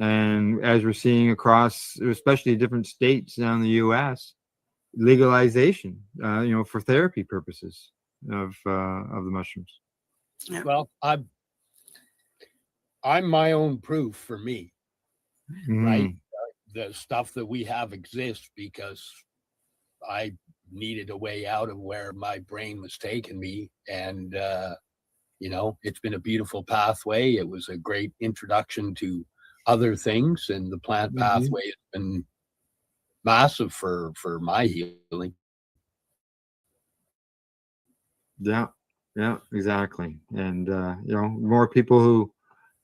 and as we're seeing across, especially different states down in the U.S., legalization, for therapy purposes of the mushrooms. Yeah. Well, I'm my own proof for me, right? The stuff that we have exists because I needed a way out of where my brain was taking me, and it's been a beautiful pathway. It was a great introduction to other things, and the plant pathway has been massive for my healing. Yeah, exactly. And more people who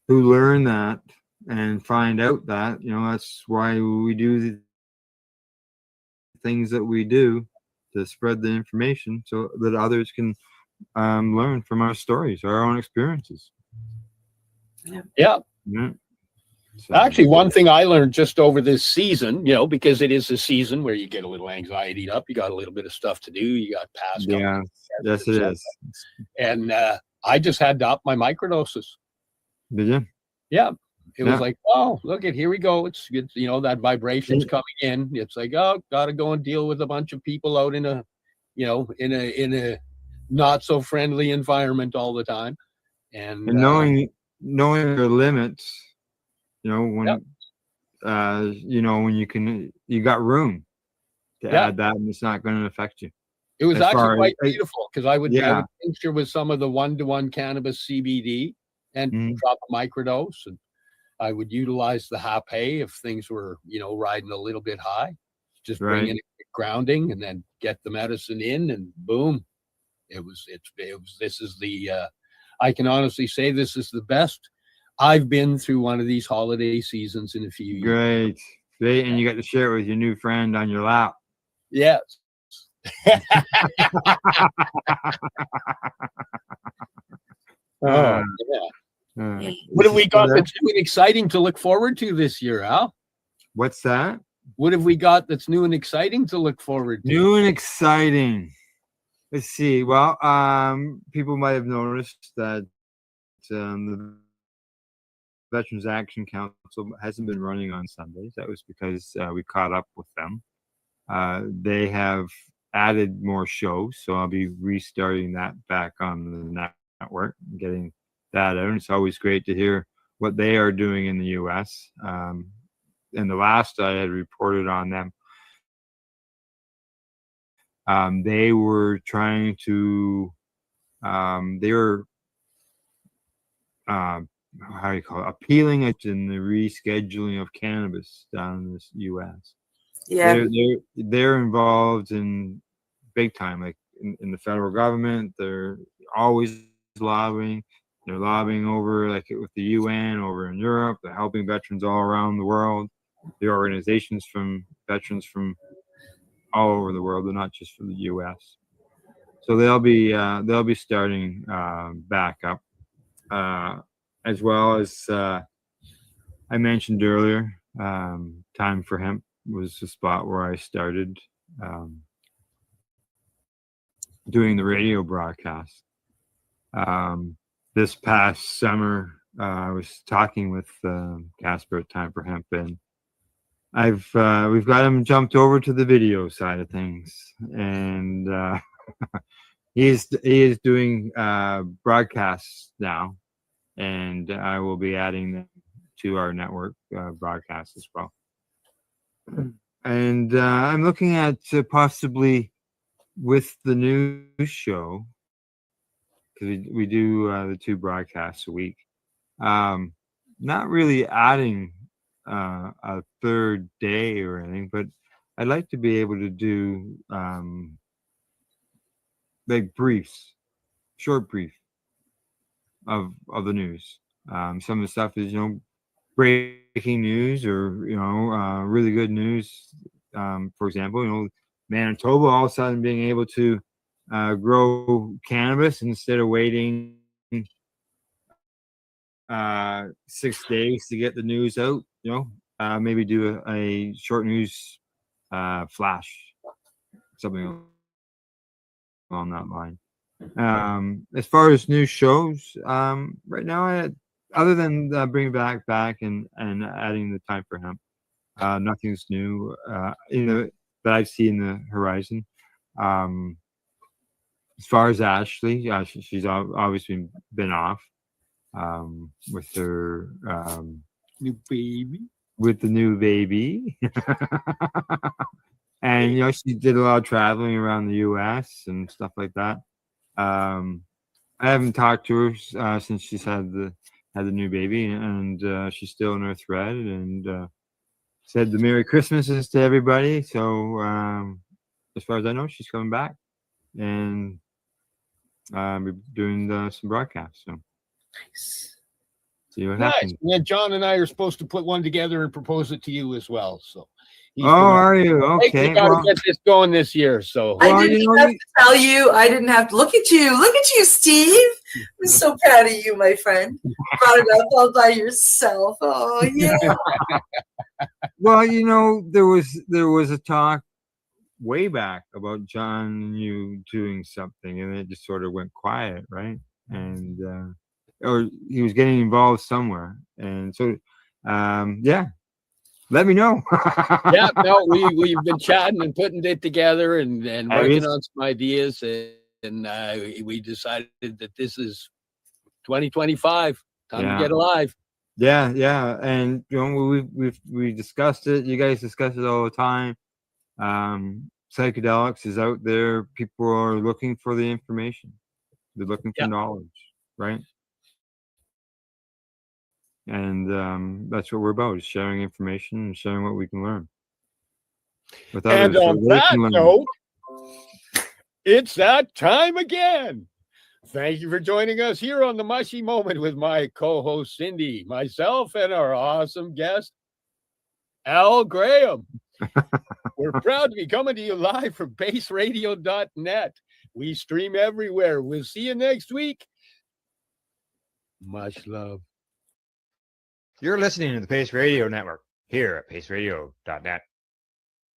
learn that and find out that, that's why we do the things that we do, to spread the information so that others can learn from our stories, our own experiences. Yeah. So, actually, one thing I learned just over this season, because it is a season where you get a little anxiety up, you got a little bit of stuff to do, you got past. Yeah, yes, it is. And I just had to up my microdoses. Did you? Yeah. It was like, oh, look at, here we go. It's that vibration's coming in. It's like, oh, got to go and deal with a bunch of people out in a, in a not so friendly environment all the time. And knowing their limits, when when you got room to add that, and it's not going to affect you. It was actually quite beautiful, because I would tincture with some of the 1-to-1 cannabis CBD and drop a microdose, and I would utilize the Hape if things were, riding a little bit high, just bring in a quick grounding and then get the medicine in, and boom, this is the, I can honestly say this is the best I've been through one of these holiday seasons in a few years. Great. And you got to share it with your new friend on your lap. Yes. Yeah. What have we got that's new and exciting to look forward to this year, Al? What's that? What have we got that's new and exciting to look forward to? New and exciting. Let's see. Well, people might have noticed that the Veterans Action Council hasn't been running on Sundays. That was because we caught up with them. They have added more shows, so I'll be restarting that back on the network, getting that out. It's always great to hear what they are doing in the U.S. And the last I had reported on them, they were trying to They were how do you call it, appealing it in the rescheduling of cannabis down in the U.S. Yeah. They're involved in big time, like in the federal government. They're always lobbying. They're lobbying over, like with the UN over in Europe. They're helping veterans all around the world. The organizations from veterans from all over the world. They're not just for the U.S. So they'll be starting back up, as well as I mentioned earlier. Time for Hemp was the spot where I started doing the radio broadcast. This past summer, I was talking with Casper at Time for Hemp, and we've got him jumped over to the video side of things, and he is doing broadcasts now, and I will be adding them to our network broadcast as well. And I'm looking at possibly with the news show, because we do the 2 broadcasts a week. Not really adding a third day or anything, but I'd like to be able to do like briefs, short brief of the news. Some of the stuff is, breaking news, or really good news. For example, Manitoba all of a sudden being able to grow cannabis instead of waiting 6 days to get the news out. Maybe do a short news flash, something along that line. As far as new shows, right now, other than bringing back and adding the Time for Hemp, nothing's new that I see in the horizon. As far as Ashley, she's obviously been off with her New baby. with the new baby. And she did a lot of traveling around the U.S. and stuff like that. I haven't talked to her since she's had the new baby, and she's still in her thread, and said the Merry Christmases to everybody. So as far as I know, she's coming back, and we're doing some broadcasts. So see what happens. Yeah, John and I are supposed to put one together and propose it to you as well. So. Are you okay? We gotta get this going this year. So I didn't have to tell you. I didn't have to look at you. Look at you, Steve. I'm so proud of you, my friend. Brought it up all by yourself. Oh yeah. Well, there was a talk way back about John and you doing something, and it just sort of went quiet, right? And or he was getting involved somewhere, and so yeah. Let me know. Yeah, no, we've been chatting and putting it together and working on some ideas, and we decided that this is 2025. Time to get alive. Yeah, and we discussed it. You guys discuss it all the time. Psychedelics is out there. People are looking for the information. They're looking for knowledge, right? And that's what we're about, is sharing information and sharing what we can learn. And on that note, it's that time again. Thank you for joining us here on The Mushy Moment with my co-host Cindy, myself, and our awesome guest, Al Graham. We're proud to be coming to you live from baseradio.net. We stream everywhere. We'll see you next week. Much love. You're listening to the Pace Radio Network here at paceradio.net.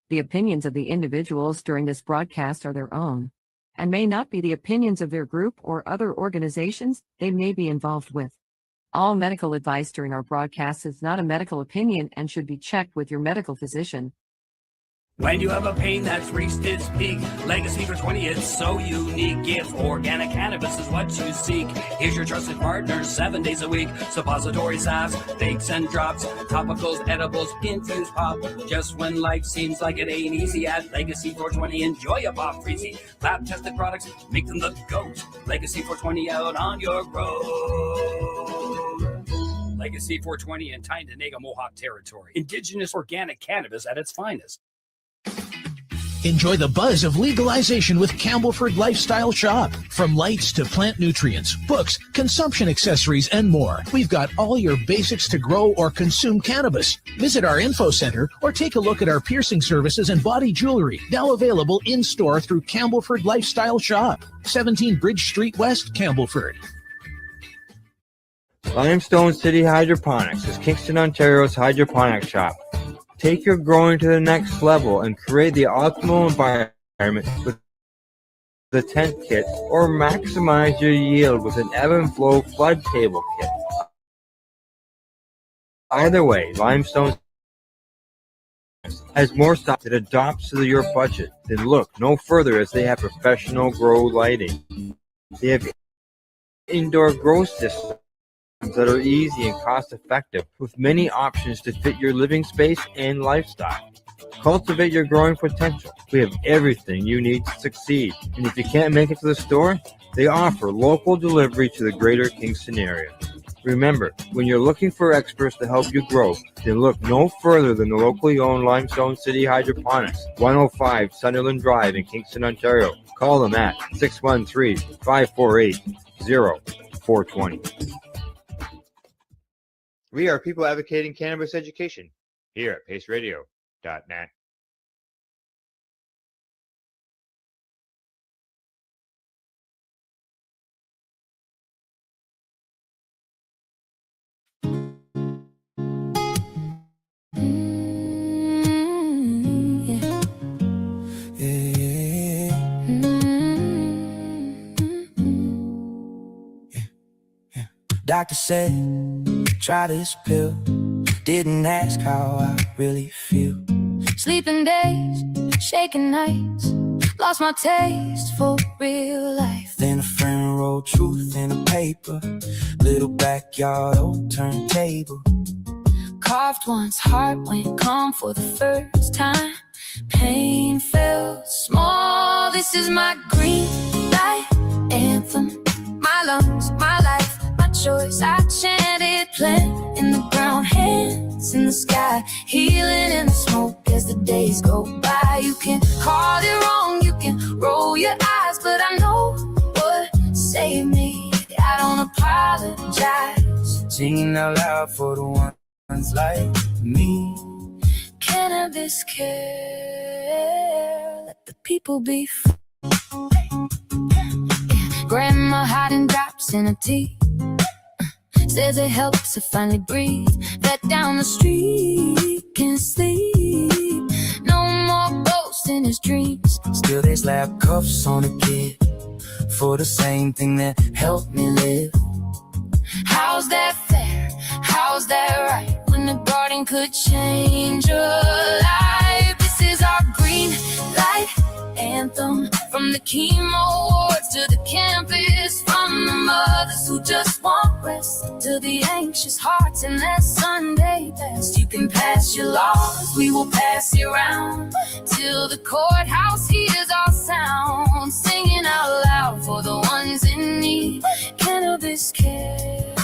The opinions of the individuals during this broadcast are their own and may not be the opinions of their group or other organizations they may be involved with. All medical advice during our broadcast is not a medical opinion and should be checked with your medical physician. When you have a pain that's reached its peak, Legacy for 20, it's so unique. If organic cannabis is what you seek, here's your trusted partner 7 days a week. Suppository salves, bakes and drops, topicals, edibles, infused pop. Just when life seems like it ain't easy, at Legacy 420, enjoy a pop freezy. Lab tested products, make them the GOAT. Legacy 420 out on your road. Legacy 420 in Tyndonega, Mohawk territory. Indigenous organic cannabis at its finest. Enjoy the buzz of legalization with Campbellford Lifestyle Shop. From lights to plant nutrients, books, consumption accessories, and more, we've got all your basics to grow or consume cannabis. Visit our info center or take a look at our piercing services and body jewelry, now available in-store through Campbellford Lifestyle Shop, 17 Bridge Street West, Campbellford. Limestone City Hydroponics is Kingston, Ontario's hydroponic shop. Take your growing to the next level and create the optimal environment with the tent kit, or maximize your yield with an ebb and flow flood table kit. Either way, Limestone has more stuff that adapts to your budget. Then look no further, as they have professional grow lighting. They have indoor grow systems that are easy and cost-effective, with many options to fit your living space and lifestyle. Cultivate your growing potential. We have everything you need to succeed. And if you can't make it to the store, they offer local delivery to the greater Kingston area. Remember, when you're looking for experts to help you grow, then look no further than the locally owned Limestone City Hydroponics, 105 Sunderland Drive in Kingston, Ontario. Call them at 613-548-0420. We are people advocating cannabis education here at paceradio.net. Doctor said, try this pill. Didn't ask how I really feel. Sleeping days, shaking nights, lost my taste for real life. Then a friend wrote truth in a paper. Little backyard old turntable. Coughed once, heart went calm for the first time. Pain felt small. This is my green light anthem. My lungs, my life, my choice. I chanted, plant in the ground, hands in the sky, healing in the smoke as the days go by. You can call it wrong, you can roll your eyes, but I know what saved me. I don't apologize. Singing out loud for the ones like me. Cannabis care, let the people be free. Grandma hiding drops in her tea. Says it helps her finally breathe. That down the street can sleep. No more ghosts in his dreams. Still they slap cuffs on a kid for the same thing that helped me live. How's that fair? How's that right? When the garden could change your life. This is our green light anthem. From the chemo wards to the campus, from the mothers who just want rest to the anxious hearts in that Sunday best. You can pass your laws, we will pass it around till the courthouse hears our sound. Singing out loud for the ones in need. Cannabis care,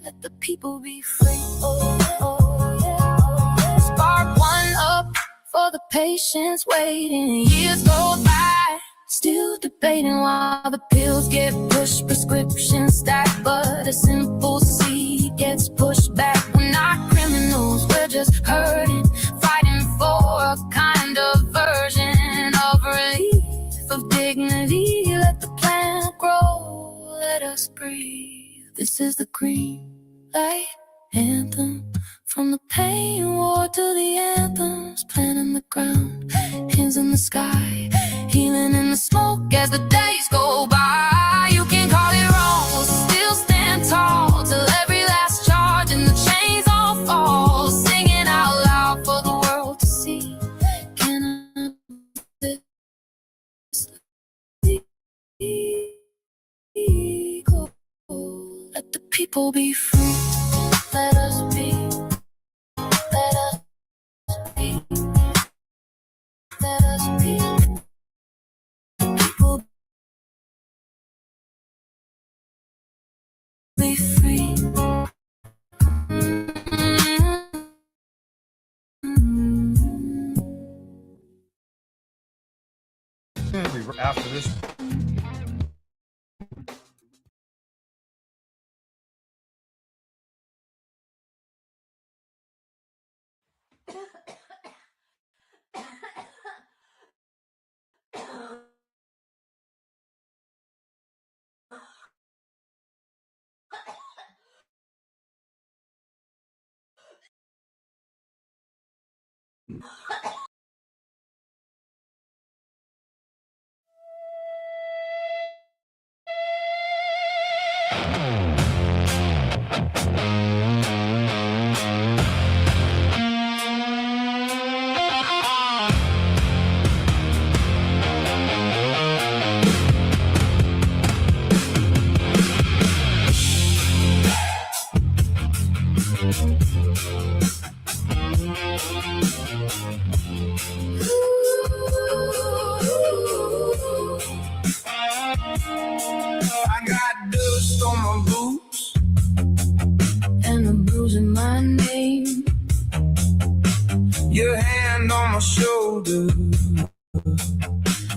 let the people be free. Oh, oh, yeah. Spark one up for the patients waiting. Years go by, still debating while the pills get pushed. Prescriptions stack, but a simple seed gets pushed back. We're not criminals, we're just hurting, fighting for a kind of version of relief, of dignity. Let the plant grow, let us breathe. This is the green light anthem. From the pain ward to the anthems, plant in the ground, hands in the sky, healing in the smoke as the days go by. You can call it wrong, we'll still stand tall till every last charge and the chains all fall. Singing out loud for the world to see. People be free. Let us be. Let us be. Let us be. People be free. After this. I got dust on my boots and a bruise in my name. Your hand on my shoulder,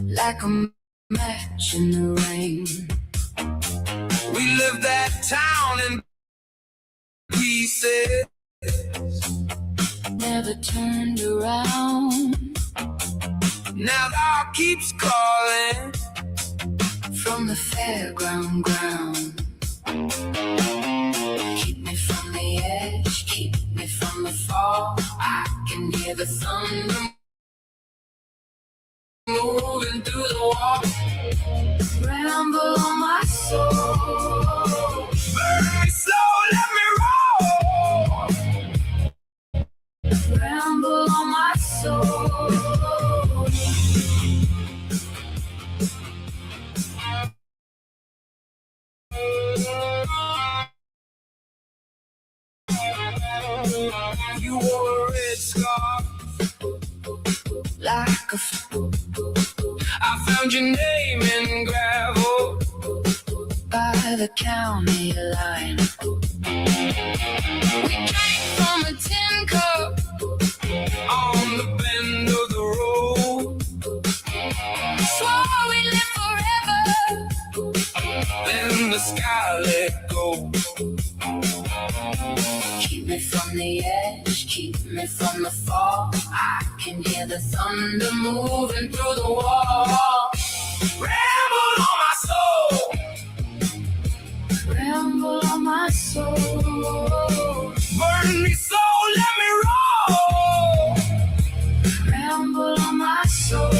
like a match in the rain. We left that town in pieces, never turned around. Now dog keeps calling from the fairground ground. Keep me from the edge, keep me from the fall. I can hear the thunder moving through the wall. Ramble on my soul, burn me slow, let me roll. Ramble on my soul. You wore a red scarf like a I found your name in gravel by the county line. We drank from a tin cup on the bend of the road. Swore we'd live forever, then the sky let go. Keep me from the edge, keep me from the fall. I can hear the thunder moving through the wall. Ramble on my soul, ramble on my soul. Burn me so, let me roll. Ramble on my soul.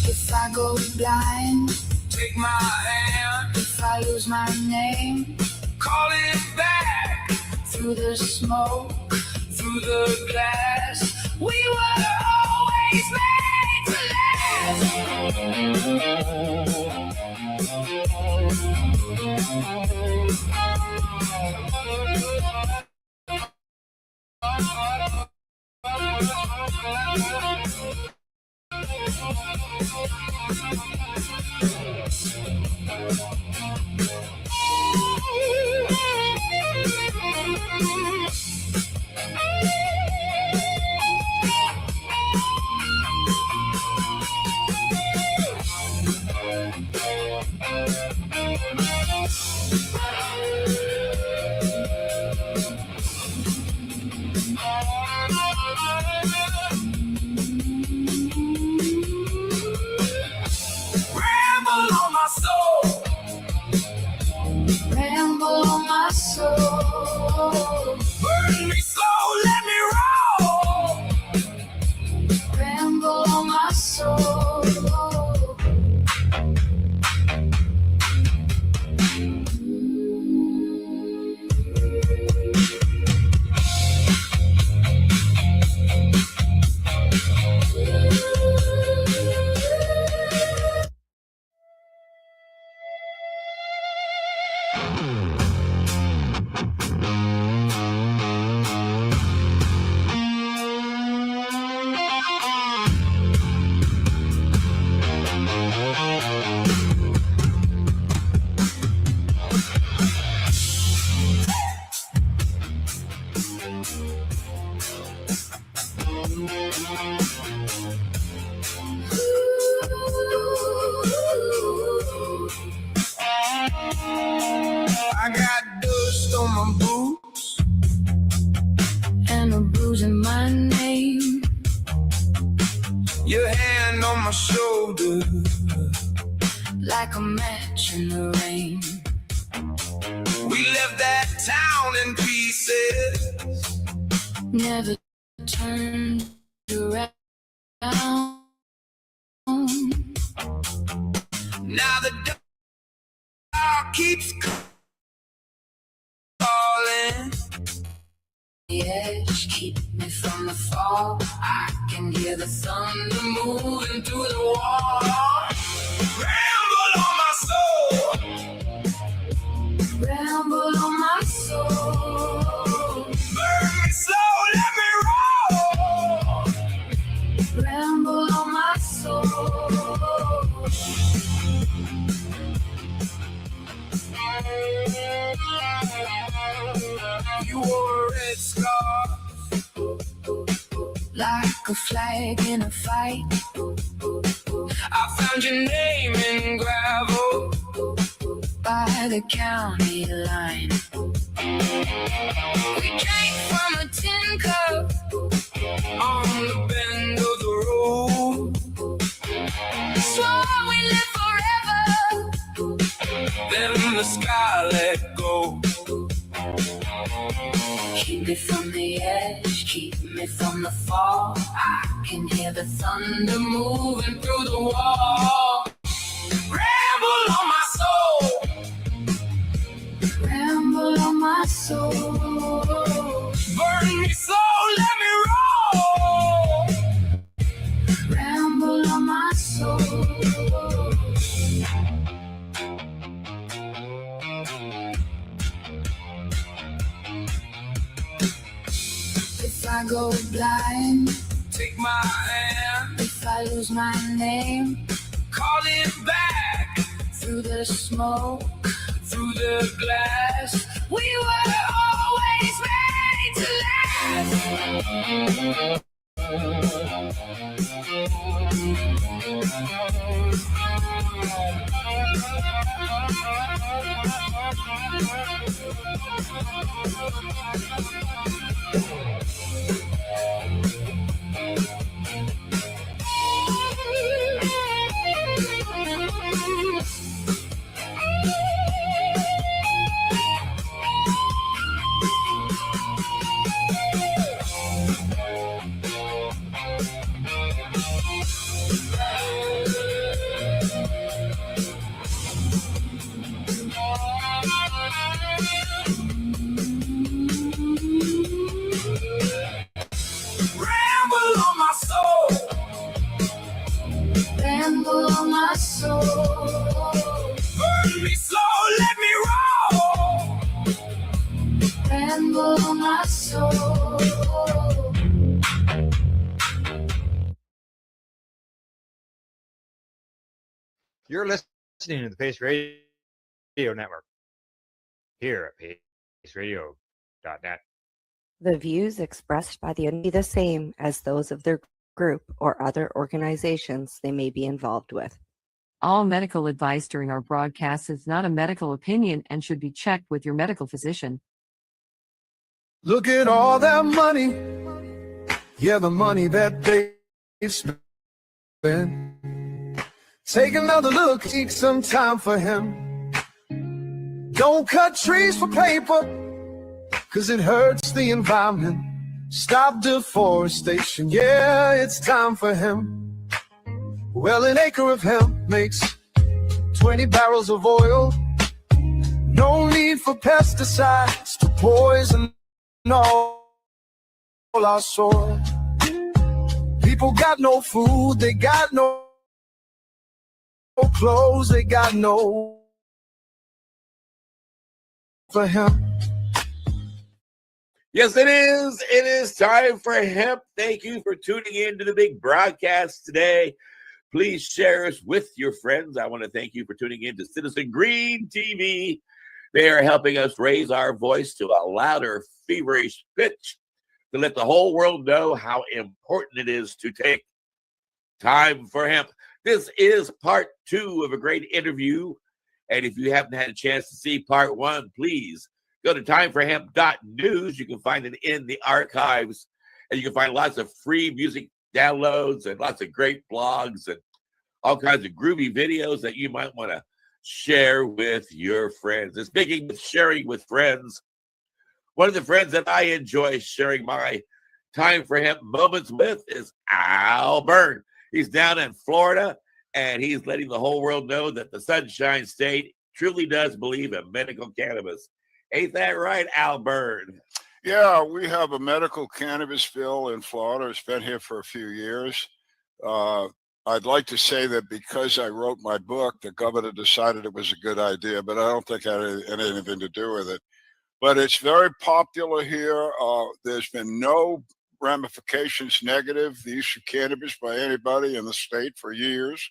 If I go blind, take my hand. If I lose my name, call it back. Through the smoke, through the glass, we were always made to ramble on my soul, ramble on my soul. Burn me slow, let me roll. Ramble on my soul. I got dust on my boots and a bruise in my name. Your hand on my shoulder, like a match in the rain. We left that town in pieces, never turned around. Now the dark keeps calling. The edge keep me from the fall. I can hear the thunder moving through the wall. Ramble on my soul. Ramble on my soul. Burn me slow, let me roll. Ramble on my soul. You wore a red scarf, like a flag in a fight. I found your name in gravel by the county line. We drank from a tin cup on the bend of the road. Swore we live forever, then the sky let go. Keep me from the edge, keep me from the fall. I can hear the thunder moving through the wall. Ramble on my soul. Ramble on my soul. Burn me slow, let me roll. Ramble on my soul. If I go blind, take my hand. If I lose my name, call it back. Through the smoke, through the glass, we were always made to last. Ramble on my soul. Ramble on my soul. Burn me slow, let me roll. Ramble on my soul. You're listening to the Pace Radio Network here at paceradio.net. The views expressed by the be the same as those of their group or other organizations they may be involved with. All medical advice during our broadcast is not a medical opinion and should be checked with your medical physician. Look at all that money. Yeah, the money that they spend. Take another look, take some time for him. Don't cut trees for paper, 'cause it hurts the environment. Stop deforestation, yeah, it's time for him. Well, an acre of hemp makes 20 barrels of oil. No need for pesticides to poison all our soil. People got no food, they got no clothes, they got no for hemp. Yes, it is. It is time for hemp. Thank you for tuning in to the big broadcast today. Please share us with your friends. I want to thank you for tuning in to Citizen Green TV. They are helping us raise our voice to a louder, feverish pitch to let the whole world know how important it is to take time for hemp. This is part 2 of a great interview. And if you haven't had a chance to see part 1, please go to timeforhemp.news. You can find it in the archives, and you can find lots of free music downloads and lots of great blogs and all kinds of groovy videos that you might want to share with your friends. And speaking of sharing with friends, one of the friends that I enjoy sharing my Time for Hemp moments with is Al Byrne. He's down in Florida, and he's letting the whole world know that the Sunshine State truly does believe in medical cannabis. Ain't that right, Al Byrne? Yeah, we have a medical cannabis bill in Florida. It's been here for a few years. I'd like to say that because I wrote my book, the governor decided it was a good idea, but I don't think it had anything to do with it. But it's very popular here. There's been no ramifications negative the use of cannabis by anybody in the state for years.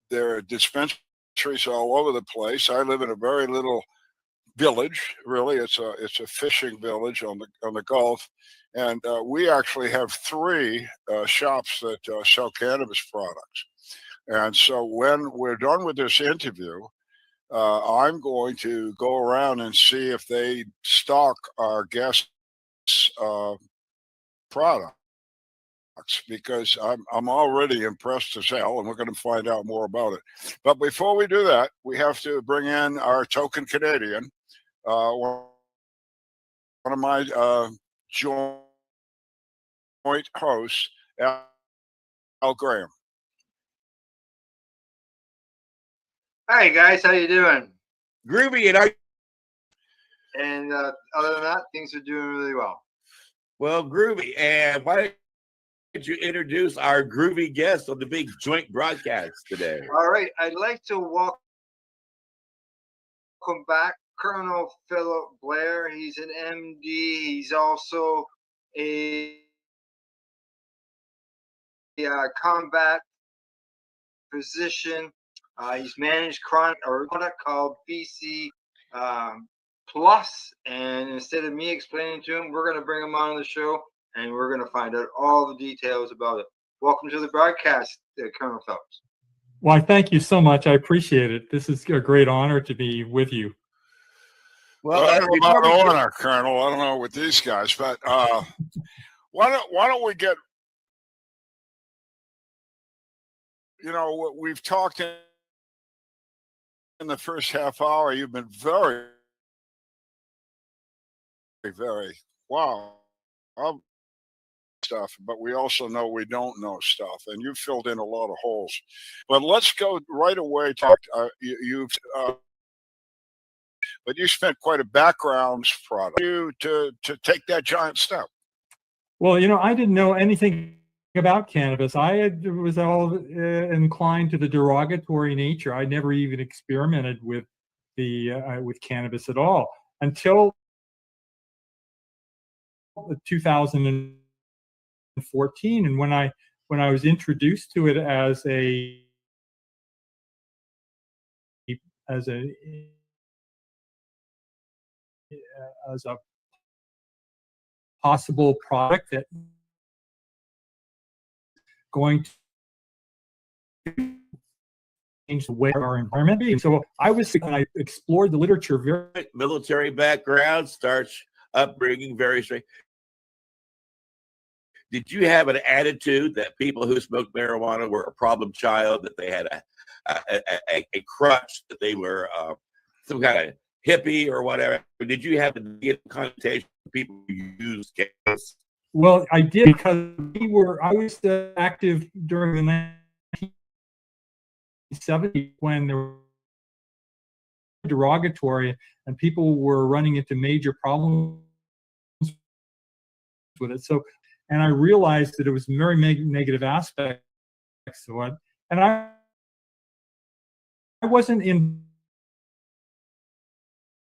There are dispensaries all over the place. I live in a very little village. Really, it's a fishing village on the Gulf, and we actually have 3 shops that sell cannabis products. And so when we're done with this interview, I'm going to go around and see if they stock our guests' products, because I'm already impressed as hell, and we're going to find out more about it. But before we do that, we have to bring in our token Canadian, one of my joint hosts, Al Graham. Hi guys, how you doing? Groovy, and other than that, things are doing really well. Well, groovy. And why don't you introduce our groovy guest on the big joint broadcast today? All right, I'd like to welcome back Colonel Philip Blair. He's an MD. He's also a combat physician. He's managed chronic or product called BC Plus. And instead of me explaining to him, we're going to bring him on the show and we're going to find out all the details about it. Welcome to the broadcast, Colonel Phelps. Why, thank you so much. I appreciate it. This is a great honor to be with you. Well, I don't know about honor, Colonel. I don't know with these guys, but why don't we get, we've talked in the first half hour. You've been very, very, wow, stuff, but we also know we don't know stuff, and you've filled in a lot of holes. But let's go right away. But you spent quite a background product to take that giant step. Well, I didn't know anything about cannabis. I was all inclined to the derogatory nature. I never even experimented with with cannabis at all until 2014, and when I was introduced to it as a possible product that going to change the way our environment is. So I explored the literature very military background, starch upbringing, very straight. Did you have an attitude that people who smoked marijuana were a problem child, that they had a crutch, that they were some kind of hippie or whatever? Or did you have the negative connotation of people who used cannabis? Well, I did, because I was active during the 1970s when there were derogatory and people were running into major problems with it. So, and I realized that it was very negative aspects to it. And I wasn't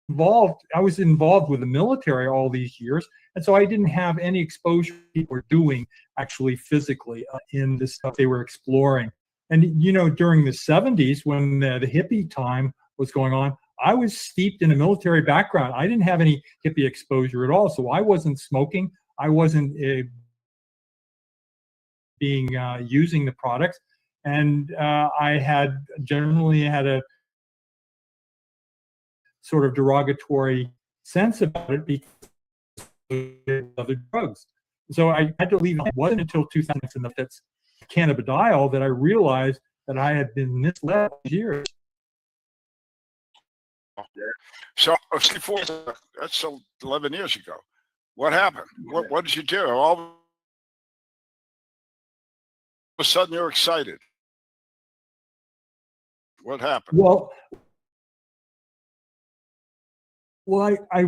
I was involved with the military all these years, and so I didn't have any exposure to what people were doing actually physically in the stuff they were exploring. And during the 70s, when the hippie time was going on, I was steeped in a military background. I didn't have any hippie exposure at all, so I wasn't smoking. I wasn't using the products, and I had generally had a sort of derogatory sense about it because of other drugs. So I had to leave. It wasn't until 2000 in the fits cannabidiol that I realized that I had been misled for years. So before that's 11 years ago. What happened? What did you do? All of a sudden you're excited. What happened? Well, I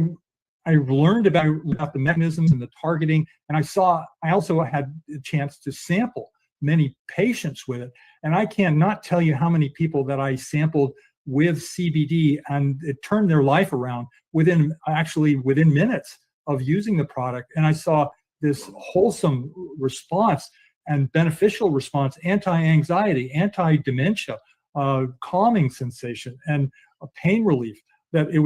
learned about the mechanisms and the targeting, and I also had a chance to sample many patients with it. And I cannot tell you how many people that I sampled with CBD, and it turned their life around within minutes of using the product. And I saw this wholesome response and beneficial response, anti-anxiety, anti-dementia, calming sensation, and pain relief. That it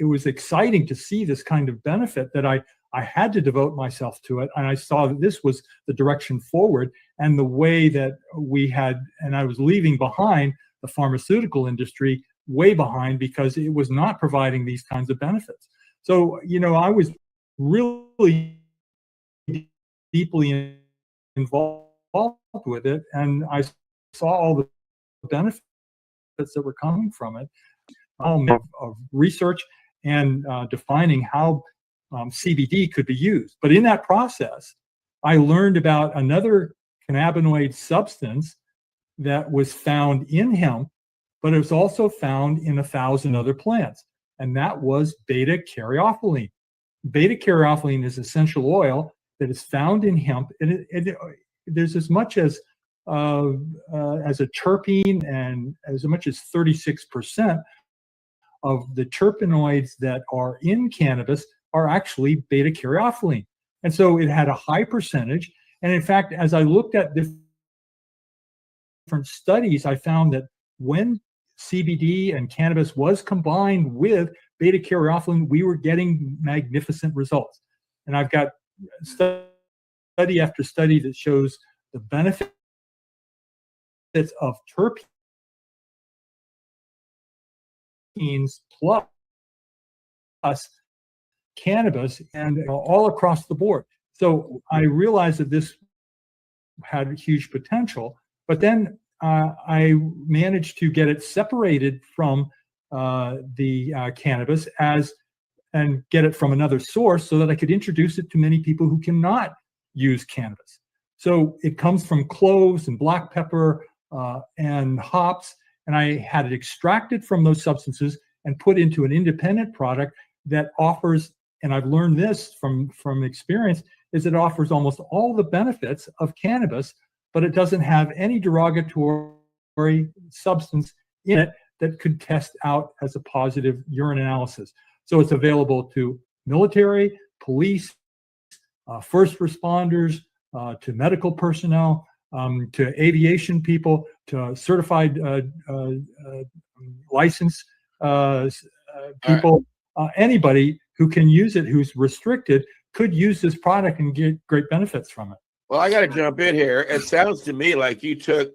was exciting to see this kind of benefit, that I had to devote myself to it. And I saw that this was the direction forward, and the way that and I was leaving behind the pharmaceutical industry way behind, because it was not providing these kinds of benefits. So, I was really deeply involved with it, and I saw all the benefits that were coming from it. Of research and defining how CBD could be used. But in that process, I learned about another cannabinoid substance that was found in hemp, but it was also found in 1,000 other plants, and that was beta-caryophyllene. Beta-caryophyllene is essential oil that is found in hemp, and there's as much as a terpene, and as much as 36% of the terpenoids that are in cannabis are actually beta-caryophyllene. And so it had a high percentage. And in fact, as I looked at different studies, I found that when CBD and cannabis was combined with beta-caryophyllene, we were getting magnificent results. And I've got study after study that shows the benefits of terpenes plus cannabis, and all across the board. So I realized that this had huge potential, but then I managed to get it separated from the cannabis and get it from another source, so that I could introduce it to many people who cannot use cannabis. So it comes from cloves and black pepper and hops, and I had it extracted from those substances and put into an independent product that offers, and I've learned this from experience, is it offers almost all the benefits of cannabis, but it doesn't have any derogatory substance in it that could test out as a positive urine analysis. So it's available to military, police, first responders, to medical personnel, to aviation people, to certified licensed people. Anybody who can use it, who's restricted, could use this product and get great benefits from it. Well, I got to jump in here. It sounds to me like you took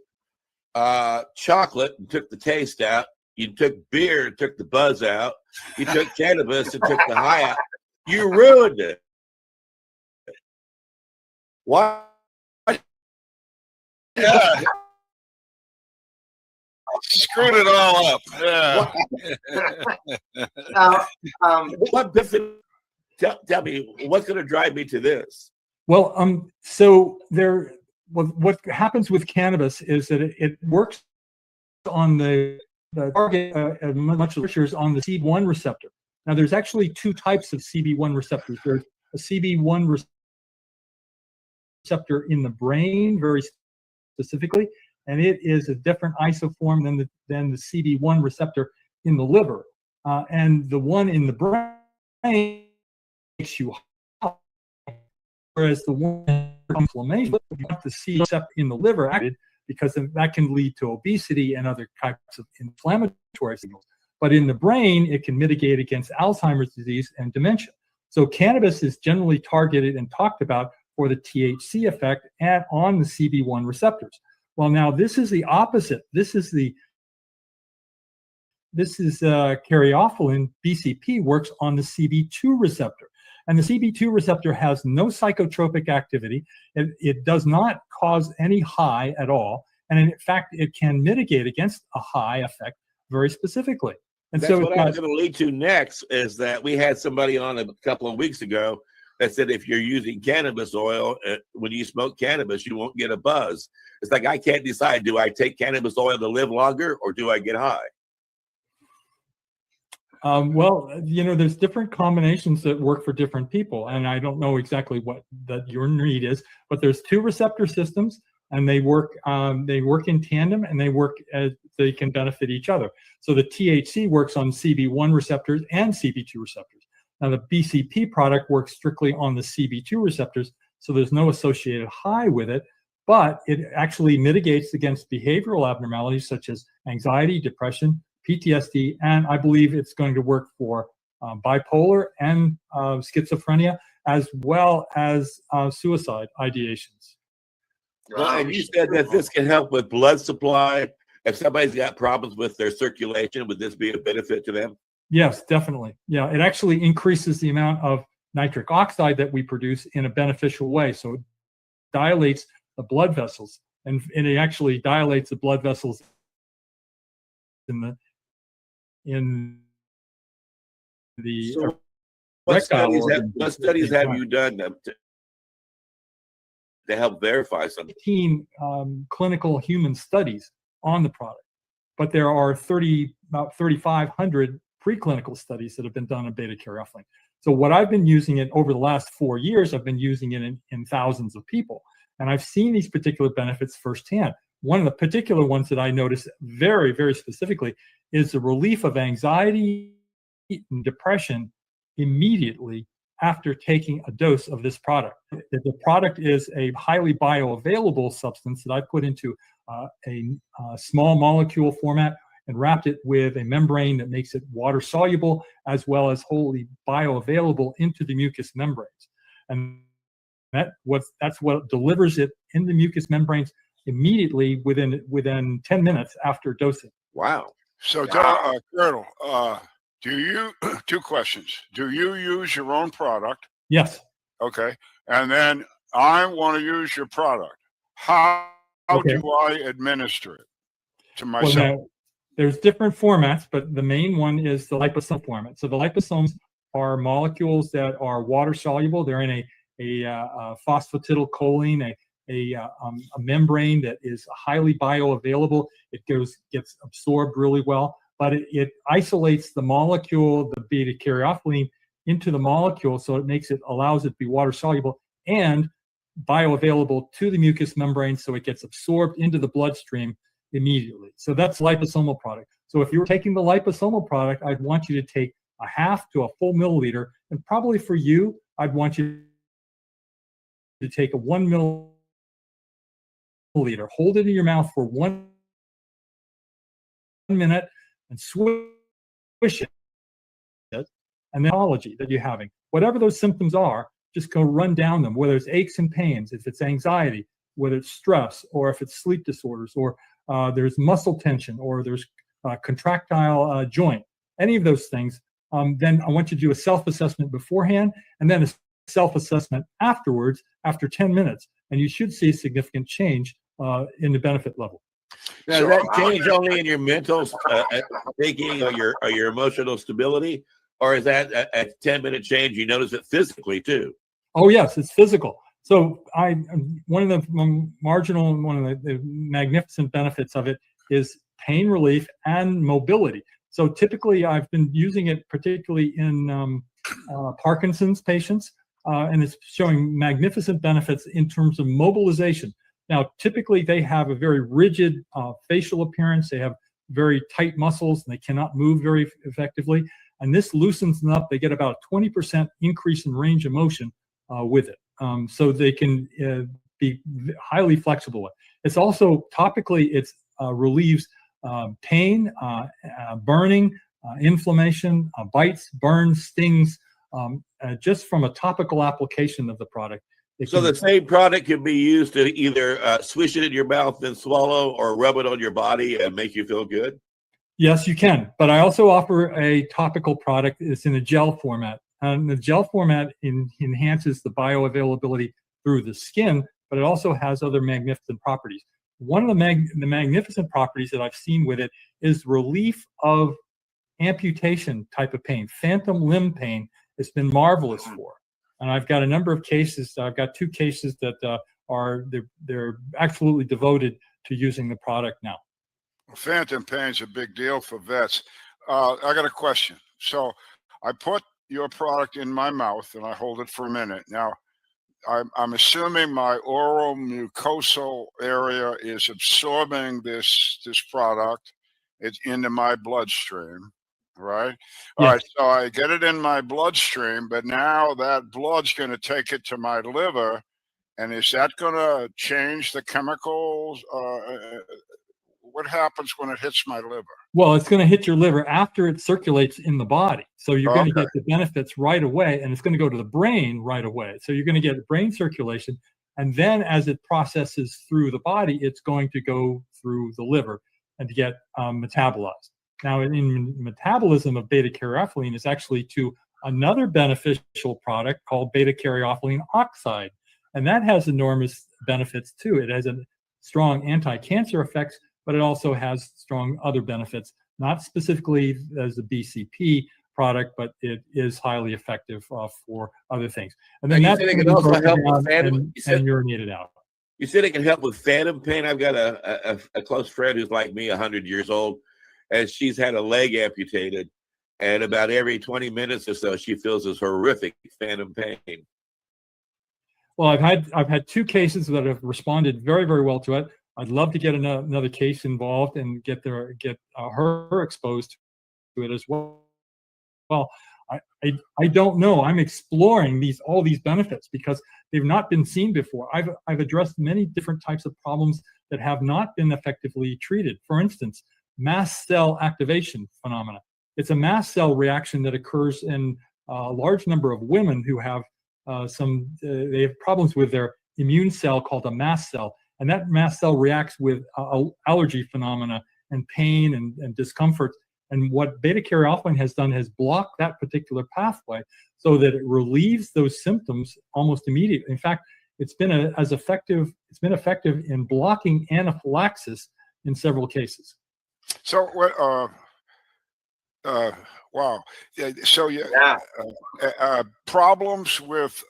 chocolate and took the taste out. You took beer and took the buzz out. You took cannabis and took the high out. You ruined it. Why? Yeah. Screwed it all up. Yeah. What benefit? Tell me, what's going to drive me to this? Well, so what happens with cannabis is that it works on the target, much is on the CB1 receptor. Now, there's actually two types of CB1 receptors. There's a CB1 receptor in the brain, very specifically, and it is a different isoform than the CB1 receptor in the liver. and the one in the brain makes you high, whereas the one for inflammation, you want to see receptor in the liver acted, because that can lead to obesity and other types of inflammatory signals. But in the brain, it can mitigate against Alzheimer's disease and dementia. So cannabis is generally targeted and talked about for the THC effect and on the CB1 receptors. Well, now this is the opposite. This is caryophyllene, BCP, works on the CB2 receptor. And the CB2 receptor has no psychotropic activity. It does not cause any high at all. And in fact, it can mitigate against a high effect very specifically. And that's so what I was going to lead to next, is that we had somebody on a couple of weeks ago that said if you're using cannabis oil, when you smoke cannabis, you won't get a buzz. It's like, I can't decide, do I take cannabis oil to live longer or do I get high? Well, there's different combinations that work for different people, and I don't know exactly what your need is, but there's two receptor systems, and they work in tandem, and they can benefit each other. So the THC works on CB1 receptors and CB2 receptors. Now the BCP product works strictly on the CB2 receptors, so there's no associated high with it, but it actually mitigates against behavioral abnormalities such as anxiety, depression, PTSD, and I believe it's going to work for bipolar and schizophrenia, as well as suicide ideations. Well, and you said that this can help with blood supply. If somebody's got problems with their circulation, would this be a benefit to them? Yes, definitely. Yeah, it actually increases the amount of nitric oxide that we produce in a beneficial way. So it dilates the blood vessels, and it actually dilates the blood vessels in the so what studies have you done to help verify something? 15 clinical human studies on the product, but there are about 3,500 preclinical studies that have been done on beta-caryophyllene. So what I've been using it over the last 4 years, I've been using it in thousands of people, and I've seen these particular benefits firsthand. One of the particular ones that I noticed very, very specifically is the relief of anxiety and depression immediately after taking a dose of this product. The product is a highly bioavailable substance that I put into a small molecule format and wrapped it with a membrane that makes it water soluble, as well as wholly bioavailable into the mucous membranes. And that's what delivers it in the mucous membranes immediately within 10 minutes after dosing. Wow. So, Colonel, do you, two questions. Do you use your own product? Yes. Okay. And then I want to use your product. How do I administer it to myself? Well, now, there's different formats, but the main one is the liposome format. So the liposomes are molecules that are water soluble. They're in a phosphatidylcholine, a membrane that is highly bioavailable. It gets absorbed really well, but it isolates the molecule, the beta-caryophyllene, into the molecule, so allows it to be water soluble and bioavailable to the mucous membrane, so it gets absorbed into the bloodstream immediately. So that's liposomal product. So if you're taking the liposomal product, I'd want you to take a half to a full milliliter, and probably for you, I'd want you to take a 1 milliliter, hold it in your mouth for 1 minute, and swish it. And the neurology that you're having, whatever those symptoms are, just go run down them, whether it's aches and pains, if it's anxiety, whether it's stress, or if it's sleep disorders, or there's muscle tension, or there's contractile joint, any of those things, then I want you to do a self-assessment beforehand, and then a self-assessment afterwards, after 10 minutes, and you should see significant change in the benefit level. Now, does that change only in your mental thinking or your emotional stability, or is that a 10-minute change? You notice it physically too? Oh yes, it's physical. So one of the magnificent benefits of it is pain relief and mobility. So typically I've been using it particularly in Parkinson's patients, and it's showing magnificent benefits in terms of mobilization. Now, typically they have a very rigid facial appearance. They have very tight muscles and they cannot move very effectively. And this loosens them up. They get about 20% increase in range of motion with it. So they can be highly flexible. It's also topically, it relieves pain, burning, inflammation, bites, burns, stings, just from a topical application of the product. So the same product can be used to either swish it in your mouth and swallow, or rub it on your body and make you feel good? Yes, you can. But I also offer a topical product. It's in a gel format. And the gel format enhances the bioavailability through the skin, but it also has other magnificent properties. One of the magnificent properties that I've seen with it is relief of amputation type of pain. Phantom limb pain has been marvelous for. And I've got a number of cases. I've got 2 cases that they're absolutely devoted to using the product now. Phantom pain's a big deal for vets. I got a question. So I put your product in my mouth and I hold it for a minute. Now, I'm assuming my oral mucosal area is absorbing this product. It's into my bloodstream, right? All right, so I get it in my bloodstream, but now that blood's going to take it to my liver. And is that going to change the chemicals? What happens when it hits my liver? Well, it's going to hit your liver after it circulates in the body. So you're going to get the benefits right away, and it's going to go to the brain right away. So you're going to get brain circulation. And then as it processes through the body, it's going to go through the liver and to get metabolized. Now, in metabolism of beta-caryophyllene is actually to another beneficial product called beta-caryophyllene oxide. And that has enormous benefits too. It has a strong anti-cancer effects, but it also has strong other benefits, not specifically as a BCP product, but it is highly effective for other things. And then that's can also help with and urinated out. You said it can help with phantom pain. I've got a close friend who's like me, 100 years old, and she's had a leg amputated, and about every 20 minutes or so, she feels this horrific phantom pain. Well, I've had 2 cases that have responded very, very well to it. I'd love to get another case involved and get her exposed to it as well. Well, I don't know. I'm exploring all these benefits because they've not been seen before. I've addressed many different types of problems that have not been effectively treated. For instance, mast cell activation phenomena. It's a mast cell reaction that occurs in a large number of women who have they have problems with their immune cell called a mast cell. And that mast cell reacts with allergy phenomena and pain and discomfort. And what beta-caryophyllene has done has blocked that particular pathway so that it relieves those symptoms almost immediately. In fact, it's been effective in blocking anaphylaxis in several cases. So what? Wow. So problems with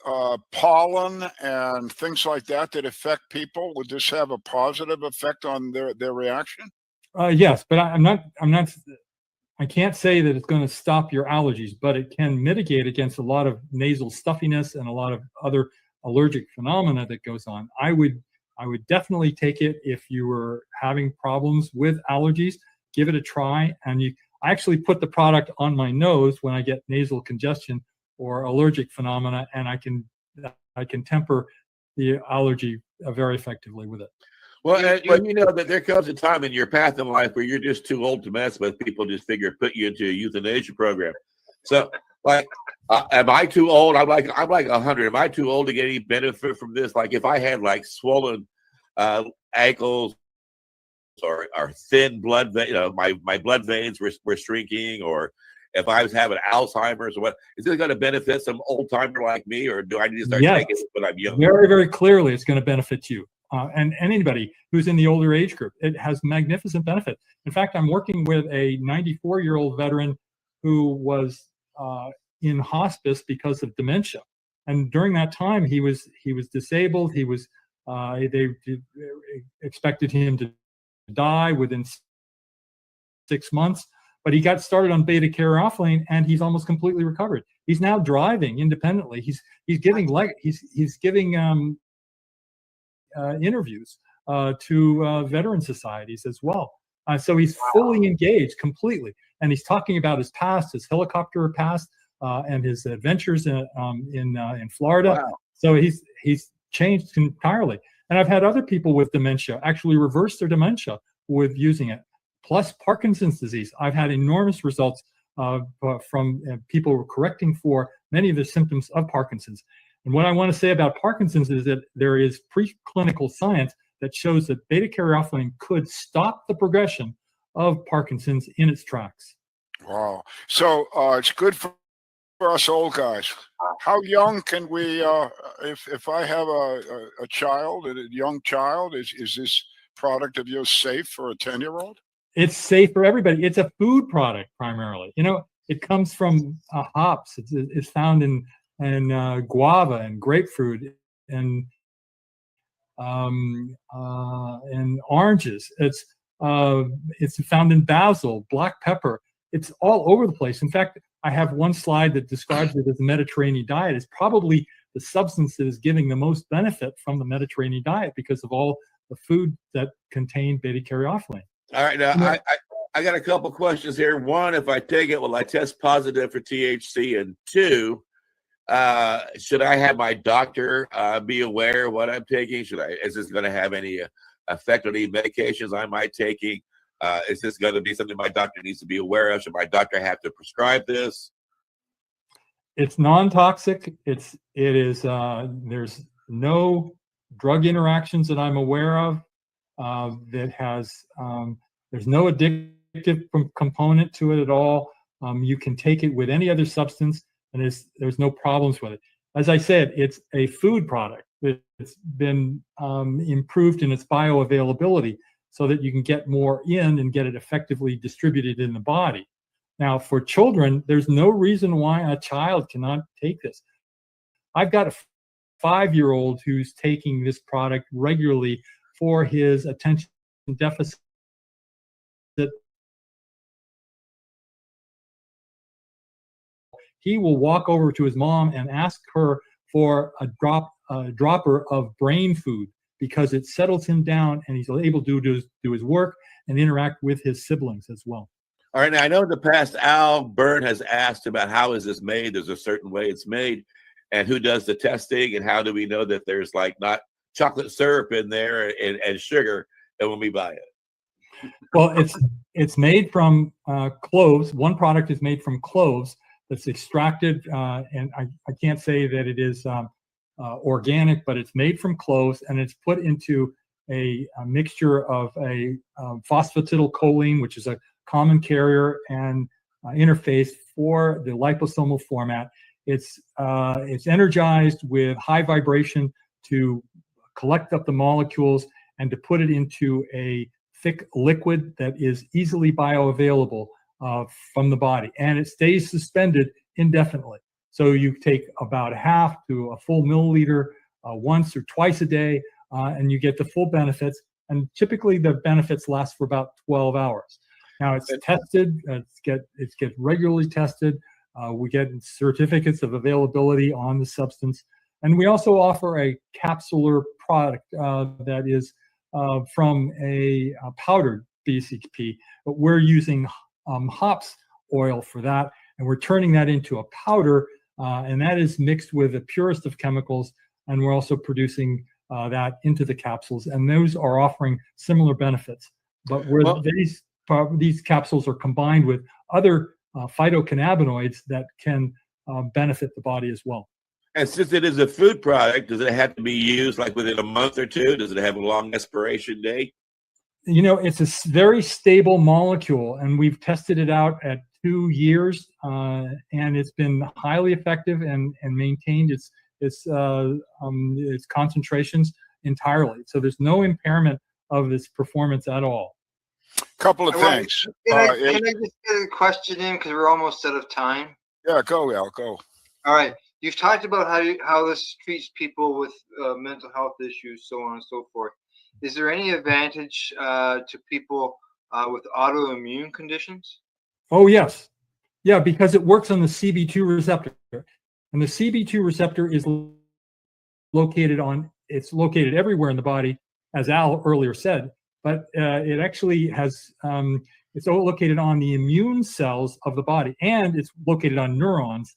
pollen and things like that affect people. Would this have a positive effect on their reaction? Yes, but I can't say that it's going to stop your allergies, but it can mitigate against a lot of nasal stuffiness and a lot of other allergic phenomena that goes on. I would definitely take it if you were having problems with allergies. Give it a try, and I actually put the product on my nose when I get nasal congestion or allergic phenomena, and I can temper the allergy very effectively with it. Well, and you know that there comes a time in your path in life where you're just too old to mess with. People just figure put you into a euthanasia program. So, like, am I too old? I'm like 100. Am I too old to get any benefit from this? Like, if I had like swollen ankles or thin blood, my blood veins were shrinking, or if I was having Alzheimer's or what, is this going to benefit some old timer like me, or do I need to start taking it when I'm young? Very, very clearly, it's going to benefit you. And anybody who's in the older age group. It has magnificent benefit. In fact, I'm working with a 94-year-old veteran who was in hospice because of dementia. And during that time, he was disabled. They expected him to die within 6 months, but he got started on beta-caryophyllene and he's almost completely recovered. He's now driving independently. He's giving interviews to veteran societies as well. So he's fully engaged completely. And he's talking about his past, his helicopter past, and his adventures in Florida. Wow. So he's changed entirely. And I've had other people with dementia actually reverse their dementia with using it. Plus Parkinson's disease. I've had enormous results from people correcting for many of the symptoms of Parkinson's. And what I want to say about Parkinson's is that there is preclinical science that shows that beta-caryophyllene could stop the progression of Parkinson's in its tracks. Wow. So it's good for us old guys. How young can we, if I have a child, a young child, is this product of yours safe for a 10-year-old? It's safe for everybody. It's a food product primarily. You know, it comes from hops. It's found in guava and grapefruit and oranges. It's found in basil, black pepper. It's all over the place. In fact, I have one slide that describes it as the Mediterranean diet. It's probably the substance that is giving the most benefit from the Mediterranean diet because of all the food that contain beta-caryophyllene. All right, now I got a couple questions here. One, if I take it, will I test positive for THC? And two, should I have my doctor be aware of what I'm taking? Is this going to have any effect on any medications I might taking? Is this going to be something my doctor needs to be aware of? Should my doctor have to prescribe this? It's non-toxic. It is. There's no drug interactions that I'm aware of. There's no addictive component to it at all. You can take it with any other substance, and there's no problems with it. As I said, it's a food product. It's been improved in its bioavailability so that you can get more in and get it effectively distributed in the body. Now, for children, there's no reason why a child cannot take this. I've got a 5-year-old who's taking this product regularly for his attention deficit. He will walk over to his mom and ask her for a dropper of brain food because it settles him down and he's able to do his work and interact with his siblings as well. All right, now I know in the past Al Byrne has asked about how is this made? There's a certain way it's made, and who does the testing, and how do we know that there's like not chocolate syrup in there and sugar when we buy it? Well, it's made from cloves. One product is made from cloves that's extracted, and I can't say that it is organic, but it's made from cloves, and it's put into a mixture of a phosphatidylcholine, which is a common carrier and interface for the liposomal format. It's energized with high vibration to collect up the molecules and to put it into a thick liquid that is easily bioavailable from the body, and it stays suspended indefinitely. So you take about half to a full milliliter once or twice a day, and you get the full benefits. And typically the benefits last for about 12 hours. Now it's tested, it's get regularly tested. We get certificates of availability on the substance. And we also offer a capsular product that is from a powdered BCP, but we're using hops oil for that, and we're turning that into a powder, and that is mixed with the purest of chemicals, and we're also producing that into the capsules, and those are offering similar benefits. But these capsules are combined with other phytocannabinoids that can benefit the body as well. And since it is a food product, does it have to be used like within a month or two? Does it have a long expiration date? You know, it's a very stable molecule, and we've tested it out at 2 years, and it's been highly effective and maintained its concentrations entirely. So there's no impairment of its performance at all. Couple of things. Can I just get a question in, because we're almost out of time? Yeah, go, Al, go. All right. You've talked about how this treats people with mental health issues, so on and so forth. Is there any advantage to people with autoimmune conditions? Oh, yes. Yeah, because it works on the CB2 receptor. And the CB2 receptor is located everywhere in the body, as Al earlier said. but it actually has, it's all located on the immune cells of the body, and it's located on neurons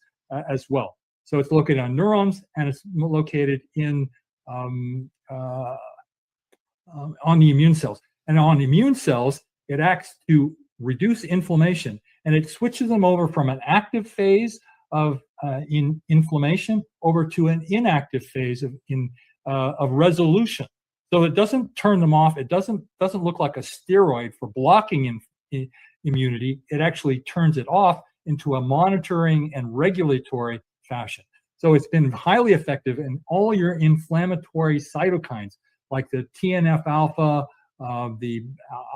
as well. So it's located on neurons, and it's located in on the immune cells. And on immune cells, it acts to reduce inflammation, and it switches them over from an active phase of inflammation over to an inactive phase of resolution. So it doesn't turn them off. It doesn't look like a steroid for blocking immunity. It actually turns it off into a monitoring and regulatory fashion. So it's been highly effective in all your inflammatory cytokines, like the TNF alpha, the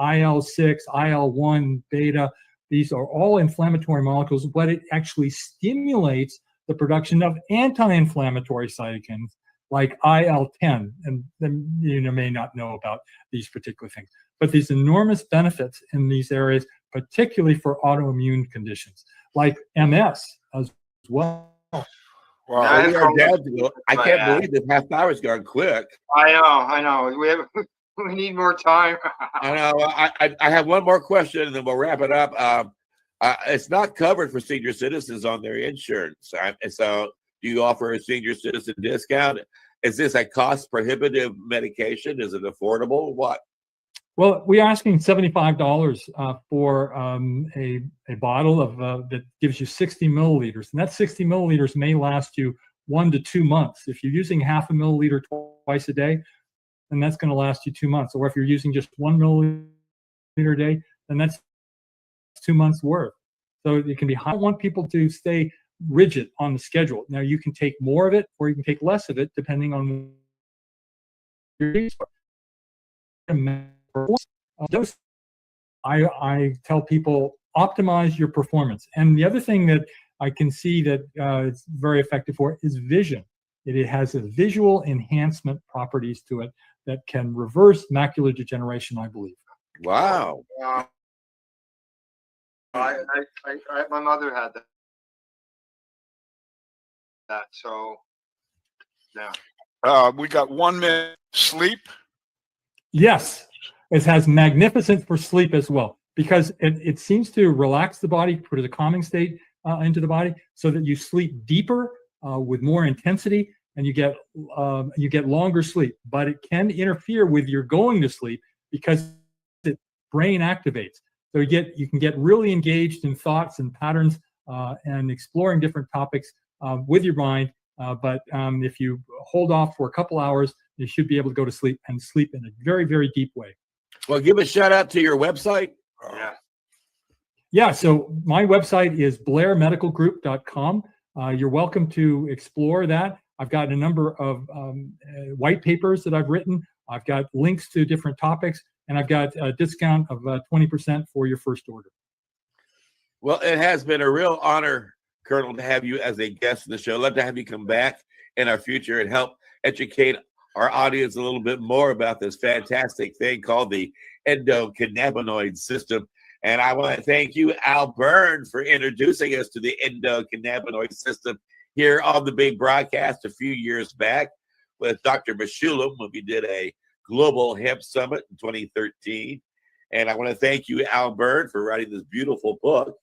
IL-6, IL-1 beta. These are all inflammatory molecules, but it actually stimulates the production of anti-inflammatory cytokines like IL-10. And then you may not know about these particular things, but these enormous benefits in these areas, particularly for autoimmune conditions like MS as well. Wow, I can't believe this half hour's gone quick. I know. We need more time. I know. I have one more question, and then we'll wrap it up. It's not covered for senior citizens on their insurance. So, do you offer a senior citizen discount? Is this a cost-prohibitive medication? Is it affordable? What? Well, we're asking $75 for a bottle of that gives you 60 milliliters, and that 60 milliliters may last you 1 to 2 months. If you're using half a milliliter twice a day, then that's going to last you 2 months. Or if you're using just 1 milliliter a day, then that's 2 months worth. So it can be high. I want people to stay rigid on the schedule. Now you can take more of it, or you can take less of it, depending on your needs. I tell people, optimize your performance. And the other thing that I can see that it's very effective for is vision. It has a visual enhancement properties to it that can reverse macular degeneration, I believe. Wow. My mother had that. So, yeah. We got 1 minute. Sleep. Yes. It has magnificent for sleep as well, because it seems to relax the body, put a calming state into the body, so that you sleep deeper with more intensity, and you get longer sleep. But it can interfere with your going to sleep because the brain activates. So you can get really engaged in thoughts and patterns and exploring different topics with your mind. But if you hold off for a couple hours, you should be able to go to sleep and sleep in a very, very deep way. Well, give a shout out to your website. Yeah, so my website is blairmedicalgroup.com. You're welcome to explore that. I've got a number of white papers that I've written. I've got links to different topics, and I've got a discount of 20% for your first order. Well, it has been a real honor, Colonel, to have you as a guest in the show. I'd love to have you come back in our future and help educate our audience a little bit more about this fantastic thing called the endocannabinoid system. And I want to thank you, Al Byrne, for introducing us to the endocannabinoid system here on the big broadcast a few years back with Dr. Meshulam when we did a global hemp summit in 2013. And I want to thank you, Al Byrne, for writing this beautiful book.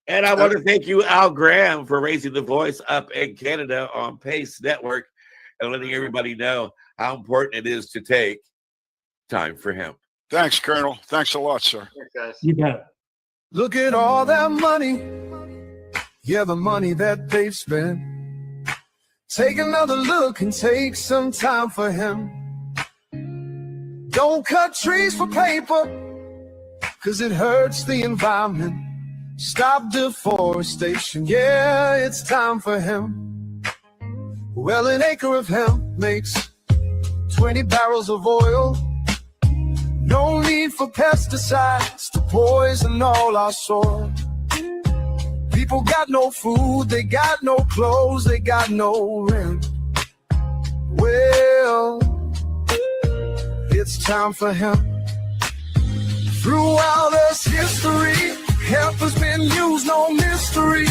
And I want to thank you, Al Graham, for raising the voice up in Canada on PACE Network and letting everybody know how important it is to take time for hemp. Thanks, Colonel. Thanks a lot, sir. Thanks, guys. You bet. Look at all that money. Yeah, the money that they've spent. Take another look and take some time for him. Don't cut trees for paper, 'cause it hurts the environment. Stop deforestation. Yeah, it's time for him. Well, an acre of hemp makes 20 barrels of oil. No need for pesticides to poison all our soil. People got no food, they got no clothes, they got no rent. Well, it's time for hemp. Throughout us history, hemp has been used, no mystery.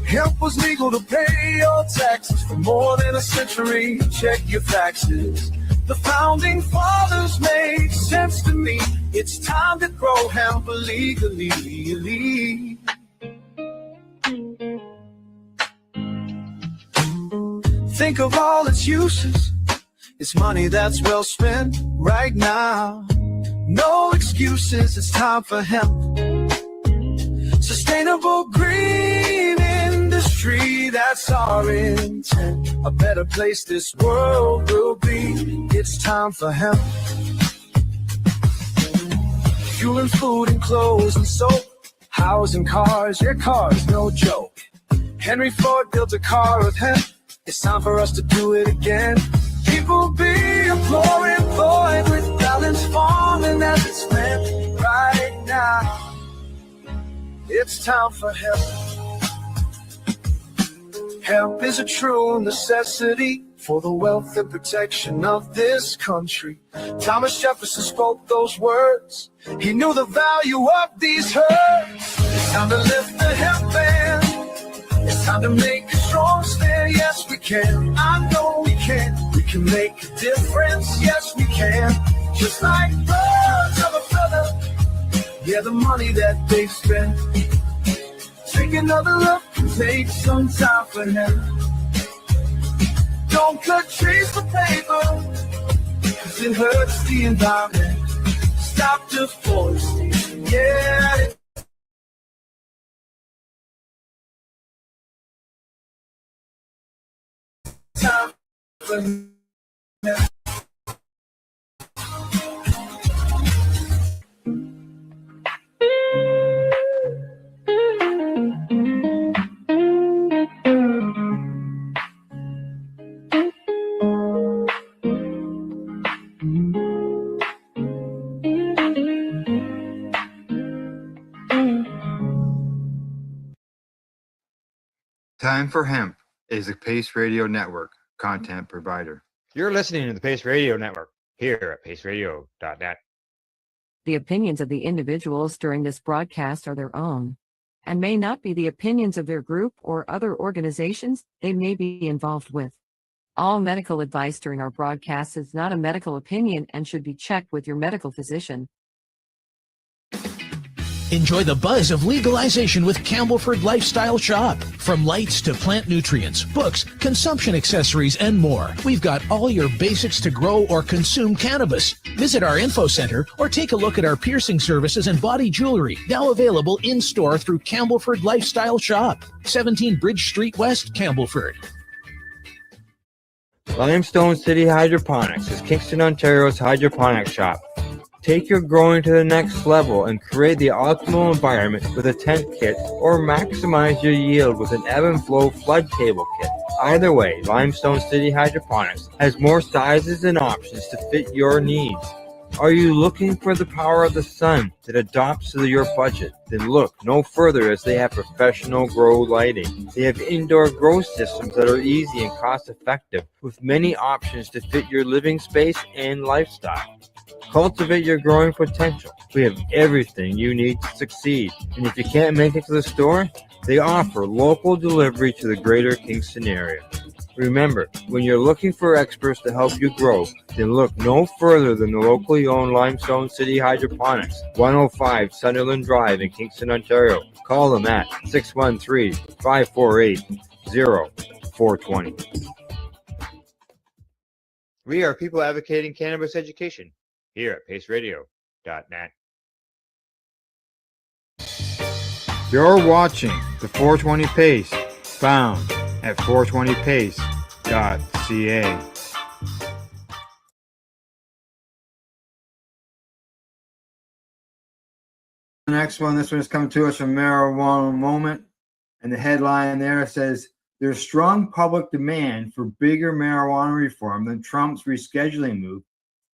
Hemp was legal to pay your taxes for more than a century. Check your taxes, The founding fathers made sense to me. It's time to grow hemp legally. Think of all its uses. It's money that's well spent right now. No excuses, it's time for hemp. Sustainable green industry, that's our intent. A better place this world will be. It's time for hemp. Fueling food and clothes and soap. Housing cars, your car's no joke. Henry Ford built a car with hemp. It's time for us to do it again. People be employed with balanced farming as it's meant right now. It's time for hemp. Hemp is a true necessity for the wealth and protection of this country. Thomas Jefferson spoke those words. He knew the value of these herbs. It's time to lift the hemp band. It's time to make a strong stand. Yes, we can. I know we can. We can make a difference. Yes, we can. Just like birds of a feather. Yeah, the money that they spend. Take another look and take some time for him. Don't cut trees for paper, cause it hurts the environment. Stop deforestation, yeah. Time for him. Time for Hemp is the Pace Radio Network content provider. You're listening to the Pace Radio Network here at paceradio.net. The opinions of the individuals during this broadcast are their own and may not be the opinions of their group or other organizations they may be involved with. All medical advice during our broadcast is not a medical opinion and should be checked with your medical physician. Enjoy the buzz of legalization with Campbellford Lifestyle Shop. From lights to plant nutrients, books, consumption accessories, and more, we've got all your basics to grow or consume cannabis. Visit our info center or take a look at our piercing services and body jewelry, now available in-store through Campbellford Lifestyle Shop, 17 Bridge Street West, Campbellford. Limestone City Hydroponics is Kingston, Ontario's hydroponics shop. Take your growing to the next level and create the optimal environment with a tent kit, or maximize your yield with an ebb and flow flood table kit. Either way, Limestone City Hydroponics has more sizes and options to fit your needs. Are you looking for the power of the sun that adapts to your budget? Then look no further, as they have professional grow lighting. They have indoor grow systems that are easy and cost effective, with many options to fit your living space and lifestyle. Cultivate your growing potential. We have everything you need to succeed. And if you can't make it to the store, they offer local delivery to the greater Kingston area. Remember, when you're looking for experts to help you grow, then look no further than the locally owned Limestone City Hydroponics, 105 Sunderland Drive in Kingston, Ontario. Call them at 613-548-0420. We are people advocating cannabis education here at paceradio.net. You're watching the 420 Pace, found at 420pace.ca. The next one, this one is coming to us from Marijuana Moment, and the headline there says, "There's strong public demand for bigger marijuana reform than Trump's rescheduling move,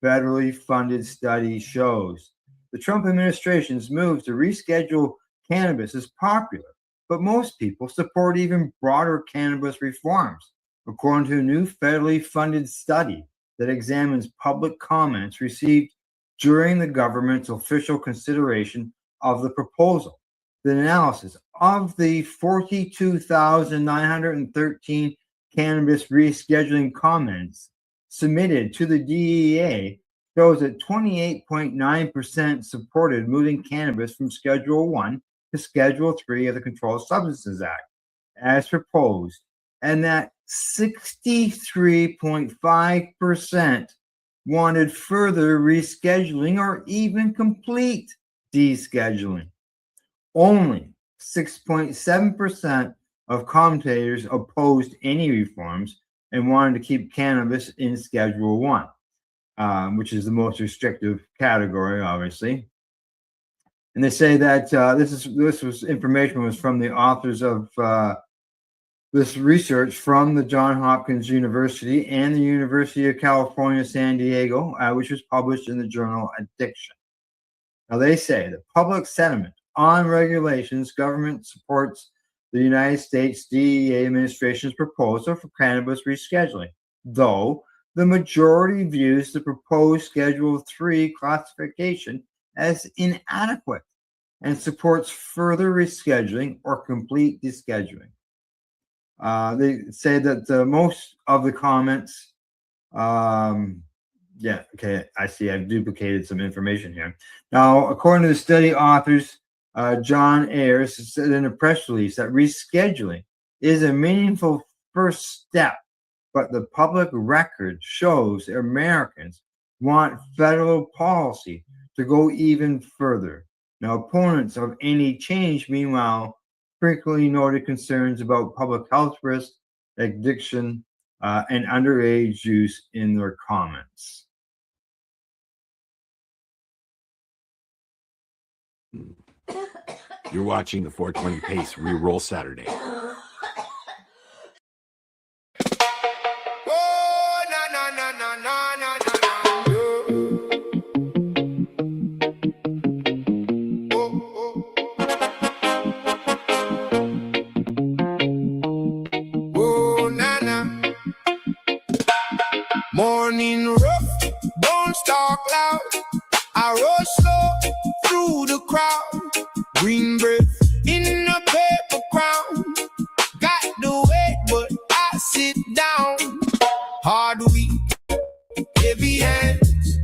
federally funded study shows." The Trump administration's move to reschedule cannabis is popular, but most people support even broader cannabis reforms, according to a new federally funded study that examines public comments received during the government's official consideration of the proposal. The analysis of the 42,913 cannabis rescheduling comments submitted to the DEA shows that 28.9% supported moving cannabis from Schedule 1 to Schedule 3 of the Controlled Substances Act, as proposed, and that 63.5% wanted further rescheduling or even complete descheduling. Only 6.7% of commentators opposed any reforms and wanted to keep cannabis in Schedule 1, which is the most restrictive category, obviously. And they say that this information was from the authors of this research from the Johns Hopkins University and the University of California, San Diego, which was published in the journal Addiction. Now, they say the public sentiment on regulations, government supports the United States DEA administration's proposal for cannabis rescheduling, though the majority views the proposed Schedule 3 classification as inadequate and supports further rescheduling or complete descheduling. They say that most of the comments, yeah, okay, I see I've duplicated some information here. Now, according to the study authors, John Ayers said in a press release that rescheduling is a meaningful first step, but the public record shows Americans want federal policy to go even further. Now, opponents of any change, meanwhile, frequently noted concerns about public health risks, addiction, and underage use in their comments. You're watching the 420 Pace Reroll Saturday. Morning rough, bones talk loud. I rose slow through the crowd. Green breath in a paper crown. Got the weight, but I sit down. Hard week, heavy hands.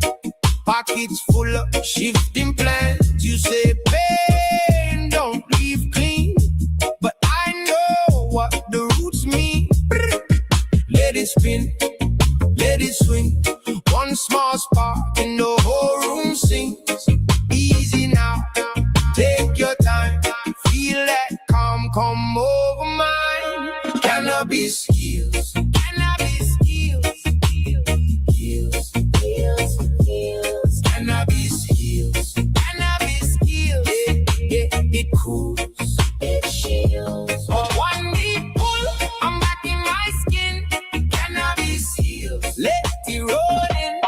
Pockets full of shifting plans. You say pain don't leave clean, but I know what the roots mean. Let it spin. Let it swing. One small spark and the whole room sings. Easy now, take your time. Feel that calm come over mine. Cannabis heals. Cannabis heals. Heals. Heals. Heals. Cannabis heals. Cannabis heals. It cools. It shields. One deep pull, I'm back in my skin. Cannabis heals. Let it roll in.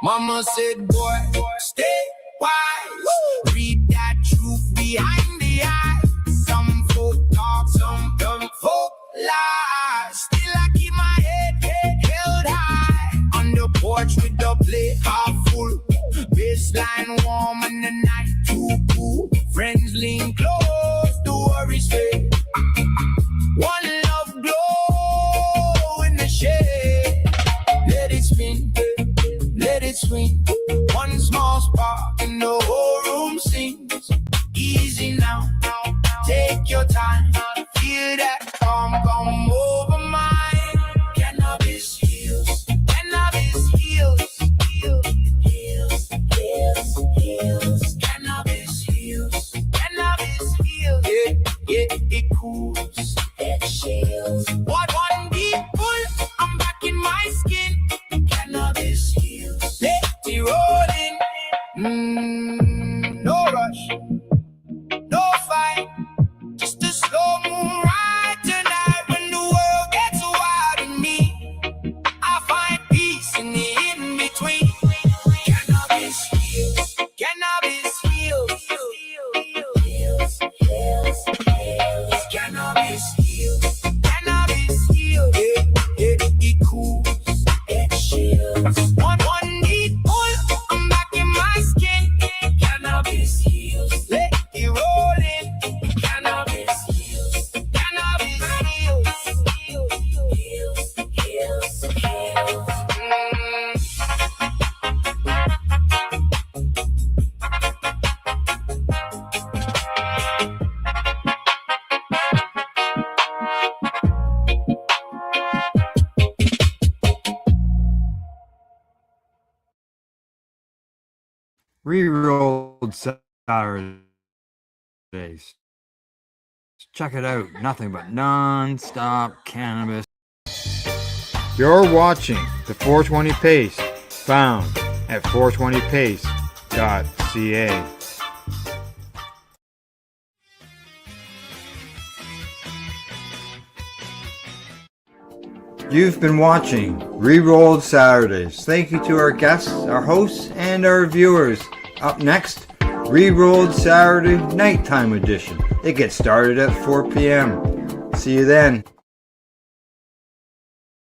Mama said, boy, stay wise. Read that truth behind the eyes. Some folk talk, some dumb folk lie. Still I keep my head held high. On the porch with the plate half full. Baseline warm and the night too cool. Friends lean close, the worries fade. One love glow in the shade. Let it spin, let it swing. One small spark and the whole room sings. Easy now, take your time. Feel that calm come over mine. Cannabis heals. Cannabis heals. Heals. Heals. Heals. Heals. Cannabis heals. Cannabis heals. It cools. It shields. What one deep pull, I'm back in my skin. Cannabis heals. Let it roll in. No rush, no fight. Just a slow moon ride tonight. When the world gets wild in me, I find peace in the in between. Cannabis heals. Cannabis heals. Heals. Heals. Heals. Cannabis heals. Cannabis heals. It cools. It shields. One deep pull, I'm back in my skin. Cannabis heals. Let Rerolled Saturdays. Check it out. Nothing but non-stop cannabis. You're watching the 420 Pace, found at 420pace.ca. You've been watching Rerolled Saturdays. Thank you to our guests, our hosts, and our viewers. Up next, Rerolled Saturday Nighttime Edition. It gets started at 4 p.m. See you then.